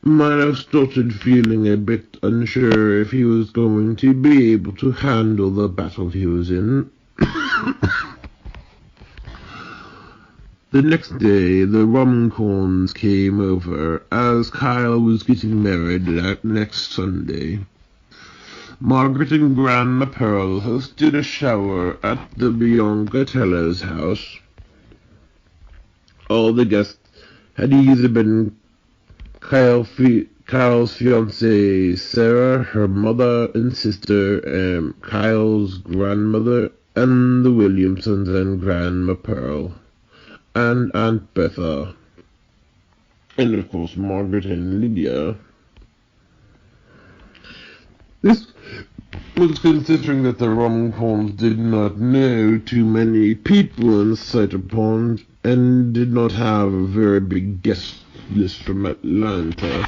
Milo started feeling a bit unsure if he was going to be able to handle the battle he was in. The next day, the Rumcorns came over, as Kyle was getting married that next Sunday. Margaret and Grandma Pearl hosted a shower at the Biancatella's house. All the guests had either been Kyle's fiancée Sarah, her mother and sister, Kyle's grandmother, and the Williamsons and Grandma Pearl, and Aunt Betha, and of course Margaret and Lydia. This was considering that the Rumcorns did not know too many people in Cider Pond and did not have a very big guest list from Atlanta.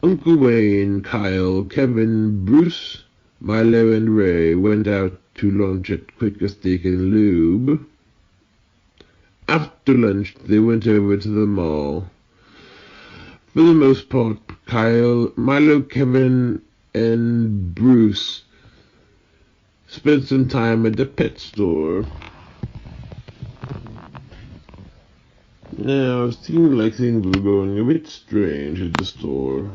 Uncle Wayne, Kyle, Kevin, Bruce, Milo, and Ray went out to lunch at Quicker Steak and Lube. After lunch, they went over to the mall. For the most part, Kyle, Milo, Kevin, and Bruce spent some time at the pet store. Now, it seemed like things were going a bit strange at the store.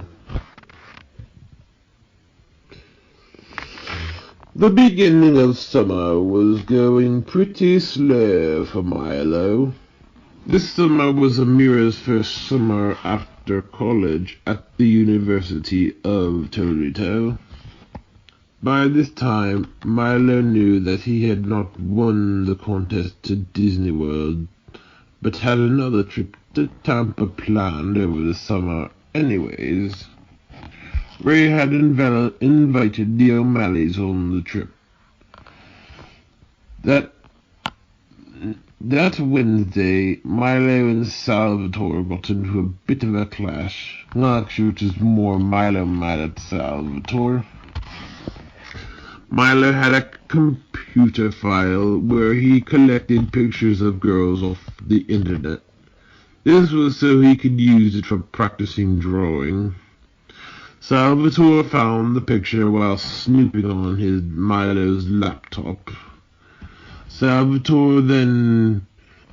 The beginning of summer was going pretty slow for Milo. This summer was Amira's first summer after college at the University of Toledo. By this time, Milo knew that he had not won the contest to Disney World, but had another trip to Tampa planned over the summer anyways. Ray had invited the O'Malleys on the trip. That Wednesday, Milo and Salvatore got into a bit of a clash. Actually, which is more Milo mad at Salvatore. Milo had a computer file where he collected pictures of girls off the internet. This was so he could use it for practicing drawing. Salvatore found the picture while snooping on Milo's laptop. Salvatore then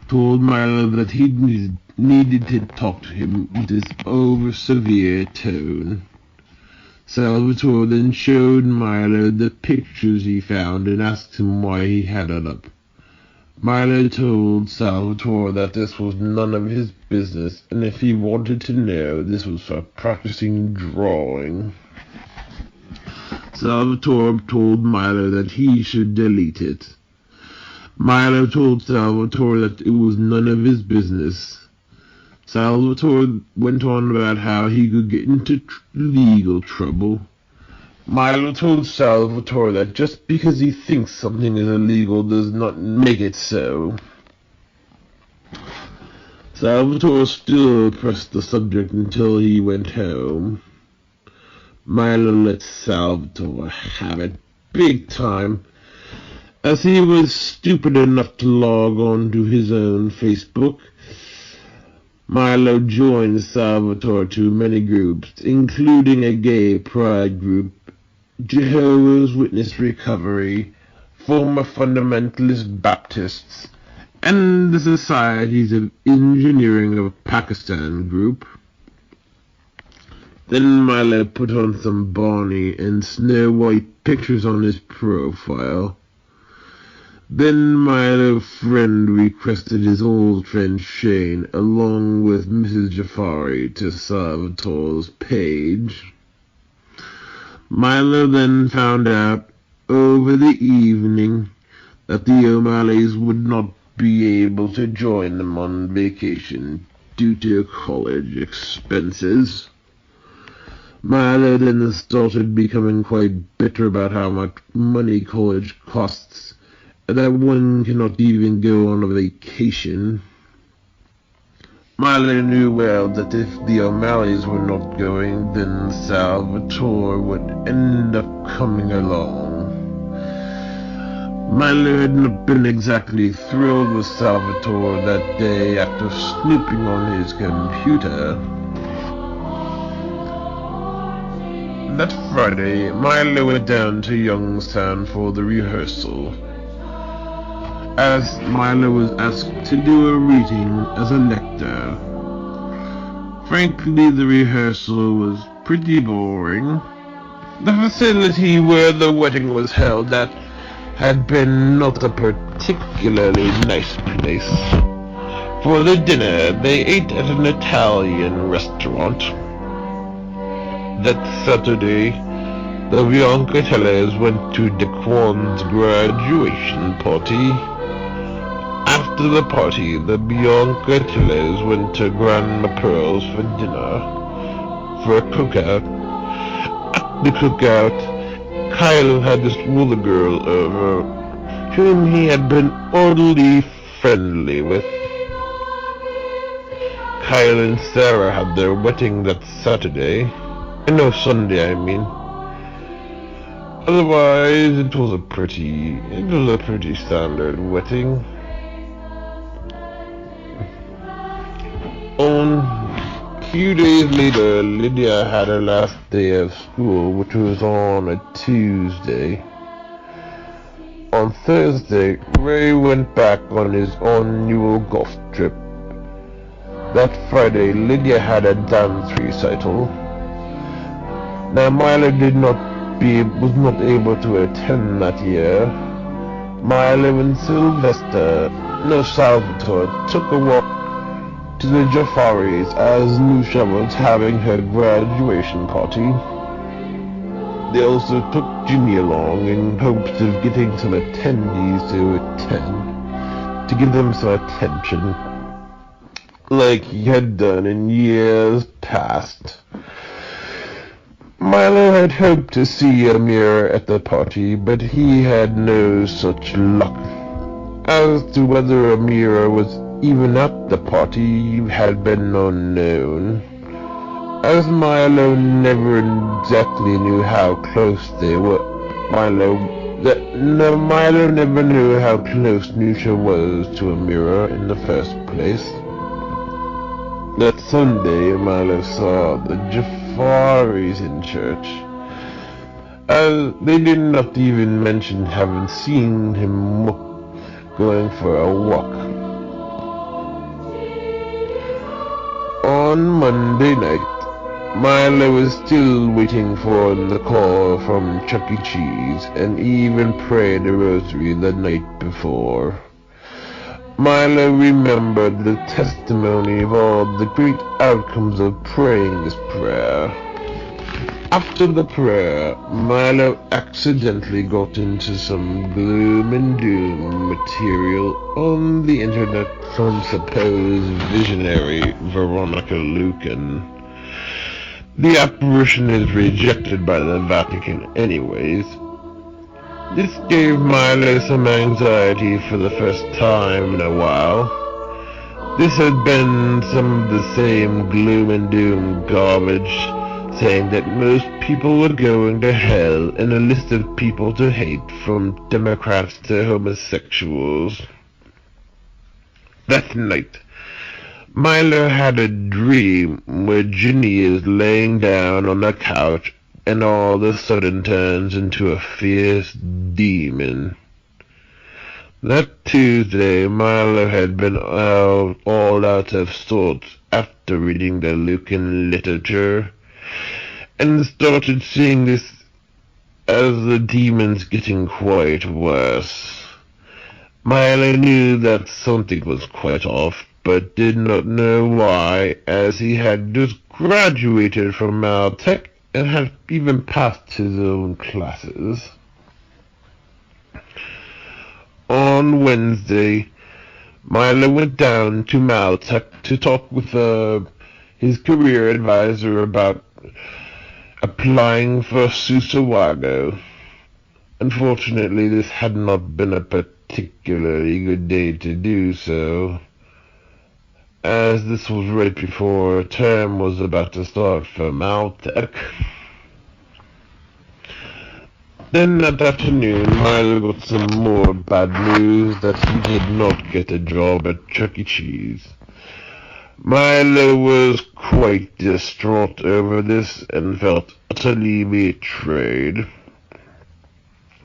told Milo that he needed to talk to him with his over-severe tone. Salvatore then showed Milo the pictures he found and asked him why he had it up. Milo told Salvatore that this was none of his business, and if he wanted to know, this was for practicing drawing. Salvatore told Milo that he should delete it. Milo told Salvatore that it was none of his business. Salvatore went on about how he could get into legal trouble. Milo told Salvatore that just because he thinks something is illegal does not make it so. Salvatore still pressed the subject until he went home. Milo let Salvatore have it big time, as he was stupid enough to log on to his own Facebook. Milo joined Salvatore to many groups, including a gay pride group, Jehovah's Witness Recovery, former Fundamentalist Baptists, and the Societies of Engineering of Pakistan group. Then Milo put on some Barney and Snow White pictures on his profile. Then Milo's friend requested his old friend Shane, along with Mrs. Jafari, to Salvatore's page. Milo then found out over the evening that the O'Malleys would not be able to join them on vacation due to college expenses. Milo then started becoming quite bitter about how much money college costs, and that one cannot even go on a vacation. Milo knew well that if the O'Malleys were not going, then Salvatore would end up coming along. Milo had not been exactly thrilled with Salvatore that day after snooping on his computer. That Friday, Milo went down to Youngstown for the rehearsal, as Milo was asked to do a reading as a lector. Frankly, the rehearsal was pretty boring. The facility where the wedding was held at had been not a particularly nice place. For the dinner, they ate at an Italian restaurant. That Saturday, the Biancatellis went to Daquan's graduation party. After the party, the Biancatellis went to Grandma Pearl's for dinner, for a cookout. At the cookout, Kyle had this older girl over, whom he had been oddly friendly with. Kyle and Sarah had their wedding that Saturday. No, Sunday, I mean. Otherwise, it was a pretty standard wedding. A few days later, Lydia had her last day of school, which was on a Tuesday. On Thursday, Ray went back on his annual golf trip. That Friday, Lydia had a dance recital. Now, Milo was not able to attend that year. Milo and Salvatore took a walk to the Jafaris as Nusha was having her graduation party. They also took Ginny along in hopes of getting some attendees to attend, to give them some attention, like he had done in years past. Milo had hoped to see Amir at the party, but he had no such luck. As to whether Amira was even at the party had been unknown, as Milo never exactly knew how close they were. Milo never knew how close Nusha was to Amira in the first place. That Sunday, Milo saw the Jafaris in church, as they did not even mention having seen him going for a walk. On Monday night, Milo was still waiting for the call from Chuck E. Cheese, and even prayed a rosary the night before. Milo remembered the testimony of all the great outcomes of praying this prayer. After the prayer, Milo accidentally got into some gloom and doom material on the internet from supposed visionary Veronica Lucan. The apparition is rejected by the Vatican anyways. This gave Milo some anxiety for the first time in a while. This had been some of the same gloom and doom garbage, saying that most people were going to hell and a list of people to hate, from Democrats to homosexuals. That night, Milo had a dream where Ginny is laying down on a couch and all of a sudden turns into a fierce demon. That Tuesday, Milo had been all out of sorts after reading the Lucan literature, and started seeing this as the demons getting quite worse. Milo knew that something was quite off, but did not know why, as he had just graduated from Maltech and had even passed his own classes. On Wednesday, Milo went down to Maltech to talk with his career advisor about applying for Susawago. Unfortunately, this had not been a particularly good day to do so, as this was right before a term was about to start for Maltech. Then that afternoon, Milo got some more bad news that he did not get a job at Chuck E. Cheese. Milo was quite distraught over this and felt utterly betrayed.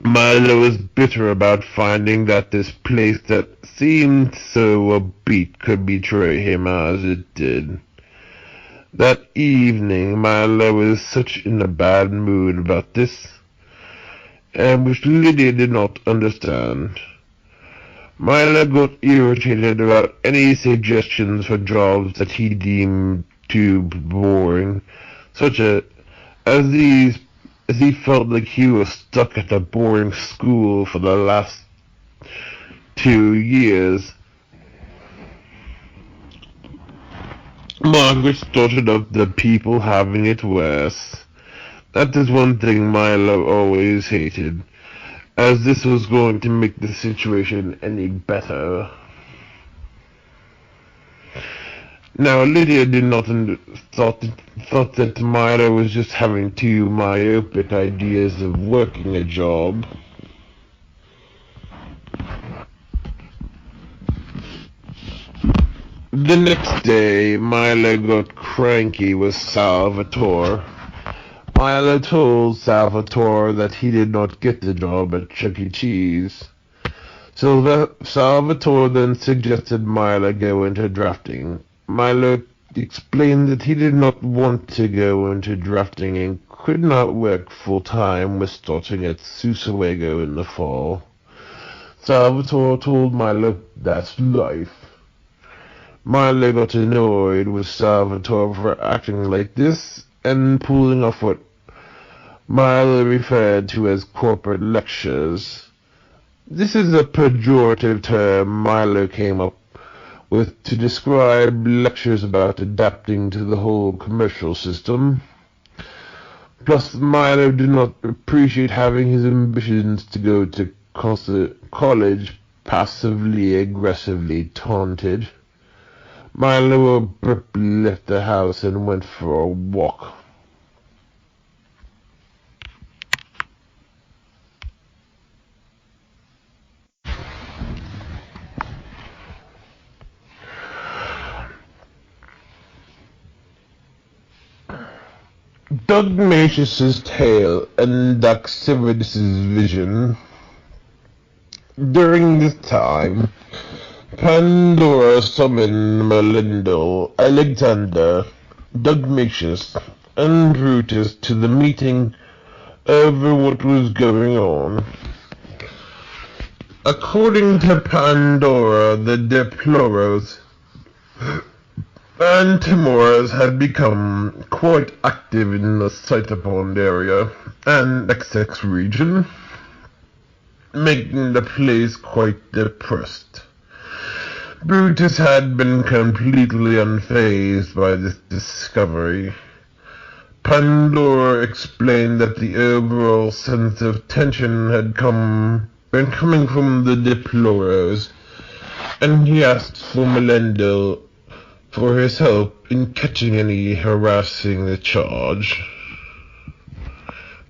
Milo was bitter about finding that this place that seemed so upbeat could betray him as it did. That evening, Milo was such in a bad mood about this, and which Lydia did not understand. Milo got irritated about any suggestions for jobs that he deemed too boring, such as these, as he felt like he was stuck at a boring school for the last 2 years. Margaret started up the people having it worse. That is one thing Milo always hated, as this was going to make the situation any better. Now, Lydia did not thought that Milo was just having too myopic ideas of working a job. The next day, Milo got cranky with Salvatore. Milo told Salvatore that he did not get the job at Chuck E. Cheese. Salvatore then suggested Milo go into drafting. Milo explained that he did not want to go into drafting and could not work full-time with starting at Susawago in the fall. Salvatore told Milo that's life. Milo got annoyed with Salvatore for acting like this and pulling off what Milo referred to as corporate lectures. This is a pejorative term Milo came up with to describe lectures about adapting to the whole commercial system. Plus, Milo did not appreciate having his ambitions to go to college passively aggressively taunted. Milo abruptly left the house and went for a walk. Dogmatius's tale and Doxyridus's vision. During this time, Pandora summoned Melindel, Alexander, Dogmatius, and Brutus to the meeting over what was going on. According to Pandora, the Deploros and Timoras had become quite active in the Cytopond area and Essex region, making the place quite depressed. Brutus had been completely unfazed by this discovery. Pandora explained that the overall sense of tension had been coming from the Deploros, and he asked for Melindel for his help in catching any harassing the charge.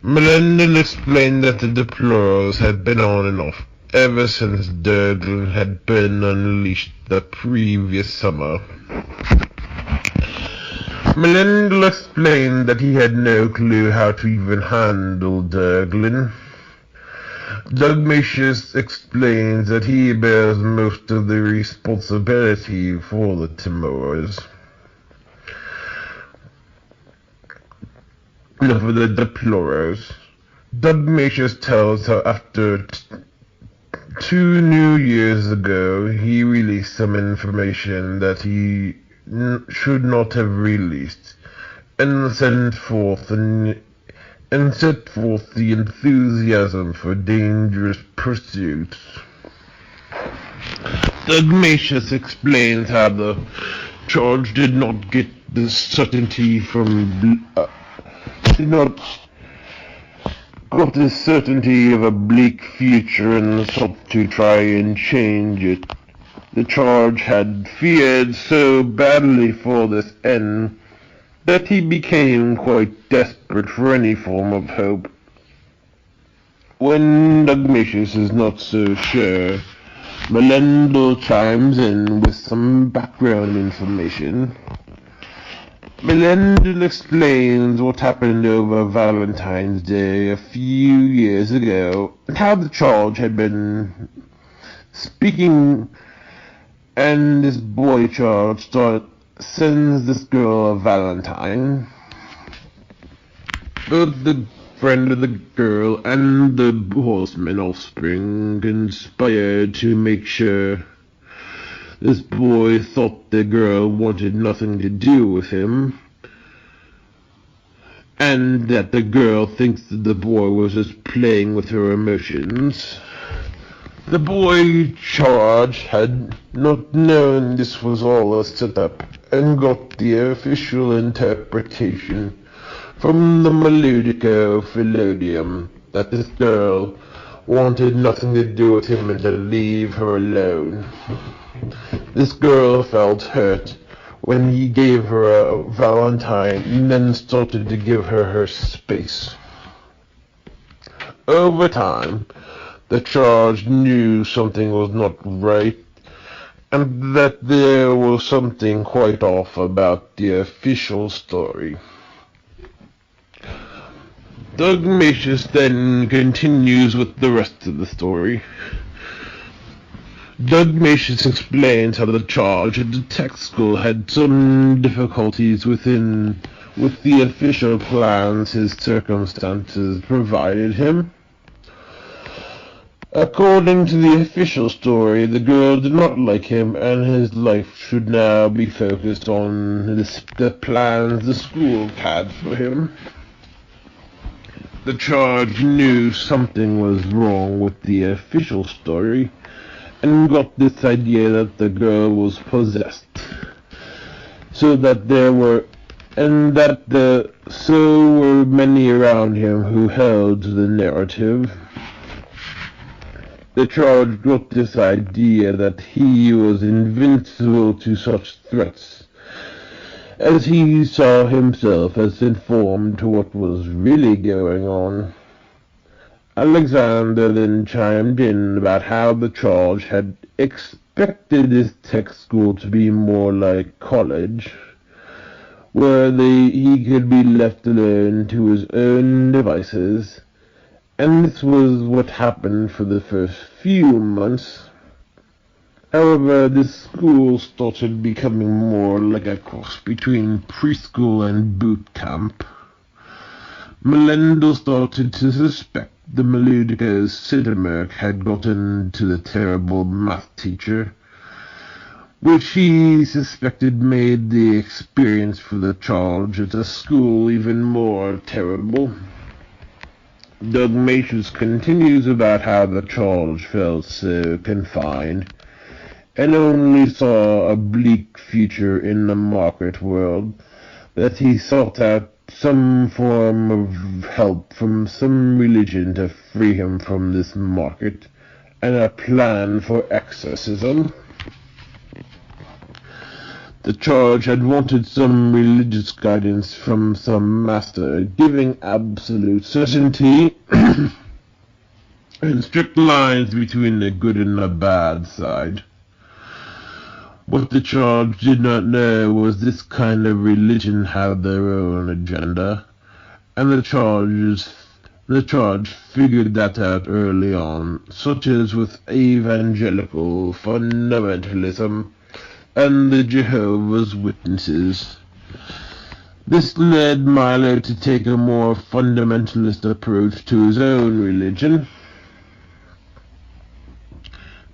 Melindel explained that the Deploros had been on and off ever since Durglin had been unleashed the previous summer. Melendel explained that he had no clue how to even handle Durglin. Dogmatius explains that he bears most of the responsibility for the Timors. No, for the Deploros. Dogmatius tells how after 2 New Years ago he released some information that he should not have released, and set forth the enthusiasm for dangerous pursuits. Dogmatius explains how the charge did not get the certainty got the certainty of a bleak future and sought to try and change it. The charge had feared so badly for this end that he became quite desperate for any form of hope. When Dogmatius is not so sure, Melendel chimes in with some background information. Melendel explains what happened over Valentine's Day a few years ago, and how the charge had been speaking, and this boy charge sends this girl a valentine. Both the friend of the girl and the horseman offspring conspired to make sure this boy thought the girl wanted nothing to do with him, and that the girl thinks that the boy was just playing with her emotions. The boy charge had not known this was all a setup, and got the official interpretation from the Melodico Philodium that this girl wanted nothing to do with him and to leave her alone. This girl felt hurt when he gave her a valentine and then started to give her space. Over time, the charge knew something was not right, and that there was something quite off about the official story. Dogmatius then continues with the rest of the story. Dogmatius explains how the charge at the tech school had some difficulties with the official plans his circumstances provided him. According to the official story, the girl did not like him, and his life should now be focused on the plans the school had for him. The charge knew something was wrong with the official story, and got this idea that the girl was possessed, so were many around him who held to the narrative. The charge got this idea that he was invincible to such threats, as he saw himself as informed to what was really going on. Alexander then chimed in about how the charge had expected his tech school to be more like college, where he could be left alone to his own devices, and this was what happened for the first few months. However, this school started becoming more like a cross between preschool and boot camp. Melendel started to suspect the Melodico's Sidemerk had gotten to the terrible math teacher, which he suspected made the experience for the charge at the school even more terrible. Dogmatius continues about how the charge felt so confined, and only saw a bleak future in the market world, that he sought out some form of help from some religion to free him from this market, and a plan for exorcism. The charge had wanted some religious guidance from some master, giving absolute certainty and strict lines between the good and the bad side. What the Charge did not know was this kind of religion had their own agenda, and the Charge figured that out early on, such as with evangelical fundamentalism and the Jehovah's Witnesses. This led Milo to take a more fundamentalist approach to his own religion.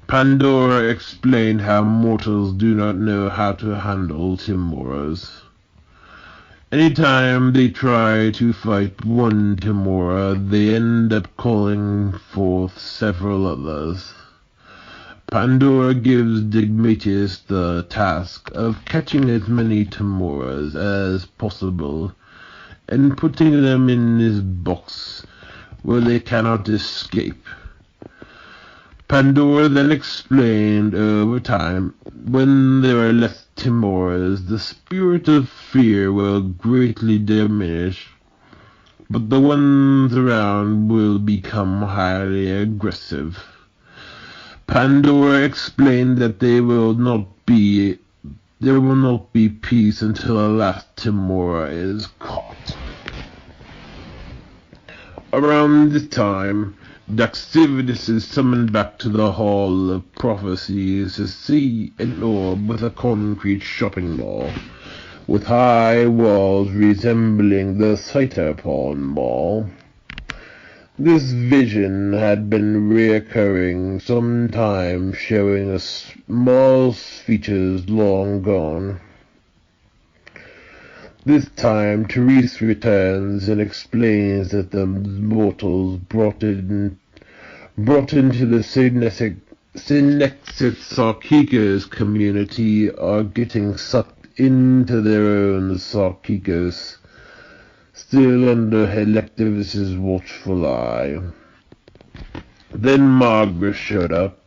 Pandora explained how mortals do not know how to handle Timoras. Anytime they try to fight one Timora, they end up calling forth several others. Pandora gives Digmatius the task of catching as many Timoras as possible and putting them in his box where they cannot escape. Pandora then explained over time, when there are less Timoras, the spirit of fear will greatly diminish, but the ones around will become highly aggressive. Pandora explained that there will not be peace until the last Timora is caught. Around this time, Rakshasajinns is summoned back to the Hall of Prophecies to see an orb with a concrete shopping mall, with high walls resembling the Cyberpunk Mall. This vision had been reoccurring some time, showing a mall's features long gone. This time, Therese returns and explains that the mortals brought into the Synexit Sarkikos community are getting sucked into their own Sarkikos, still under Helectivus's watchful eye. Then Margaret showed up,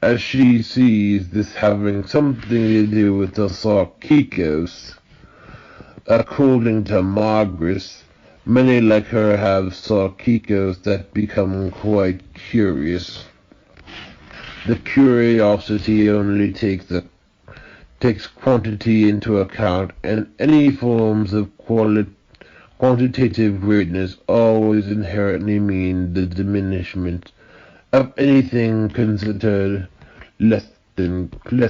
as she sees this having something to do with the Sarkikos. According to Margaret, many like her have Sarkikos that become quite curious. The curiosity only takes quantity into account, and any forms of quantitative greatness always inherently mean the diminishment of anything considered less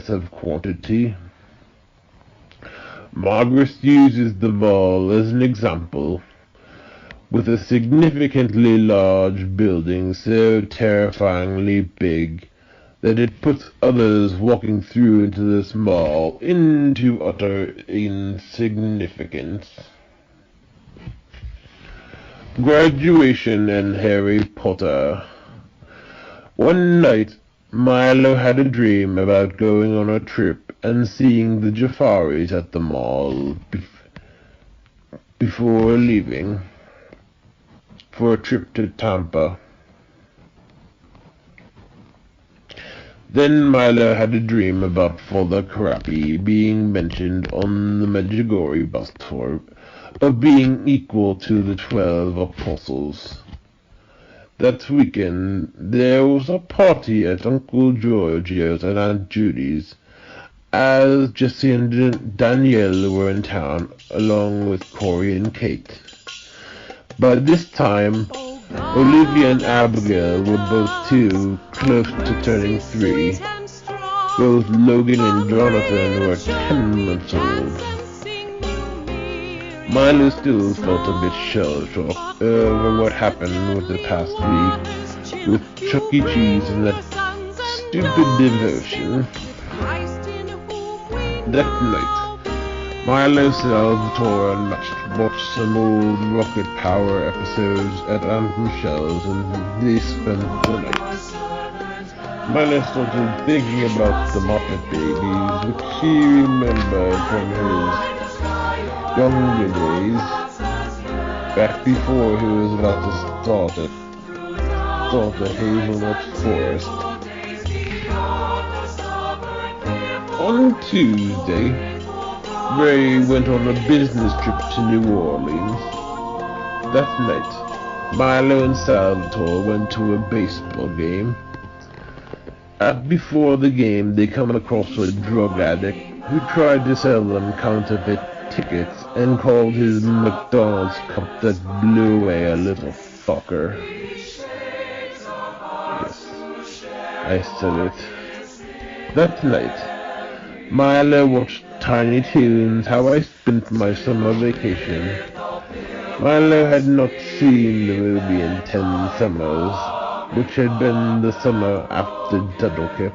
of quantity. Margaret uses the ball as an example, with a significantly large building so terrifyingly big that it puts others walking through into this mall into utter insignificance. Graduation and Harry Potter. One night, Milo had a dream about going on a trip and seeing the Jafaris at the mall before leaving for a trip to Tampa. Then Milo had a dream about Father Crappy being mentioned on the Medjugorje bus tour, of being equal to the 12 apostles. That weekend, there was a party at Uncle Giorgio's and Aunt Judy's, as Jessie and Danielle were in town, along with Corey and Kate. By this time, Olivia and Abigail were both too close to turning 3. Both Logan and Jonathan were 10 months old. Milo still felt a bit shell-shocked over what happened with the past week, with Chuck E. Cheese and that stupid devotion. That night, Milo, Salvatore, and Max watched some old Rocket Power episodes at Aunt Michelle's, and they spent the night. Milo started thinking about the Muppet Babies, which he remembered from his younger days, back before he was about to start the Hazelnut Forest. On Tuesday, Ray went on a business trip to New Orleans. That night, Milo and Salvatore went to a baseball game. Before the game, they come across a drug addict who tried to sell them counterfeit tickets and called his McDonald's cup that blew away a little fucker. Yes, I said it. That night, Milo watched Tiny Toons How I Spent My Summer Vacation. Milo had not seen the movie in 10 summers, which had been the summer after Duddlecap.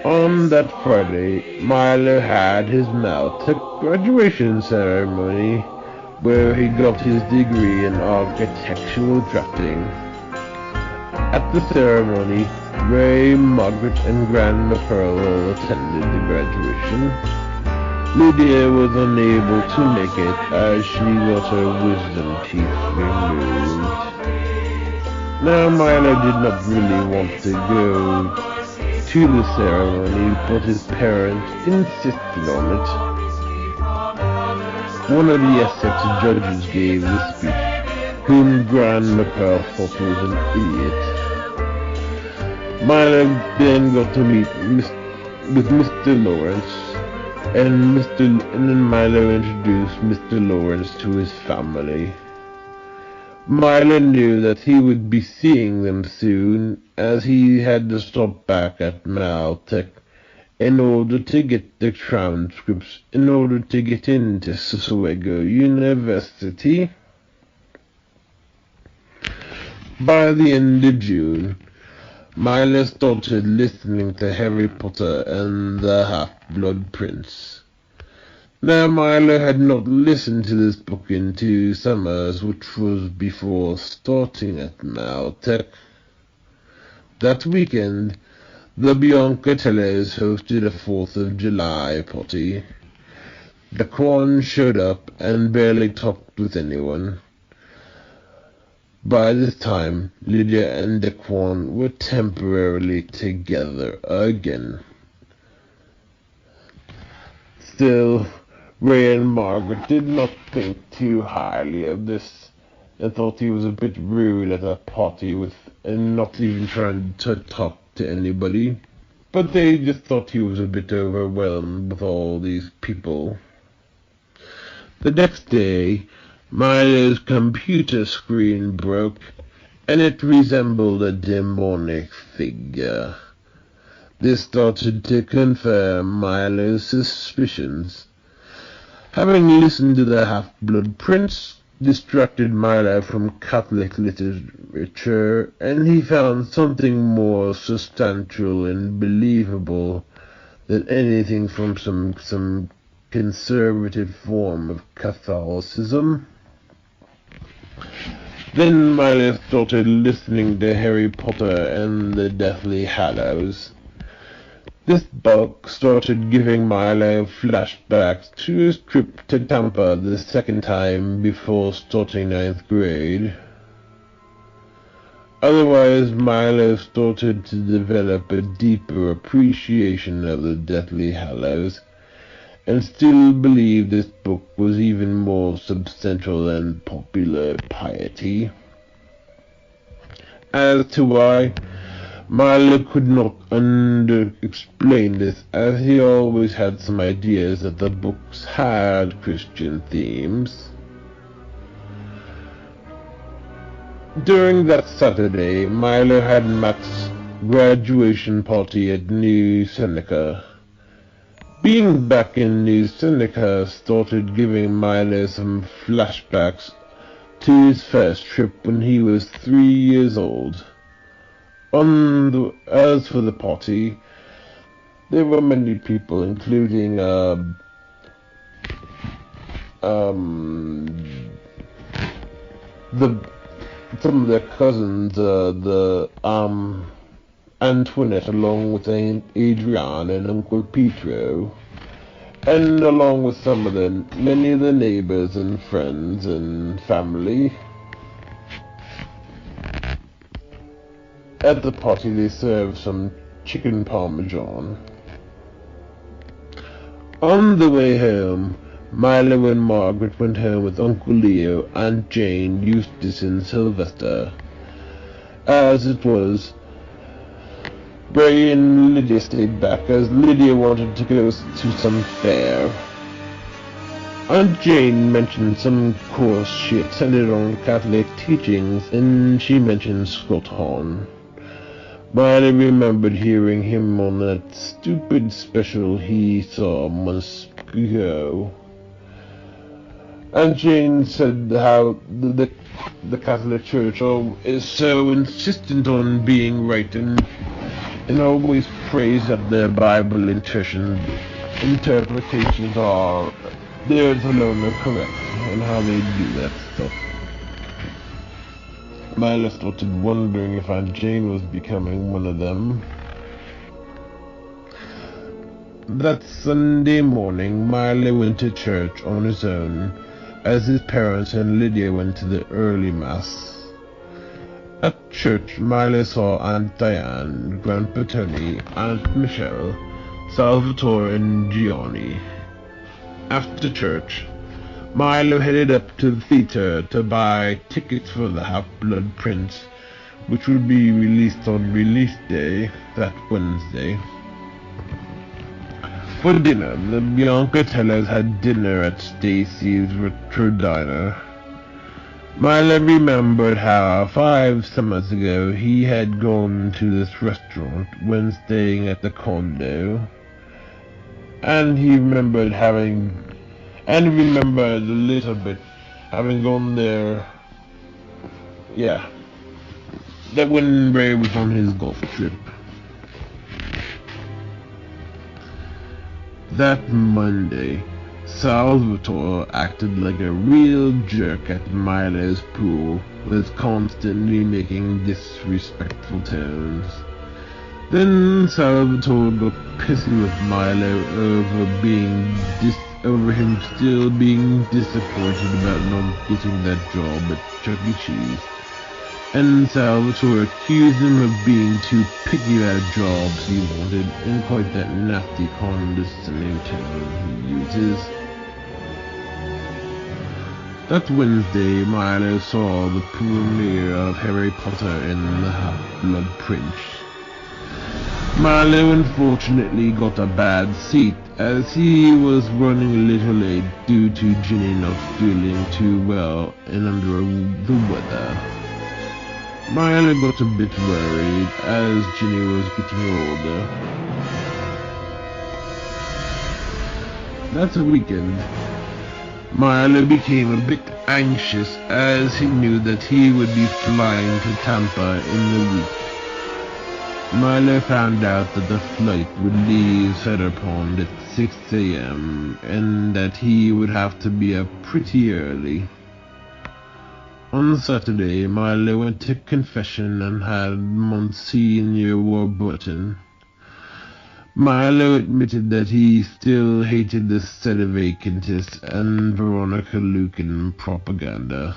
On that Friday, Milo had his Maltec graduation ceremony, where he got his degree in architectural drafting. At the ceremony, Ray, Margaret, and Grandma Pearl all attended the graduation. Lydia was unable to make it as she got her wisdom teeth removed. Now Milo did not really want to go to the ceremony, but his parents insisted on it. One of the Essex judges gave the speech, whom Grandma Pearl thought was an idiot. Milo then got to meet with Mr. Lawrence, and then Milo introduced Mr. Lawrence to his family. Milo knew that he would be seeing them soon, as he had to stop back at Maltec in order to get the transcripts in order to get into Oswego University. By the end of June, Milo started listening to Harry Potter and the Half-Blood Prince. Now Milo had not listened to this book in 2 summers, which was before starting at Maltec. That weekend, the Biancatellis hosted a 4th of July party. Daquan showed up and barely talked with anyone. By this time, Lydia and Daquan were temporarily together again. Still, Ray and Margaret did not think too highly of this, and thought he was a bit rude at a party and not even trying to talk to anybody. But they just thought he was a bit overwhelmed with all these people. The next day, Milo's computer screen broke, and it resembled a demonic figure. This started to confirm Milo's suspicions. Having listened to the Half-Blood Prince distracted Milo from Catholic literature, and he found something more substantial and believable than anything from some conservative form of Catholicism. Then Milo started listening to Harry Potter and the Deathly Hallows. This book started giving Milo flashbacks to his trip to Tampa the second time before starting 9th grade. Otherwise, Milo started to develop a deeper appreciation of the Deathly Hallows, and still believed this book was even more substantial than popular piety. As to why, Milo could not explain this, as he always had some ideas that the books had Christian themes. During that Saturday, Milo had Mac's graduation party at New Seneca. Being back in New Seneca started giving Milo some flashbacks to his first trip when he was 3 years old. As for the party, there were many people, including some of their cousins, Antoinette, along with Aunt Adrienne and Uncle Pietro, and along with many of the neighbors and friends and family. At the party they served some chicken parmesan. On the way home, Milo and Margaret went home with Uncle Leo, Aunt Jane, Eustace, and Sylvester. As it was, Bray and Lydia stayed back, as Lydia wanted to go to some fair. Aunt Jane mentioned some course she attended on Catholic teachings, and she mentioned Scott Hahn. Milo remembered hearing him on that stupid special he saw months ago. Aunt Jane said how the Catholic Church is so insistent on being right and always prays that their Bible interpretations are theirs alone are correct, and how they do that stuff. Milo started wondering if Aunt Jane was becoming one of them. That Sunday morning, Milo went to church on his own, as his parents and Lydia went to the early Mass. At church, Milo saw Aunt Diane, Grandpa Tony, Aunt Michelle, Salvatore, and Gianni. After church, Milo headed up to the theater to buy tickets for the Half-Blood Prince, which would be released on release day, that Wednesday. For dinner, the Biancatellas had dinner at Stacy's Retro Diner. Milo remembered how 5 summers ago he had gone to this restaurant when staying at the condo, and he remembered a little bit having gone there, that when Ray was on his golf trip. That Monday, Salvatore acted like a real jerk at Milo's pool, was constantly making disrespectful tones. Then Salvatore got pissy with Milo over him still being disappointed about not getting that job at Chuck E. Cheese. And Salvatore accused him of being too picky about jobs he wanted, in quite that nasty condescending tone he uses. That Wednesday, Milo saw the premiere of Harry Potter and the Half-Blood Prince. Milo unfortunately got a bad seat, as he was running a little late due to Ginny not feeling too well and under the weather. Milo got a bit worried, as Ginny was getting older. That weekend, Milo became a bit anxious, as he knew that he would be flying to Tampa in the week. Milo found out that the flight would leave Cedar Pond at 6 a.m. and that he would have to be up pretty early. On Saturday, Milo went to confession and had Monsignor Warburton. Milo admitted that he still hated the Sedevacantists and Veronica Lucan propaganda.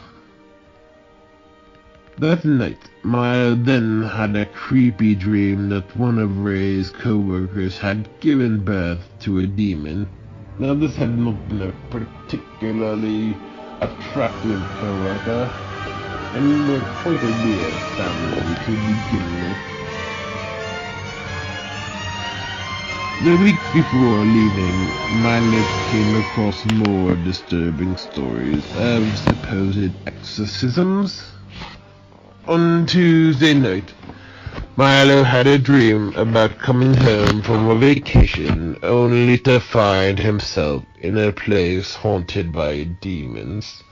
That night, Milo then had a creepy dream that one of Ray's co-workers had given birth to a demon. Now, this had not been a particularly attractive co-worker, and were quite a weird family to begin with. The week before leaving, Milo came across more disturbing stories of supposed exorcisms. On Tuesday night, Milo had a dream about coming home from a vacation only to find himself in a place haunted by demons.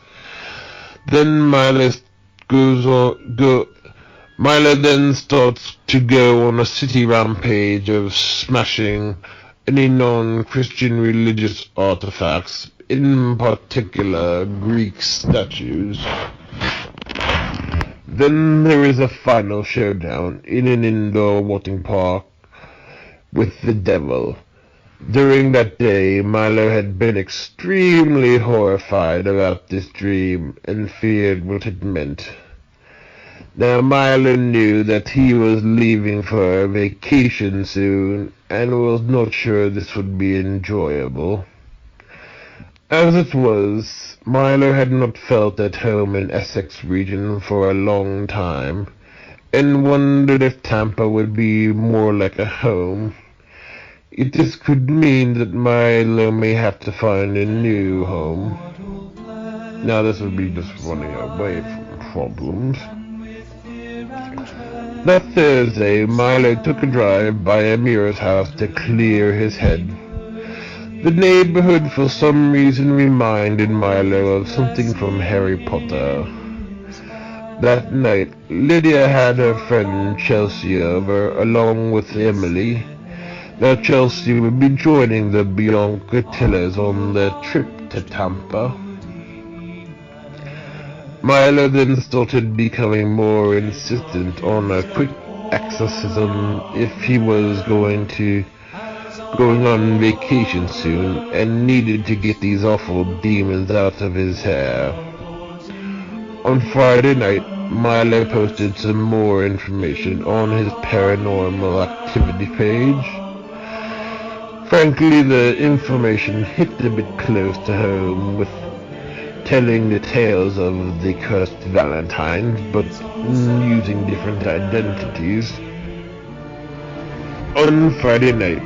Then Milo then starts to go on a city rampage of smashing any non-Christian religious artifacts, in particular Greek statues. Then there is a final showdown in an indoor watering park with the devil. During that day, Milo had been extremely horrified about this dream and feared what it meant. Now Milo knew that he was leaving for a vacation soon and was not sure this would be enjoyable. As it was, Milo had not felt at home in Essex region for a long time, and wondered if Tampa would be more like a home. This could mean that Milo may have to find a new home. Now this would be just running away from problems. That Thursday, Milo took a drive by Amira's house to clear his head. The neighborhood for some reason reminded Milo of something from Harry Potter. That night, Lydia had her friend Chelsea over, along with Emily. Now Chelsea would be joining the Bianca Tillers on their trip to Tampa. Milo then started becoming more insistent on a quick exorcism if he was going on vacation soon and needed to get these awful demons out of his hair. On Friday night, Milo posted some more information on his paranormal activity page. Frankly, the information hit a bit close to home, with telling the tales of the cursed Valentines, but using different identities. On Friday night,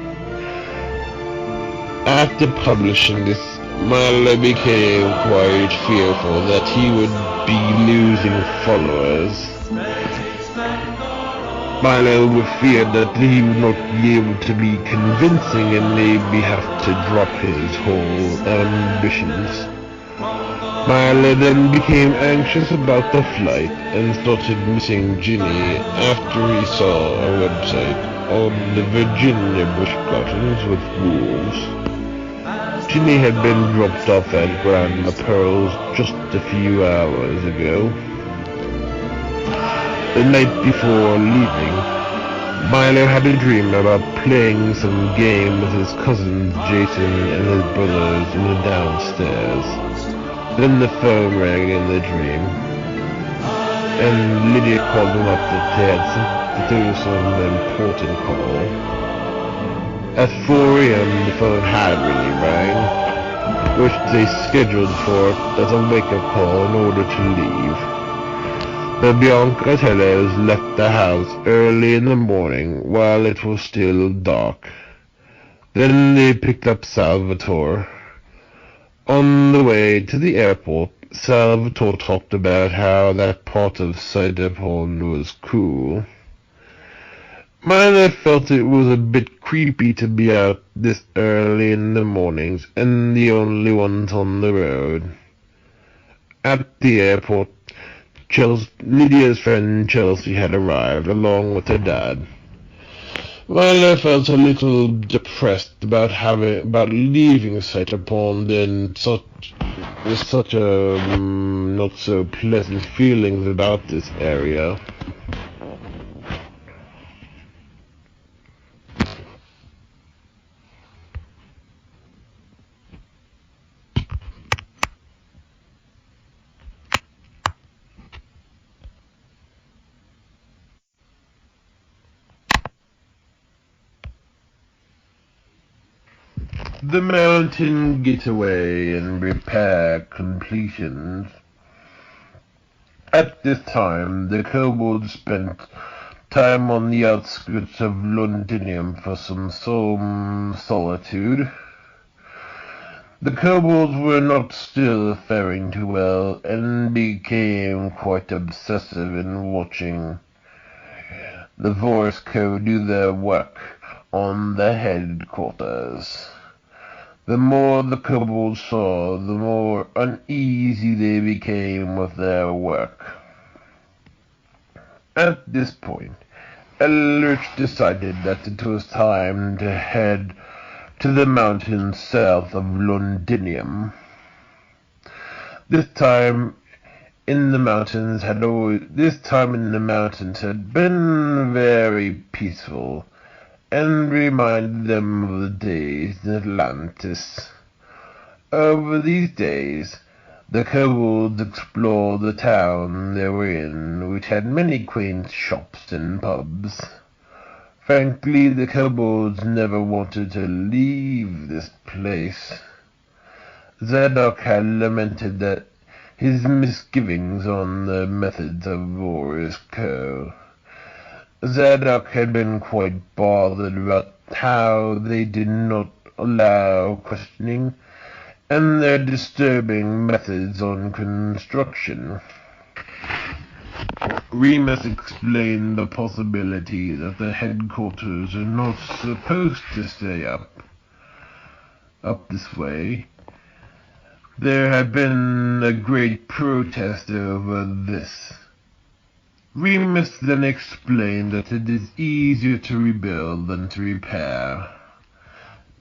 after publishing this, Milo became quite fearful that he would be losing followers. Milo feared that he would not be able to be convincing and maybe have to drop his whole ambitions. Milo then became anxious about the flight and started missing Ginny after he saw a website on the Virginia bush gardens with wolves. Ginny had been dropped off at Grandma Pearl's just a few hours ago. The night before leaving, Milo had a dream about playing some game with his cousins Jason and his brothers in the downstairs. Then the phone rang in the dream, and Lydia called them up that they had to do some important call. At 4 a.m. the phone had really rang, which they scheduled for as a wake-up call in order to leave. The Bianca Tellers left the house early in the morning while it was still dark. Then they picked up Salvatore. On the way to the airport, Salvatore talked about how that part of Cider Pond was cool. Milo felt it was a bit creepy to be out this early in the mornings and the only ones on the road. At the airport, Lydia's friend Chelsea had arrived along with her dad. Milo felt a little depressed about leaving Cider Pond and such a not so pleasant feelings about this area. The mountain getaway and repair completions. At this time, the kobolds spent time on the outskirts of Londinium for some solitude. The kobolds were not still faring too well, and became quite obsessive in watching the Voice Code do their work on the headquarters. The more the kobolds saw, the more uneasy they became with their work. At this point, Eldritch decided that it was time to head to the mountains south of Londinium. This time in the mountains had been very peaceful, and reminded them of the days in Atlantis. Over these days, the kobolds explored the town they were in, which had many quaint shops and pubs. Frankly, the kobolds never wanted to leave this place. Zadok had lamented that his misgivings on the methods of Voris Co. Zadok had been quite bothered about how they did not allow questioning and their disturbing methods on construction. Remus explained the possibility that the headquarters are not supposed to stay up this way. There had been a great protest over this. Remus then explained that it is easier to rebuild than to repair.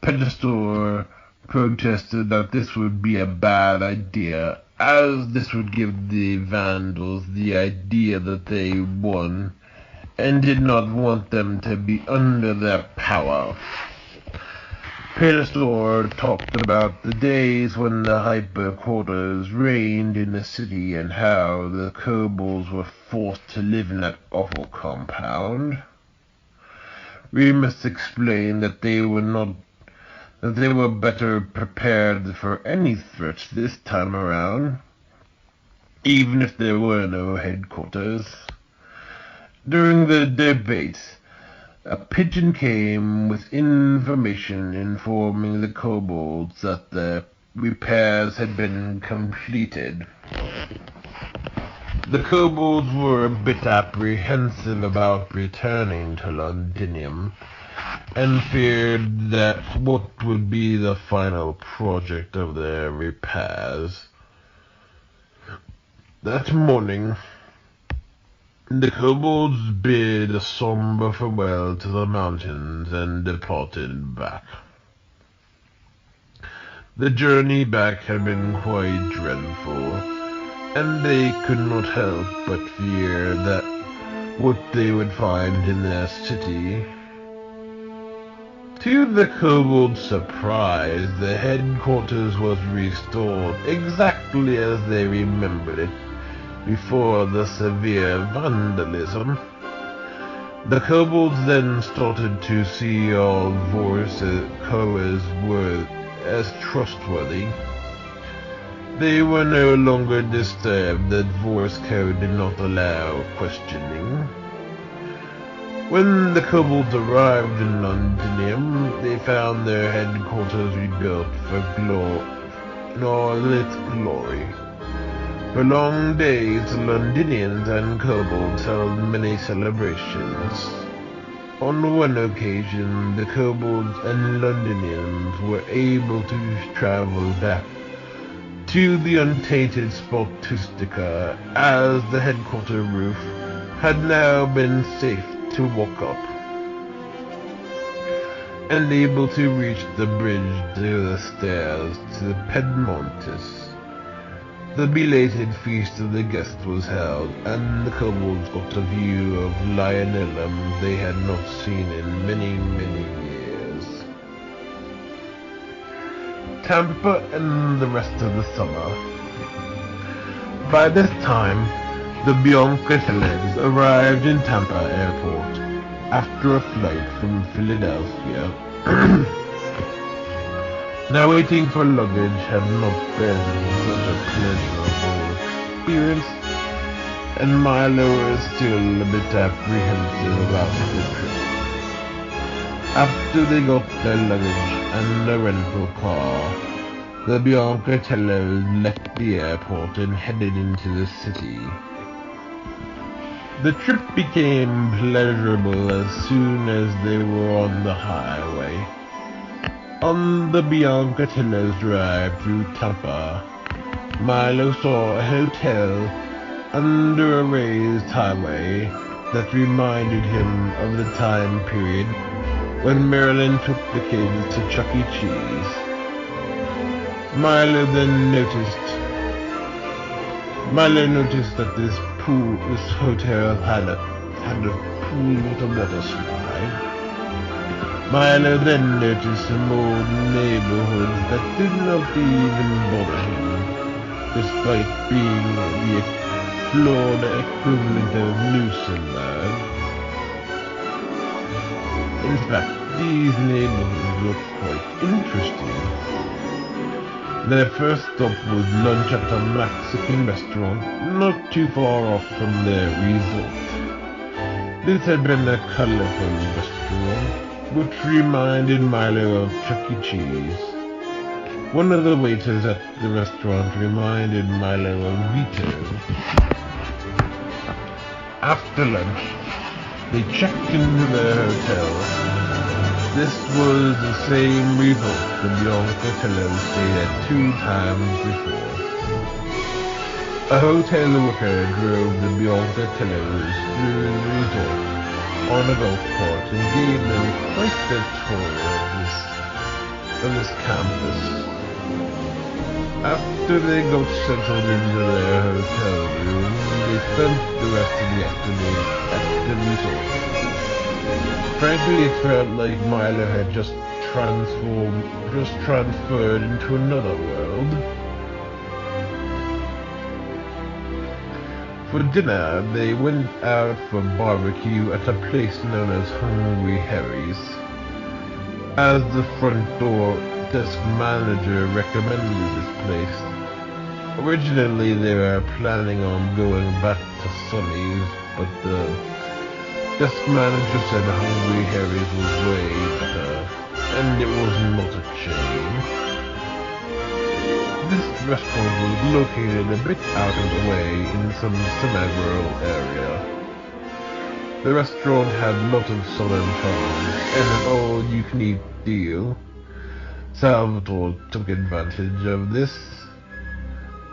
Pedestor protested that this would be a bad idea, as this would give the Vandals the idea that they won, and did not want them to be under their power. Pedestor talked about the days when the hyper-quarters reigned in the city and how the kobolds were forced to live in that awful compound. Remus explained that they were better prepared for any threats this time around, even if there were no headquarters. During the debate, a pigeon came with information informing the kobolds that the repairs had been completed. The kobolds were a bit apprehensive about returning to Londinium, and feared that what would be the final project of their repairs. That morning, the kobolds bid a somber farewell to the mountains and departed back. The journey back had been quite dreadful, and they could not help but fear that what they would find in their city. To the kobolds' surprise, the headquarters was restored exactly as they remembered it before the severe vandalism. The kobolds then started to see all Voris Coers were as trustworthy. They were no longer disturbed that Voris Co did not allow questioning. When the kobolds arrived in Londinium, they found their headquarters rebuilt in all its glory. For long days, Londinians and kobolds held many celebrations. On one occasion, the kobolds and Londinians were able to travel back to the untainted spot Tustica, as the headquarter roof had now been safe to walk up, and able to reach the bridge to the stairs to the Pedmontis. The belated feast of the guests was held, and the kobolds got a view of Lionellum they had not seen in many, many years. Tampa and the rest of the summer. By this time, the Bianca-Tellers arrived in Tampa Airport after a flight from Philadelphia. Now waiting for luggage had not been such a pleasurable experience, and Milo was still a bit apprehensive about the trip. After they got their luggage and a rental car, the Bianca-Tellers left the airport and headed into the city. The trip became pleasurable as soon as they were on the highway. On the Bianca-Tellers drive through Tampa, Milo saw a hotel under a raised highway that reminded him of the time period when Marilyn took the kids to Chuck E. Cheese. Milo noticed that this hotel had a pool with a water slide. Milo then noticed some old neighborhoods that did not even bother him, despite being the Florida equivalent of Newsomburg. In fact, these neighborhoods looked quite interesting. Their first stop was lunch at a Mexican restaurant not too far off from their resort. This had been a colorful restaurant, which reminded Milo of Chuck E. Cheese. One of the waiters at the restaurant reminded Milo of Vito. After lunch, they checked into their hotel. This was the same resort the Bianca stayed at 2 times before. A hotel worker drove the Bianca through the resort on a golf cart and gave them quite a tour of this campus. After they got settled into their hotel room, they spent the rest of the afternoon at the resort. Frankly, it felt like Milo had just transferred into another world. For dinner, they went out for barbecue at a place known as Hungry Harry's. As the front door desk manager recommended this place. Originally, they were planning on going back to Sonny's, but the desk manager said Hungry Harry's was way better, and it was not a chain. This restaurant was located a bit out of the way in some semi-rural area. The restaurant had lots of southern charm and an all-you-can-eat deal. Salvatore took advantage of this.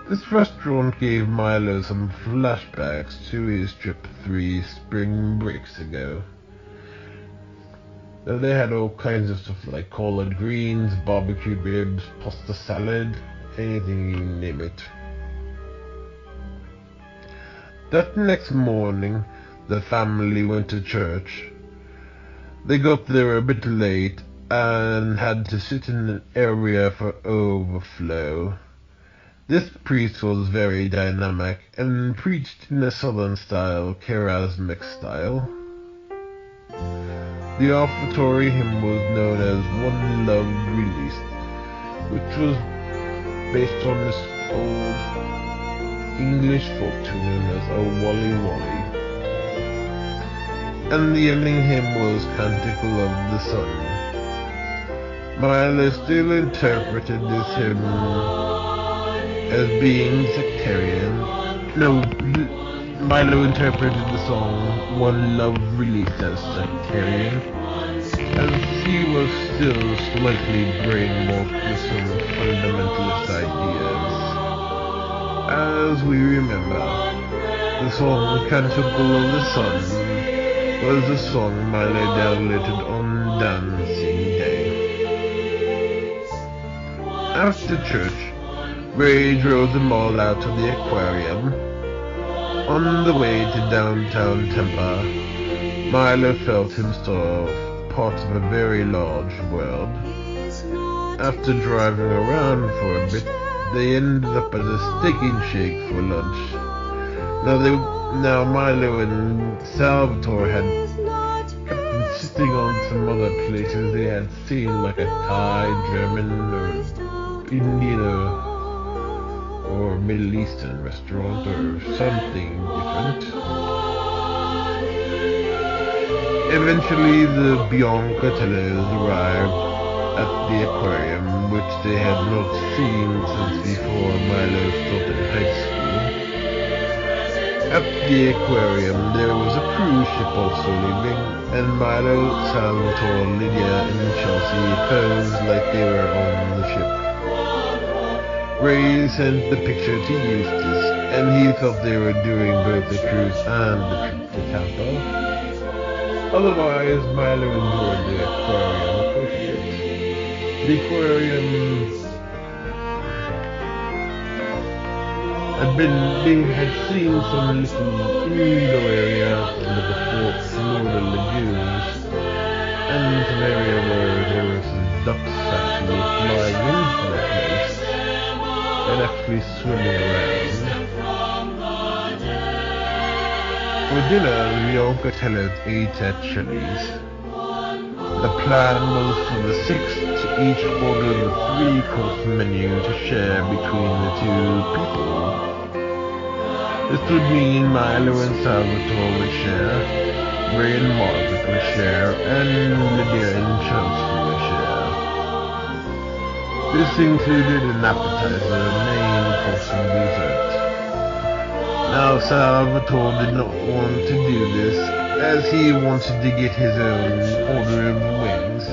This restaurant gave Milo some flashbacks to his trip 3 spring breaks ago. They had all kinds of stuff like collard greens, barbecued ribs, pasta salad, anything you name it. That next morning, the family went to church. They got there a bit late and had to sit in an area for overflow. This priest was very dynamic and preached in a southern style, charismatic style. The offertory hymn was known as One Love Released, which was based on this old English folk tune known as O Wally Wally. And the ending hymn was Canticle of the Sun. Milo still interpreted this hymn as being sectarian. No, Milo interpreted the song One Love Released as sectarian, as he was still slightly brainwashed with some fundamentalist ideas. As we remember, the song Canticle of the Sun was the song Milo downloaded on Dancing Day. After church, Ray drove them all out to the aquarium. On the way to downtown Tampa, Milo felt himself part of a very large world. After driving around for a bit, they ended up at a Steak and Shake for lunch. Now Milo and Salvatore had kept insisting on some other places they had seen, like a Thai, German, or Indian or Middle Eastern restaurant or something different. Eventually the Biancatellos arrived at the aquarium, which they had not seen since before Milo started high school. At the aquarium there was a cruise ship also leaving, and Milo, Salvatore, Lydia, and Chelsea posed like they were on the ship. Ray sent the picture to Eustace, and he thought they were doing both the cruise and the trip to Tampa. Otherwise, Milo enjoyed the aquarium quite a bit. The aquarium had seen some little indoor areas under the Florida lagoons, and some area where there were some ducks actually flying into the place and actually swimming around. For dinner, the Biancatellos ate at Chili's. The plan was for the 6 to each ordered a three-course menu to share between the two people. This would mean Milo and Salvatore would share, Ray and Margaret would share, and Lydia and Chelsea would share. This included an appetizer, main course, and dessert. Now Salvatore did not want to do this, as he wanted to get his own order of wings.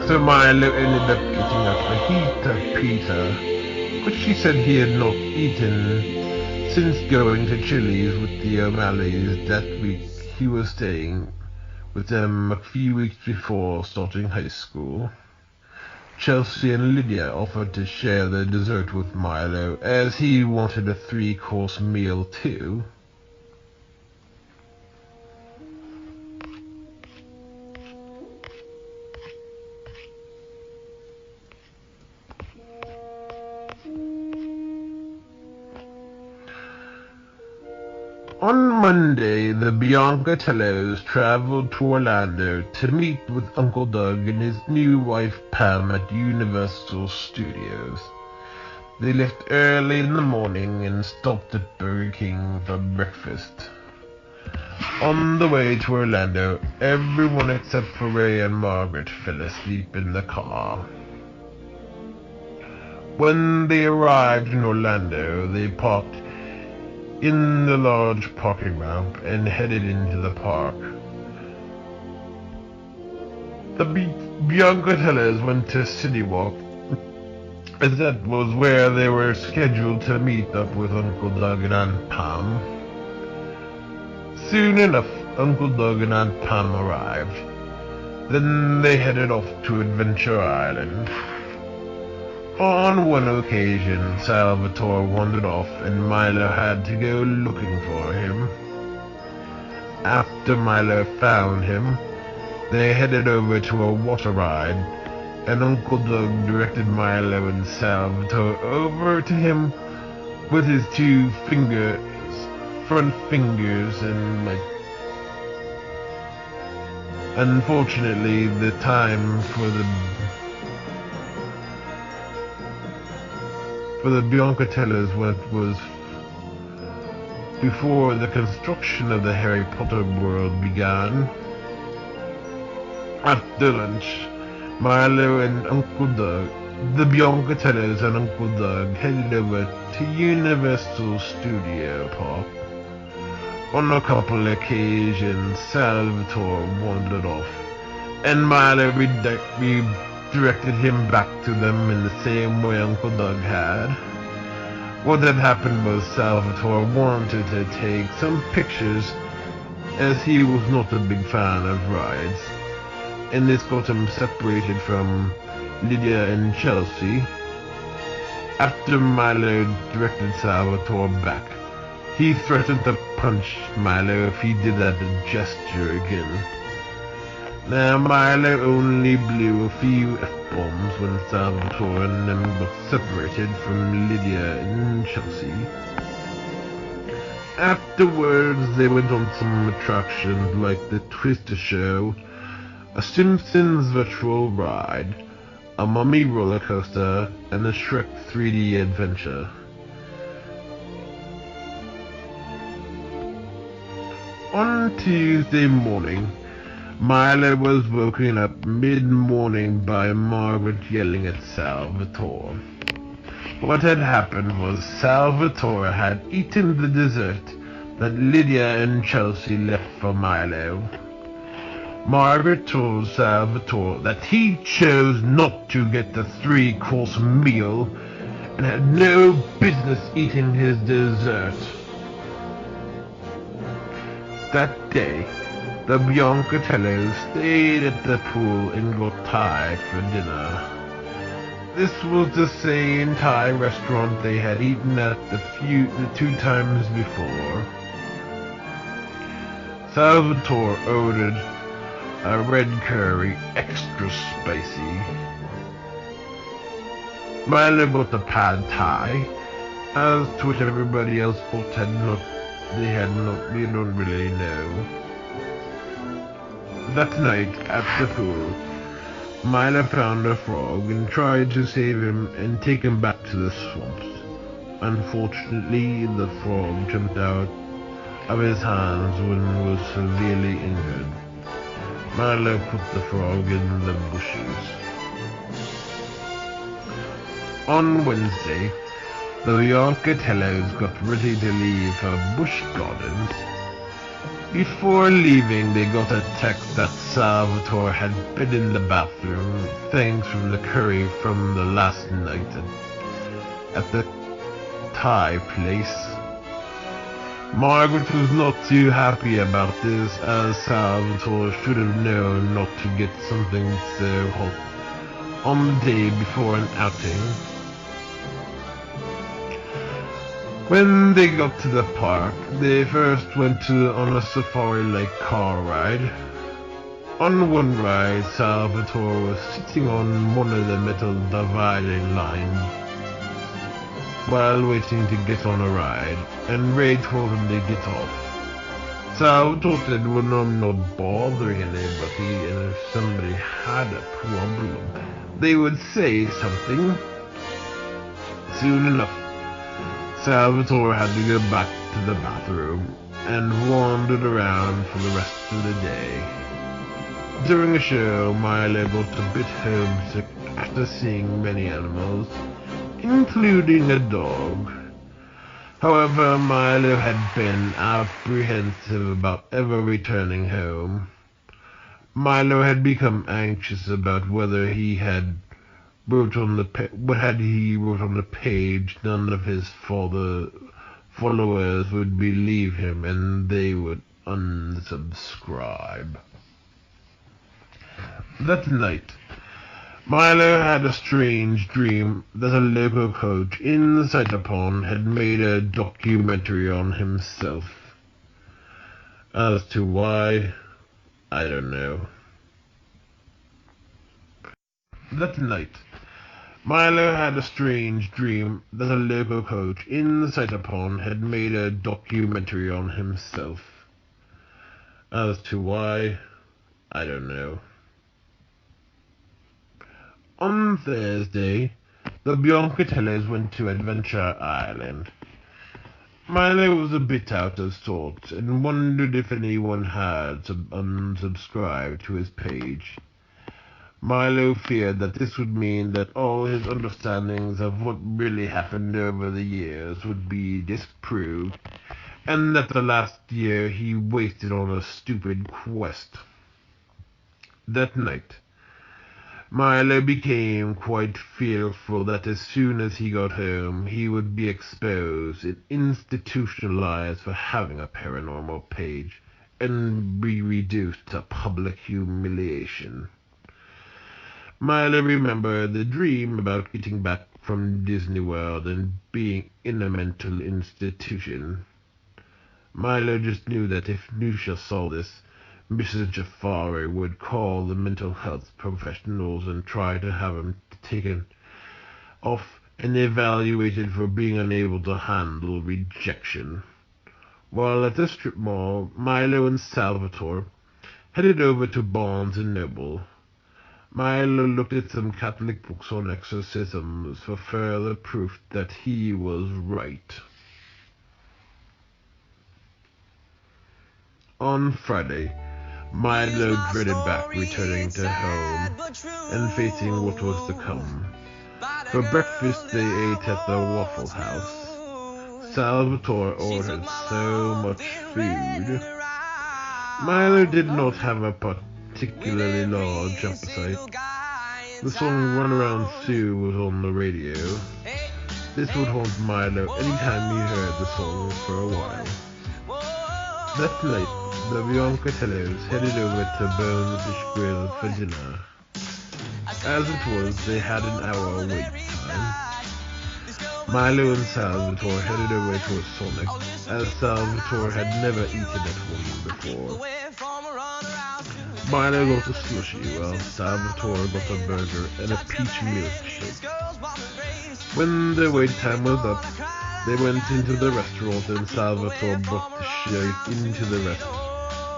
So Milo ended up getting a fajita pizza, which he said he had not eaten since going to Chili's with the O'Malleys that week he was staying with them a few weeks before starting high school. Chelsea and Lydia offered to share their dessert with Milo, as he wanted a three-course meal too. On Monday, the Biancatellos traveled to Orlando to meet with Uncle Doug and his new wife Pam at Universal Studios. They left early in the morning and stopped at Burger King for breakfast. On the way to Orlando, everyone except for Ray and Margaret fell asleep in the car. When they arrived in Orlando, they parked in the large parking ramp and headed into the park. The Biancatellos went to City Walk, as that was where they were scheduled to meet up with Uncle Doug and Aunt Pam. Soon enough, Uncle Doug and Aunt Pam arrived. Then they headed off to Adventure Island. On one occasion, Salvatore wandered off and Milo had to go looking for him. After Milo found him, they headed over to a water ride, and Uncle Doug directed Milo and Salvatore over to him with his two front fingers, and unfortunately the time for the Biancatellos was before the construction of the Harry Potter world began. After lunch, Milo and Uncle Doug, the Biancatellos and Uncle Doug headed over to Universal Studio Park. On a couple occasions, Salvatore wandered off, and Milo redirected him back to them in the same way Uncle Doug had. What had happened was Salvatore wanted to take some pictures, as he was not a big fan of rides, and this got him separated from Lydia and Chelsea. After Milo directed Salvatore back, he threatened to punch Milo if he did that gesture again. Now Milo only blew a few F-bombs when Salvatore and them got separated from Lydia and Chelsea. Afterwards, they went on some attractions like the Twister Show, a Simpsons virtual ride, a Mummy roller coaster, and a Shrek 3D adventure. On Tuesday morning, Milo was woken up mid-morning by Margaret yelling at Salvatore. What had happened was Salvatore had eaten the dessert that Lydia and Chelsea left for Milo. Margaret told Salvatore that he chose not to get the three-course meal and had no business eating his dessert. That day, the Biancatellos stayed at the pool and got Thai for dinner. This was the same Thai restaurant they had eaten at the two times before. Salvatore ordered a red curry, extra spicy. Milo got the pad Thai, as to which everybody else thought they don't really know. That night, at the pool, Milo found a frog and tried to save him and take him back to the swamps. Unfortunately, the frog jumped out of his hands when he was severely injured. Milo put the frog in the bushes. On Wednesday, the Yonkatellos got ready to leave for Busch Gardens. Before leaving, they got a text that Salvatore had been in the bathroom, thanks from the curry from the last night at the Thai place. Margaret was not too happy about this, as Salvatore should have known not to get something so hot on the day before an outing. When they got to the park, they first went on a safari-like car ride. On one ride, Salvatore was sitting on one of the metal dividing lines while waiting to get on a ride, and Ray told him to get off. Salvatore said, "Well, I'm not bothering anybody, and if somebody had a problem, they would say something." Soon enough, Salvatore had to go back to the bathroom and wandered around for the rest of the day. During the show, Milo got a bit homesick after seeing many animals, including a dog. However, Milo had been apprehensive about ever returning home. Milo had become anxious about whether he had wrote on the page, none of his followers would believe him, and they would unsubscribe. That night, Milo had a strange dream that a local coach in Cytopon had made a documentary on himself. As to why, I don't know. That night, Milo had a strange dream that a local coach in Cytopon had made a documentary on himself. As to why, I don't know. On Thursday, the Biancatellos went to Adventure Island. Milo was a bit out of sorts and wondered if anyone had unsubscribed to his page. Milo feared that this would mean that all his understandings of what really happened over the years would be disproved, and that the last year he wasted on a stupid quest. That night, Milo became quite fearful that as soon as he got home, he would be exposed and institutionalized for having a paranormal page, and be reduced to public humiliation. Milo remembered the dream about getting back from Disney World and being in a mental institution. Milo just knew that if Nusha saw this, Mrs. Jafari would call the mental health professionals and try to have him taken off and evaluated for being unable to handle rejection. While at the strip mall, Milo and Salvatore headed over to Barnes & Noble. Milo looked at some Catholic books on exorcisms for further proof that he was right. On Friday, Milo dreaded back returning to home and facing what was to come. For breakfast they ate at the Waffle House. Salvatore ordered so much food. Milo did not have a particularly large appetite. The song Run Around Sue was on the radio. This would haunt Milo anytime he heard the song for a while. That night, the Biancatellos headed over to Bonefish Grill for dinner. As it was, they had an hour wait time. Milo and Salvatore headed over to a Sonic, as Salvatore had never eaten at one before. Milo got a slushie, while Salvatore got a burger and a peach milkshake. When the wait time was up, they went into the restaurant and Salvatore brought the shake into the restaurant.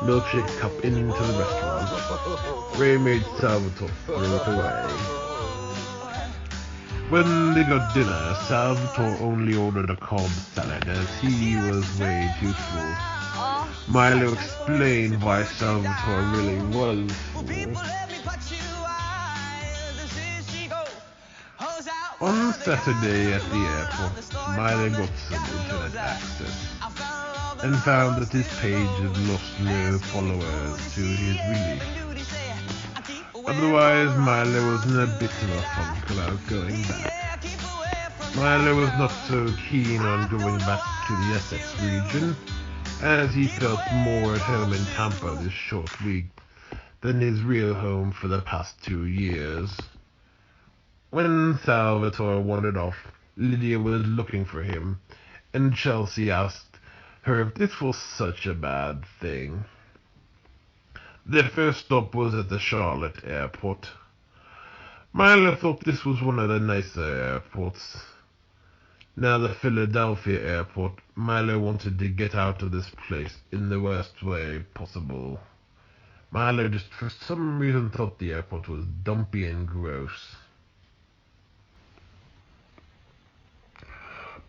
milkshake cup into the restaurant. Ray made Salvatore throw it away. When they got dinner, Salvatore only ordered a Cobb salad as he was way too full. Milo explained why Salvatore really was full. On Saturday at the airport, Milo got some internet access and found that his page had lost no followers to his relief. Otherwise, Milo was in a bit of a funk about going back. Milo was not so keen on going back to the Essex region, as he felt more at home in Tampa this short week than his real home for the past 2 years. When Salvatore wandered off, Lydia was looking for him, and Chelsea asked her if this was such a bad thing. Their first stop was at the Charlotte airport. Milo thought this was one of the nicer airports. Now the Philadelphia airport, Milo wanted to get out of this place in the worst way possible. Milo just for some reason thought the airport was dumpy and gross.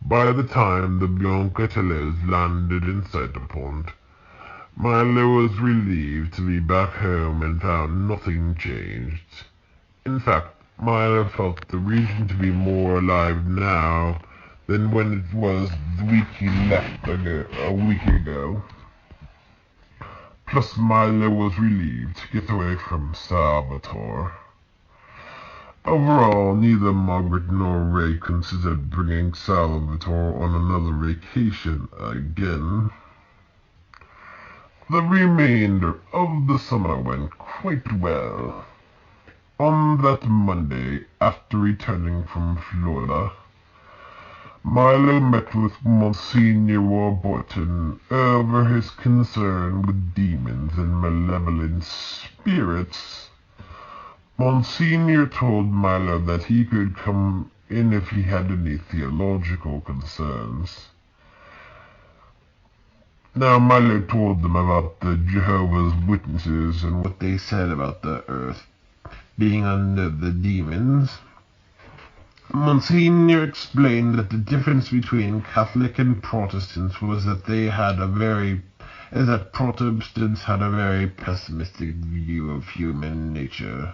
By the time the Biancatellis landed inside the pond, Milo was relieved to be back home and found nothing changed. In fact, Milo felt the region to be more alive now than when it was the week he left a week ago. Plus, Milo was relieved to get away from Salvatore. Overall, neither Margaret nor Ray considered bringing Salvatore on another vacation again. The remainder of the summer went quite well. On that Monday, after returning from Florida, Milo met with Monsignor Warburton over his concern with demons and malevolent spirits. Monsignor told Milo that he could come in if he had any theological concerns. Now Milo told them about the Jehovah's Witnesses and what they said about the earth being under the demons. Monsignor explained that the difference between Catholic and Protestants was that Protestants had a very pessimistic view of human nature.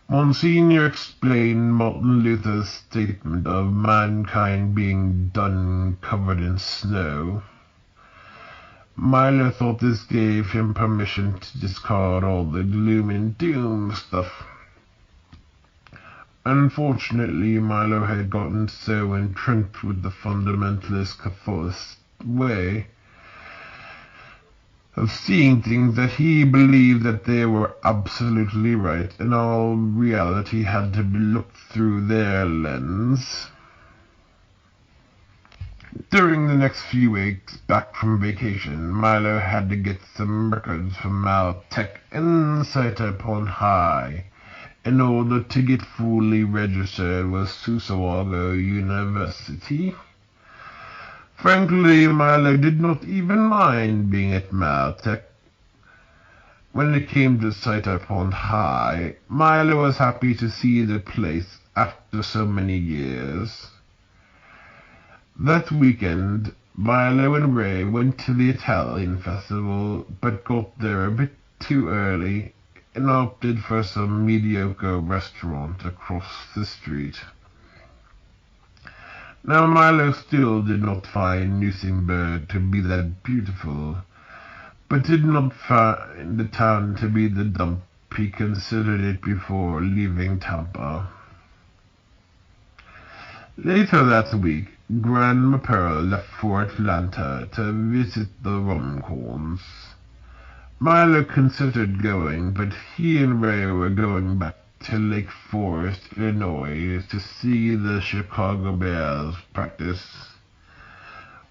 Monsignor explained Martin Luther's statement of mankind being done covered in snow. Milo thought this gave him permission to discard all the gloom and doom stuff. Unfortunately, Milo had gotten so entrenched with the fundamentalist Catholicist way of seeing things that he believed that they were absolutely right and all reality had to be looked through their lens. During the next few weeks back from vacation, Milo had to get some records from Maltech and Sight Upon High in order to get fully registered with Susawago University. Frankly, Milo did not even mind being at Maltech. When it came to Sight Upon High, Milo was happy to see the place after so many years. That weekend, Milo and Ray went to the Italian festival, but got there a bit too early and opted for some mediocre restaurant across the street. Now Milo still did not find Newsingburg to be that beautiful, but did not find the town to be the dump he considered it before leaving Tampa. Later that week, Grandma Pearl left for Atlanta to visit the Rumcorns. Milo considered going, but he and Ray were going back to Lake Forest, Illinois, to see the Chicago Bears practice.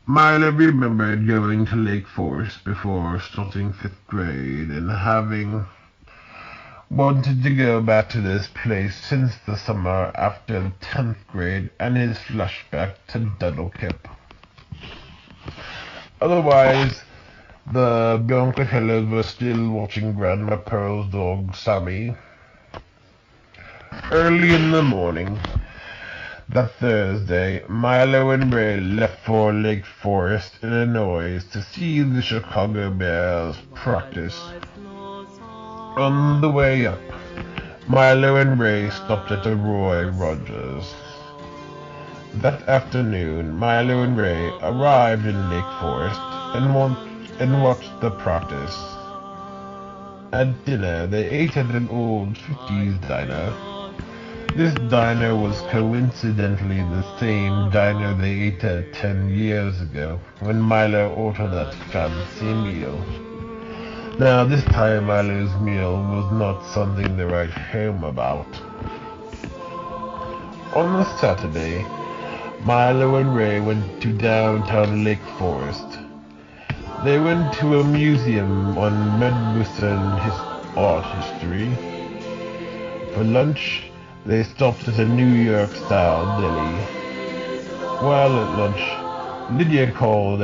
Milo remembered going to Lake Forest before starting 5th grade and having wanted to go back to this place since the summer after 10th grade and his flashback to Duddlecap. Otherwise, The Biancahellas were still watching Grandma Pearl's dog, Sammy. Early in the morning that Thursday, Milo and Ray left for Lake Forest, Illinois to see the Chicago Bears practice. On the way up, Milo and Ray stopped at the Roy Rogers. That afternoon, Milo and Ray arrived in Lake Forest and watched the practice. At dinner, they ate at an old 50s diner. This diner was coincidentally the same diner they ate at 10 years ago, when Milo ordered that fancy meal. Now, this time Milo's meal was not something to write home about. On the Saturday, Milo and Ray went to downtown Lake Forest. They went to a museum on Midwestern art history. For lunch, they stopped at a New York-style deli. While at lunch, Lydia called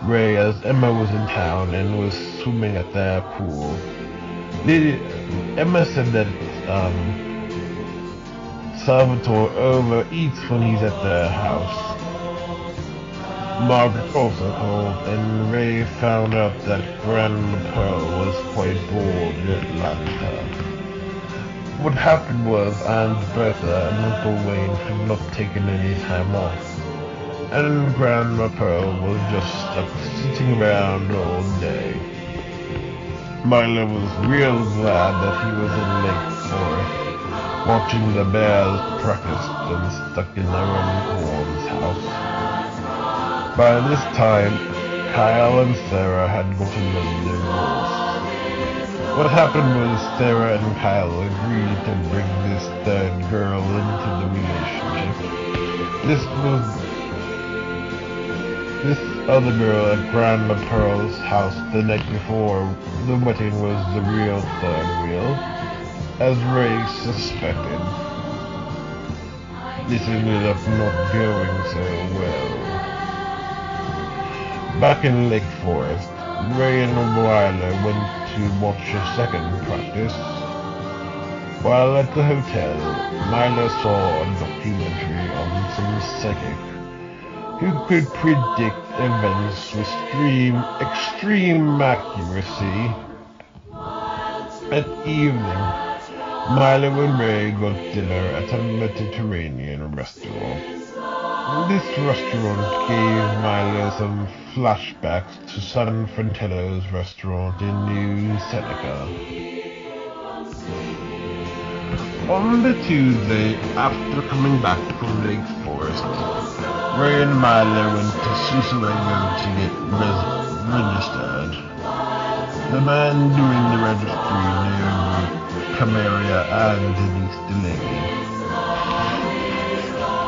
Ray as Emma was in town and was swimming at their pool. Emma said that Salvatore overeats when he's at their house. Margaret also called, and Ray found out that Grandma Pearl was quite bored in Atlanta. What happened was Aunt Bertha and Uncle Wayne had not taken any time off, and Grandma Pearl was just stuck sitting around all day. Milo was real glad that he was in Lake Forest, watching the Bears practice and stuck in their Horn's house. By this time, Kyle and Sarah had gotten a divorce. What happened was Sarah and Kyle agreed to bring this third girl into the relationship. This other girl at Grandma Pearl's house the night before the wedding was the real third wheel, as Ray suspected. This ended up not going so well. Back in Lake Forest, Ray and Milo went to watch a second practice. While at the hotel, Milo saw a documentary on some psychic who could predict events with extreme accuracy. At evening, Milo and Ray got dinner at a Mediterranean restaurant. This restaurant gave Milo some flashbacks to San Fratello's restaurant in New Seneca. On the Tuesday, after coming back from Lake Forest, Ray and Milo went to Susselengo to get registered. The man doing the registry knew Camaria and Denise DeLay.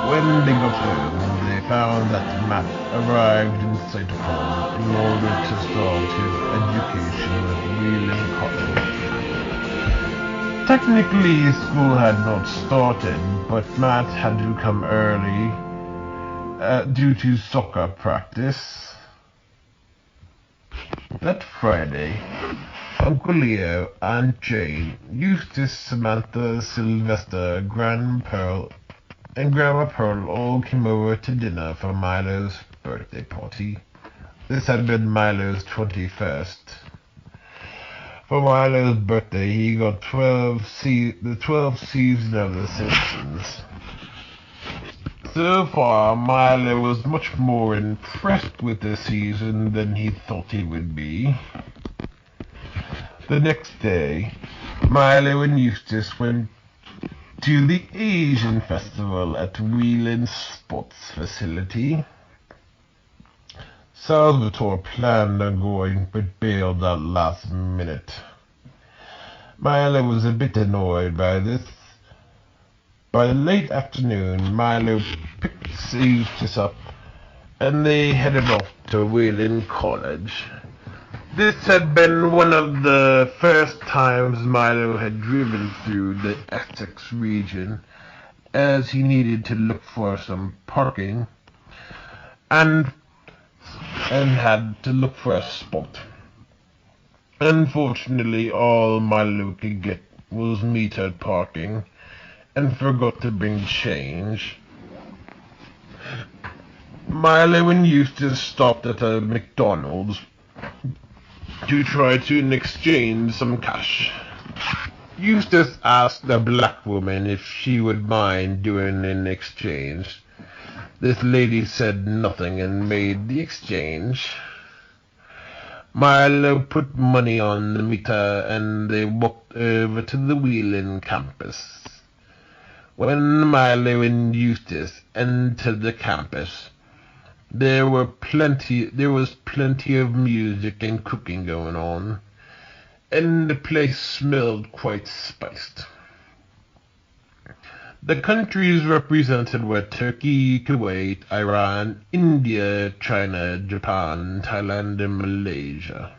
When they got home, they found that Matt arrived in St. Paul in order to start his education at Wheeling College. Technically, school had not started, but Matt had to come early due to soccer practice. That Friday, Uncle Leo, Aunt Jane, Eustace, Samantha, Sylvester, Grandma Pearl all came over to dinner for Milo's birthday party. This had been Milo's 21st. For Milo's birthday, he got the 12th season of The Simpsons. So far, Milo was much more impressed with the season than he thought he would be. The next day, Milo and Eustace went to the Asian Festival at Wheeling Sports Facility. Salvatore planned on going but bailed out last minute. Milo was a bit annoyed by this. By the late afternoon, Milo picked Eustace up and they headed off to Wheeling College. This had been one of the first times Milo had driven through the Essex region, as he needed to look for some parking, and and had to look for a spot. Unfortunately, all Milo could get was metered parking, and forgot to bring change. Milo and Eustace stopped at a McDonald's to try to exchange some cash. Eustace asked the black woman if she would mind doing an exchange. This lady said nothing and made the exchange. Milo put money on the meter and they walked over to the Wheeling campus. When Milo and Eustace entered the campus, there was plenty of music and cooking going on, and the place smelled quite spiced. The countries represented were Turkey, Kuwait, Iran, India, China, Japan, Thailand, and Malaysia.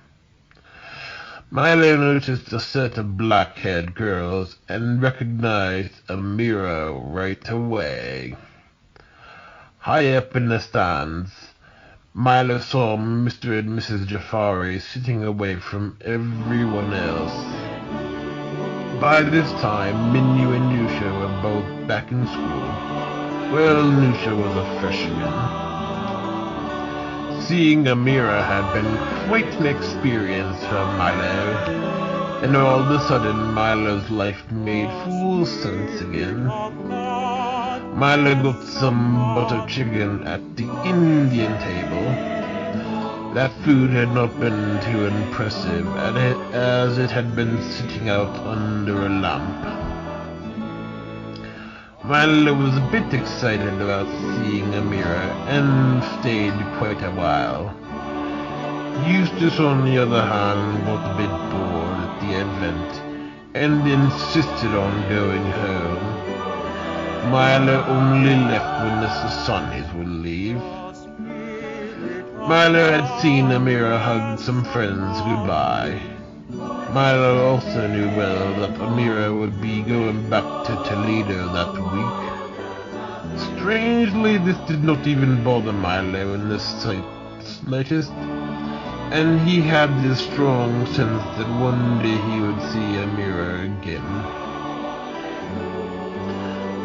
Milo noticed a set of black-haired girls and recognized Amira right away. High up in the stands, Milo saw Mr. and Mrs. Jafari sitting away from everyone else. By this time, Minu and Nusha were both back in school. Well, Nusha was a freshman. Seeing Amira had been quite an experience for Milo, and all of a sudden Milo's life made full sense again. Milo got some butter chicken at the Indian table. That food had not been too impressive, as it had been sitting out under a lamp. Milo was a bit excited about seeing Amira, and stayed quite a while. Eustace, on the other hand, got a bit bored at the event, and insisted on going home. Milo only left when the Sassannis would leave. Milo had seen Amira hug some friends goodbye. Milo also knew well that Amira would be going back to Toledo that week. Strangely, this did not even bother Milo in the slightest, and he had this strong sense that one day he would see Amira again.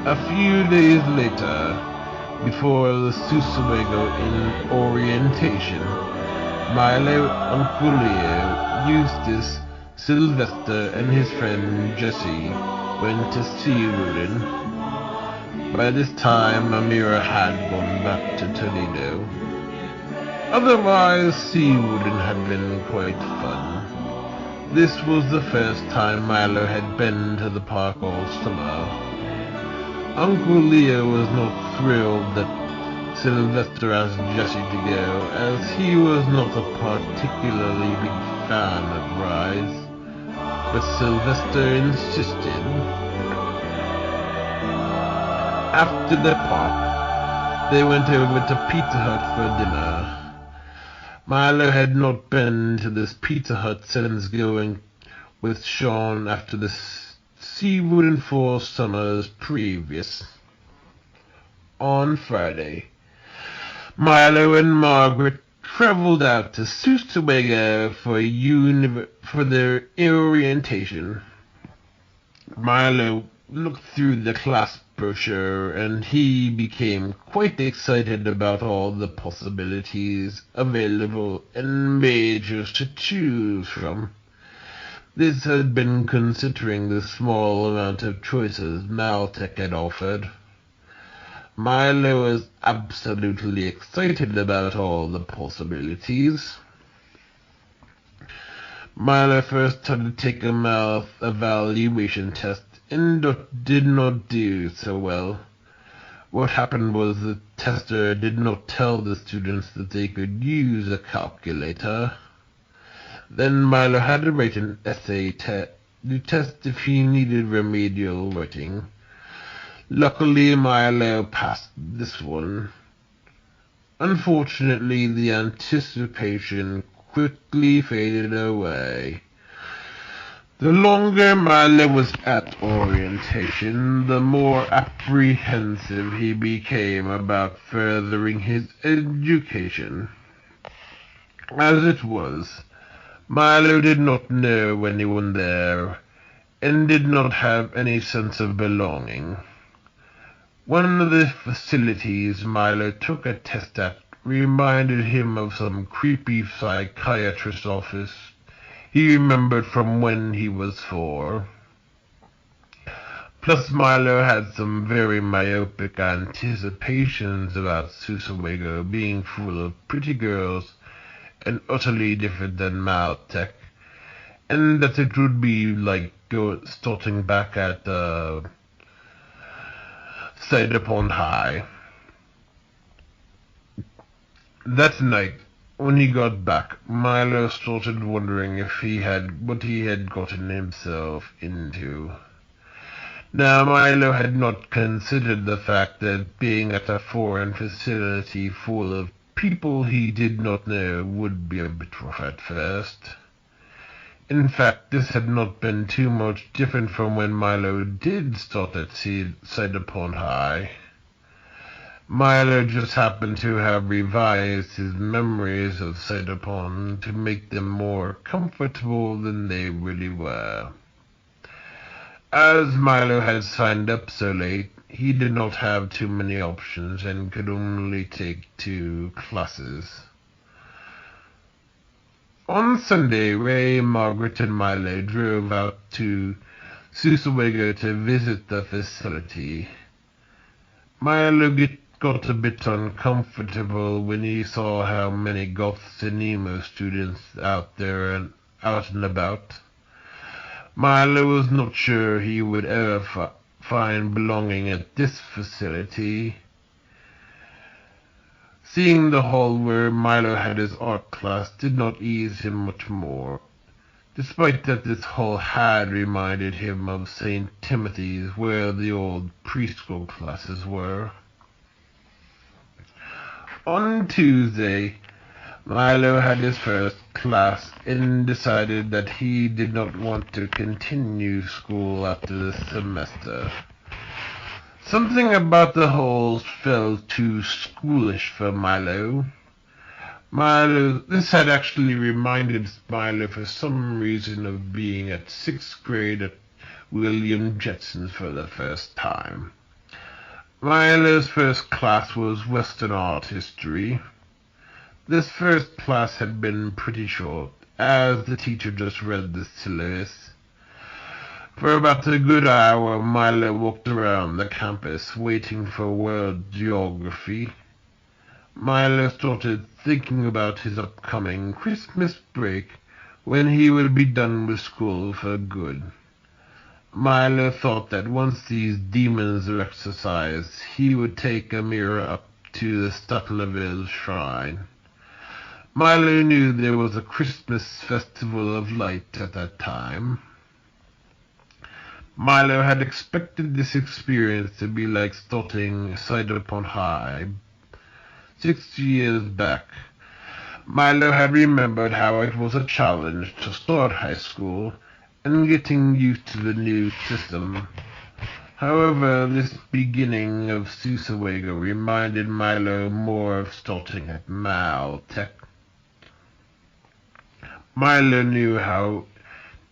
A few days later, before the Susawego in orientation, Milo, Uncle Leo, Eustace, Sylvester, and his friend Jesse went to see Woodin. By this time, Amira had gone back to Toledo. Otherwise, Seawoodin had been quite fun. This was the first time Milo had been to the park all summer. Uncle Leo was not thrilled that Sylvester asked Jesse to go, as he was not a particularly big fan of rides, but Sylvester insisted. After the park, they went over to Pizza Hut for dinner. Milo had not been to this Pizza Hut since going with Sean after the Seawood in 4 summers previous. On Friday, Milo and Margaret traveled out to Susawego for their orientation. Milo looked through the class brochure and he became quite excited about all the possibilities available and majors to choose from. This had been considering the small amount of choices Maltec had offered. Milo was absolutely excited about all the possibilities. Milo first had to take a math evaluation test and did not do so well. What happened was the tester did not tell the students that they could use a calculator. Then Milo had to write an essay to test if he needed remedial writing. Luckily, Milo passed this one. Unfortunately, the anticipation quickly faded away. The longer Milo was at orientation, the more apprehensive he became about furthering his education. As it was, Milo did not know anyone there, and did not have any sense of belonging. One of the facilities Milo took a test at reminded him of some creepy psychiatrist's office he remembered from when he was 4. Plus Milo had some very myopic anticipations about Susawego being full of pretty girls and utterly different than Maltech, and that it would be like starting back at Side Upon High. That night, when he got back, Milo started wondering what he had gotten himself into. Now, Milo had not considered the fact that being at a foreign facility full of people he did not know would be a bit rough at first. In fact, this had not been too much different from when Milo did start at Side Upon High. Milo just happened to have revised his memories of Side Upon to make them more comfortable than they really were. As Milo had signed up so late, he did not have too many options and could only take 2 classes. On Sunday, Ray, Margaret, and Milo drove out to Susawego to visit the facility. Milo got a bit uncomfortable when he saw how many goths and emo students out there and out and about. Milo was not sure he would ever find belonging at this facility. Seeing the hall where Milo had his art class did not ease him much more, despite that this hall had reminded him of St. Timothy's, where the old preschool classes were. On Tuesday, Milo had his first class and decided that he did not want to continue school after the semester. Something about the halls felt too schoolish for Milo. This had actually reminded Milo for some reason of being at 6th grade at William Jetson's for the first time. Milo's first class was Western Art History. This first class had been pretty short, as the teacher just read the syllabus. For about a good hour, Milo walked around the campus, waiting for world geography. Milo started thinking about his upcoming Christmas break, when he would be done with school for good. Milo thought that once these demons were exorcised, he would take Amira up to the Statlerville shrine. Milo knew there was a Christmas festival of light at that time. Milo had expected this experience to be like starting Side Upon High 6 years back. Milo had remembered how it was a challenge to start high school and getting used to the new system. However, this beginning of Susawego reminded Milo more of starting at Maltech. Milo knew how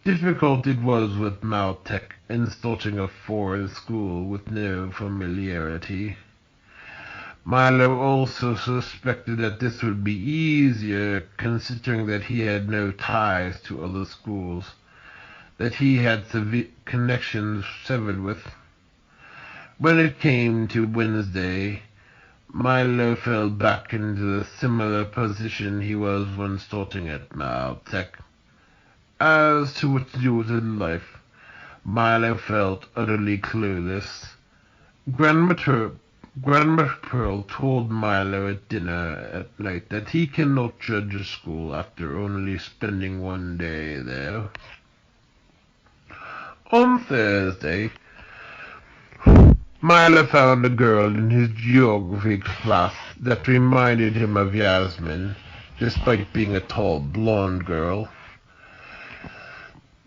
difficult it was with Maltech and starting a foreign school with no familiarity. Milo also suspected that this would be easier, considering that he had no ties to other schools that he had connections severed with. When it came to Wednesday, Milo fell back into the similar position he was when starting at Maltech. As to what to do with his life, Milo felt utterly clueless. Grandma Pearl told Milo at dinner at night that he cannot judge a school after only spending 1 day there. On Thursday, Milo found a girl in his geography class that reminded him of Yasmin, despite being a tall, blonde girl.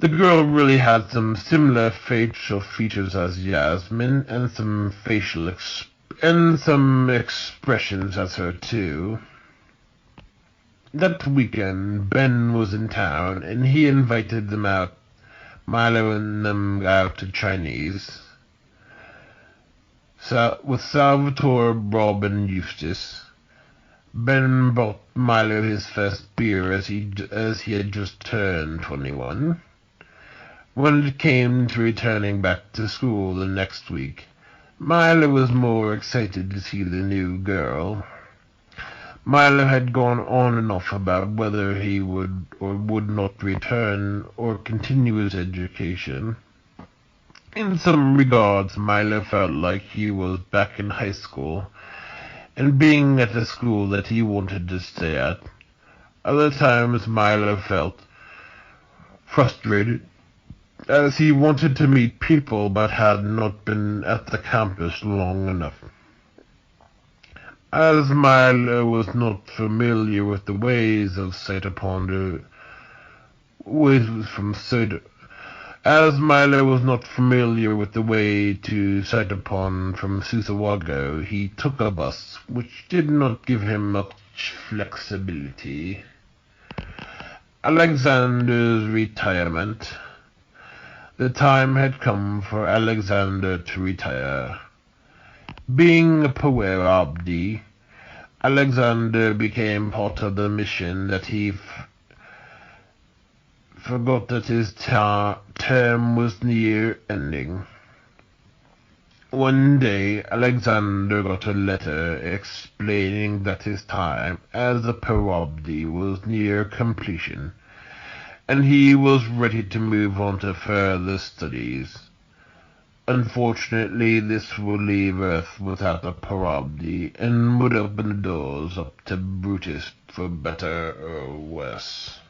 The girl really had some similar facial features as Yasmin, and some expressions as her too. That weekend, Ben was in town, and he invited Milo and them out to Chinese. With Salvatore, Rob, and Eustace. Ben bought Milo his first beer as he had just turned 21. When it came to returning back to school the next week, Milo was more excited to see the new girl. Milo had gone on and off about whether he would or would not return or continue his education. In some regards, Milo felt like he was back in high school and being at the school that he wanted to stay at. Other times, Milo felt frustrated as he wanted to meet people but had not been at the campus long enough. As Milo was not familiar with the ways of As Milo was not familiar with the way to Cytopon from Susawago, he took a bus, which did not give him much flexibility. Alexander's retirement. The time had come for Alexander to retire. Being a Power Abdi, Alexander became part of the mission that he forgot that his term was near ending. One day, Alexander got a letter explaining that his time as a Parabdi was near completion, and he was ready to move on to further studies. Unfortunately, this would leave Earth without a Parabdi, and would open the doors up to Brutus for better or worse.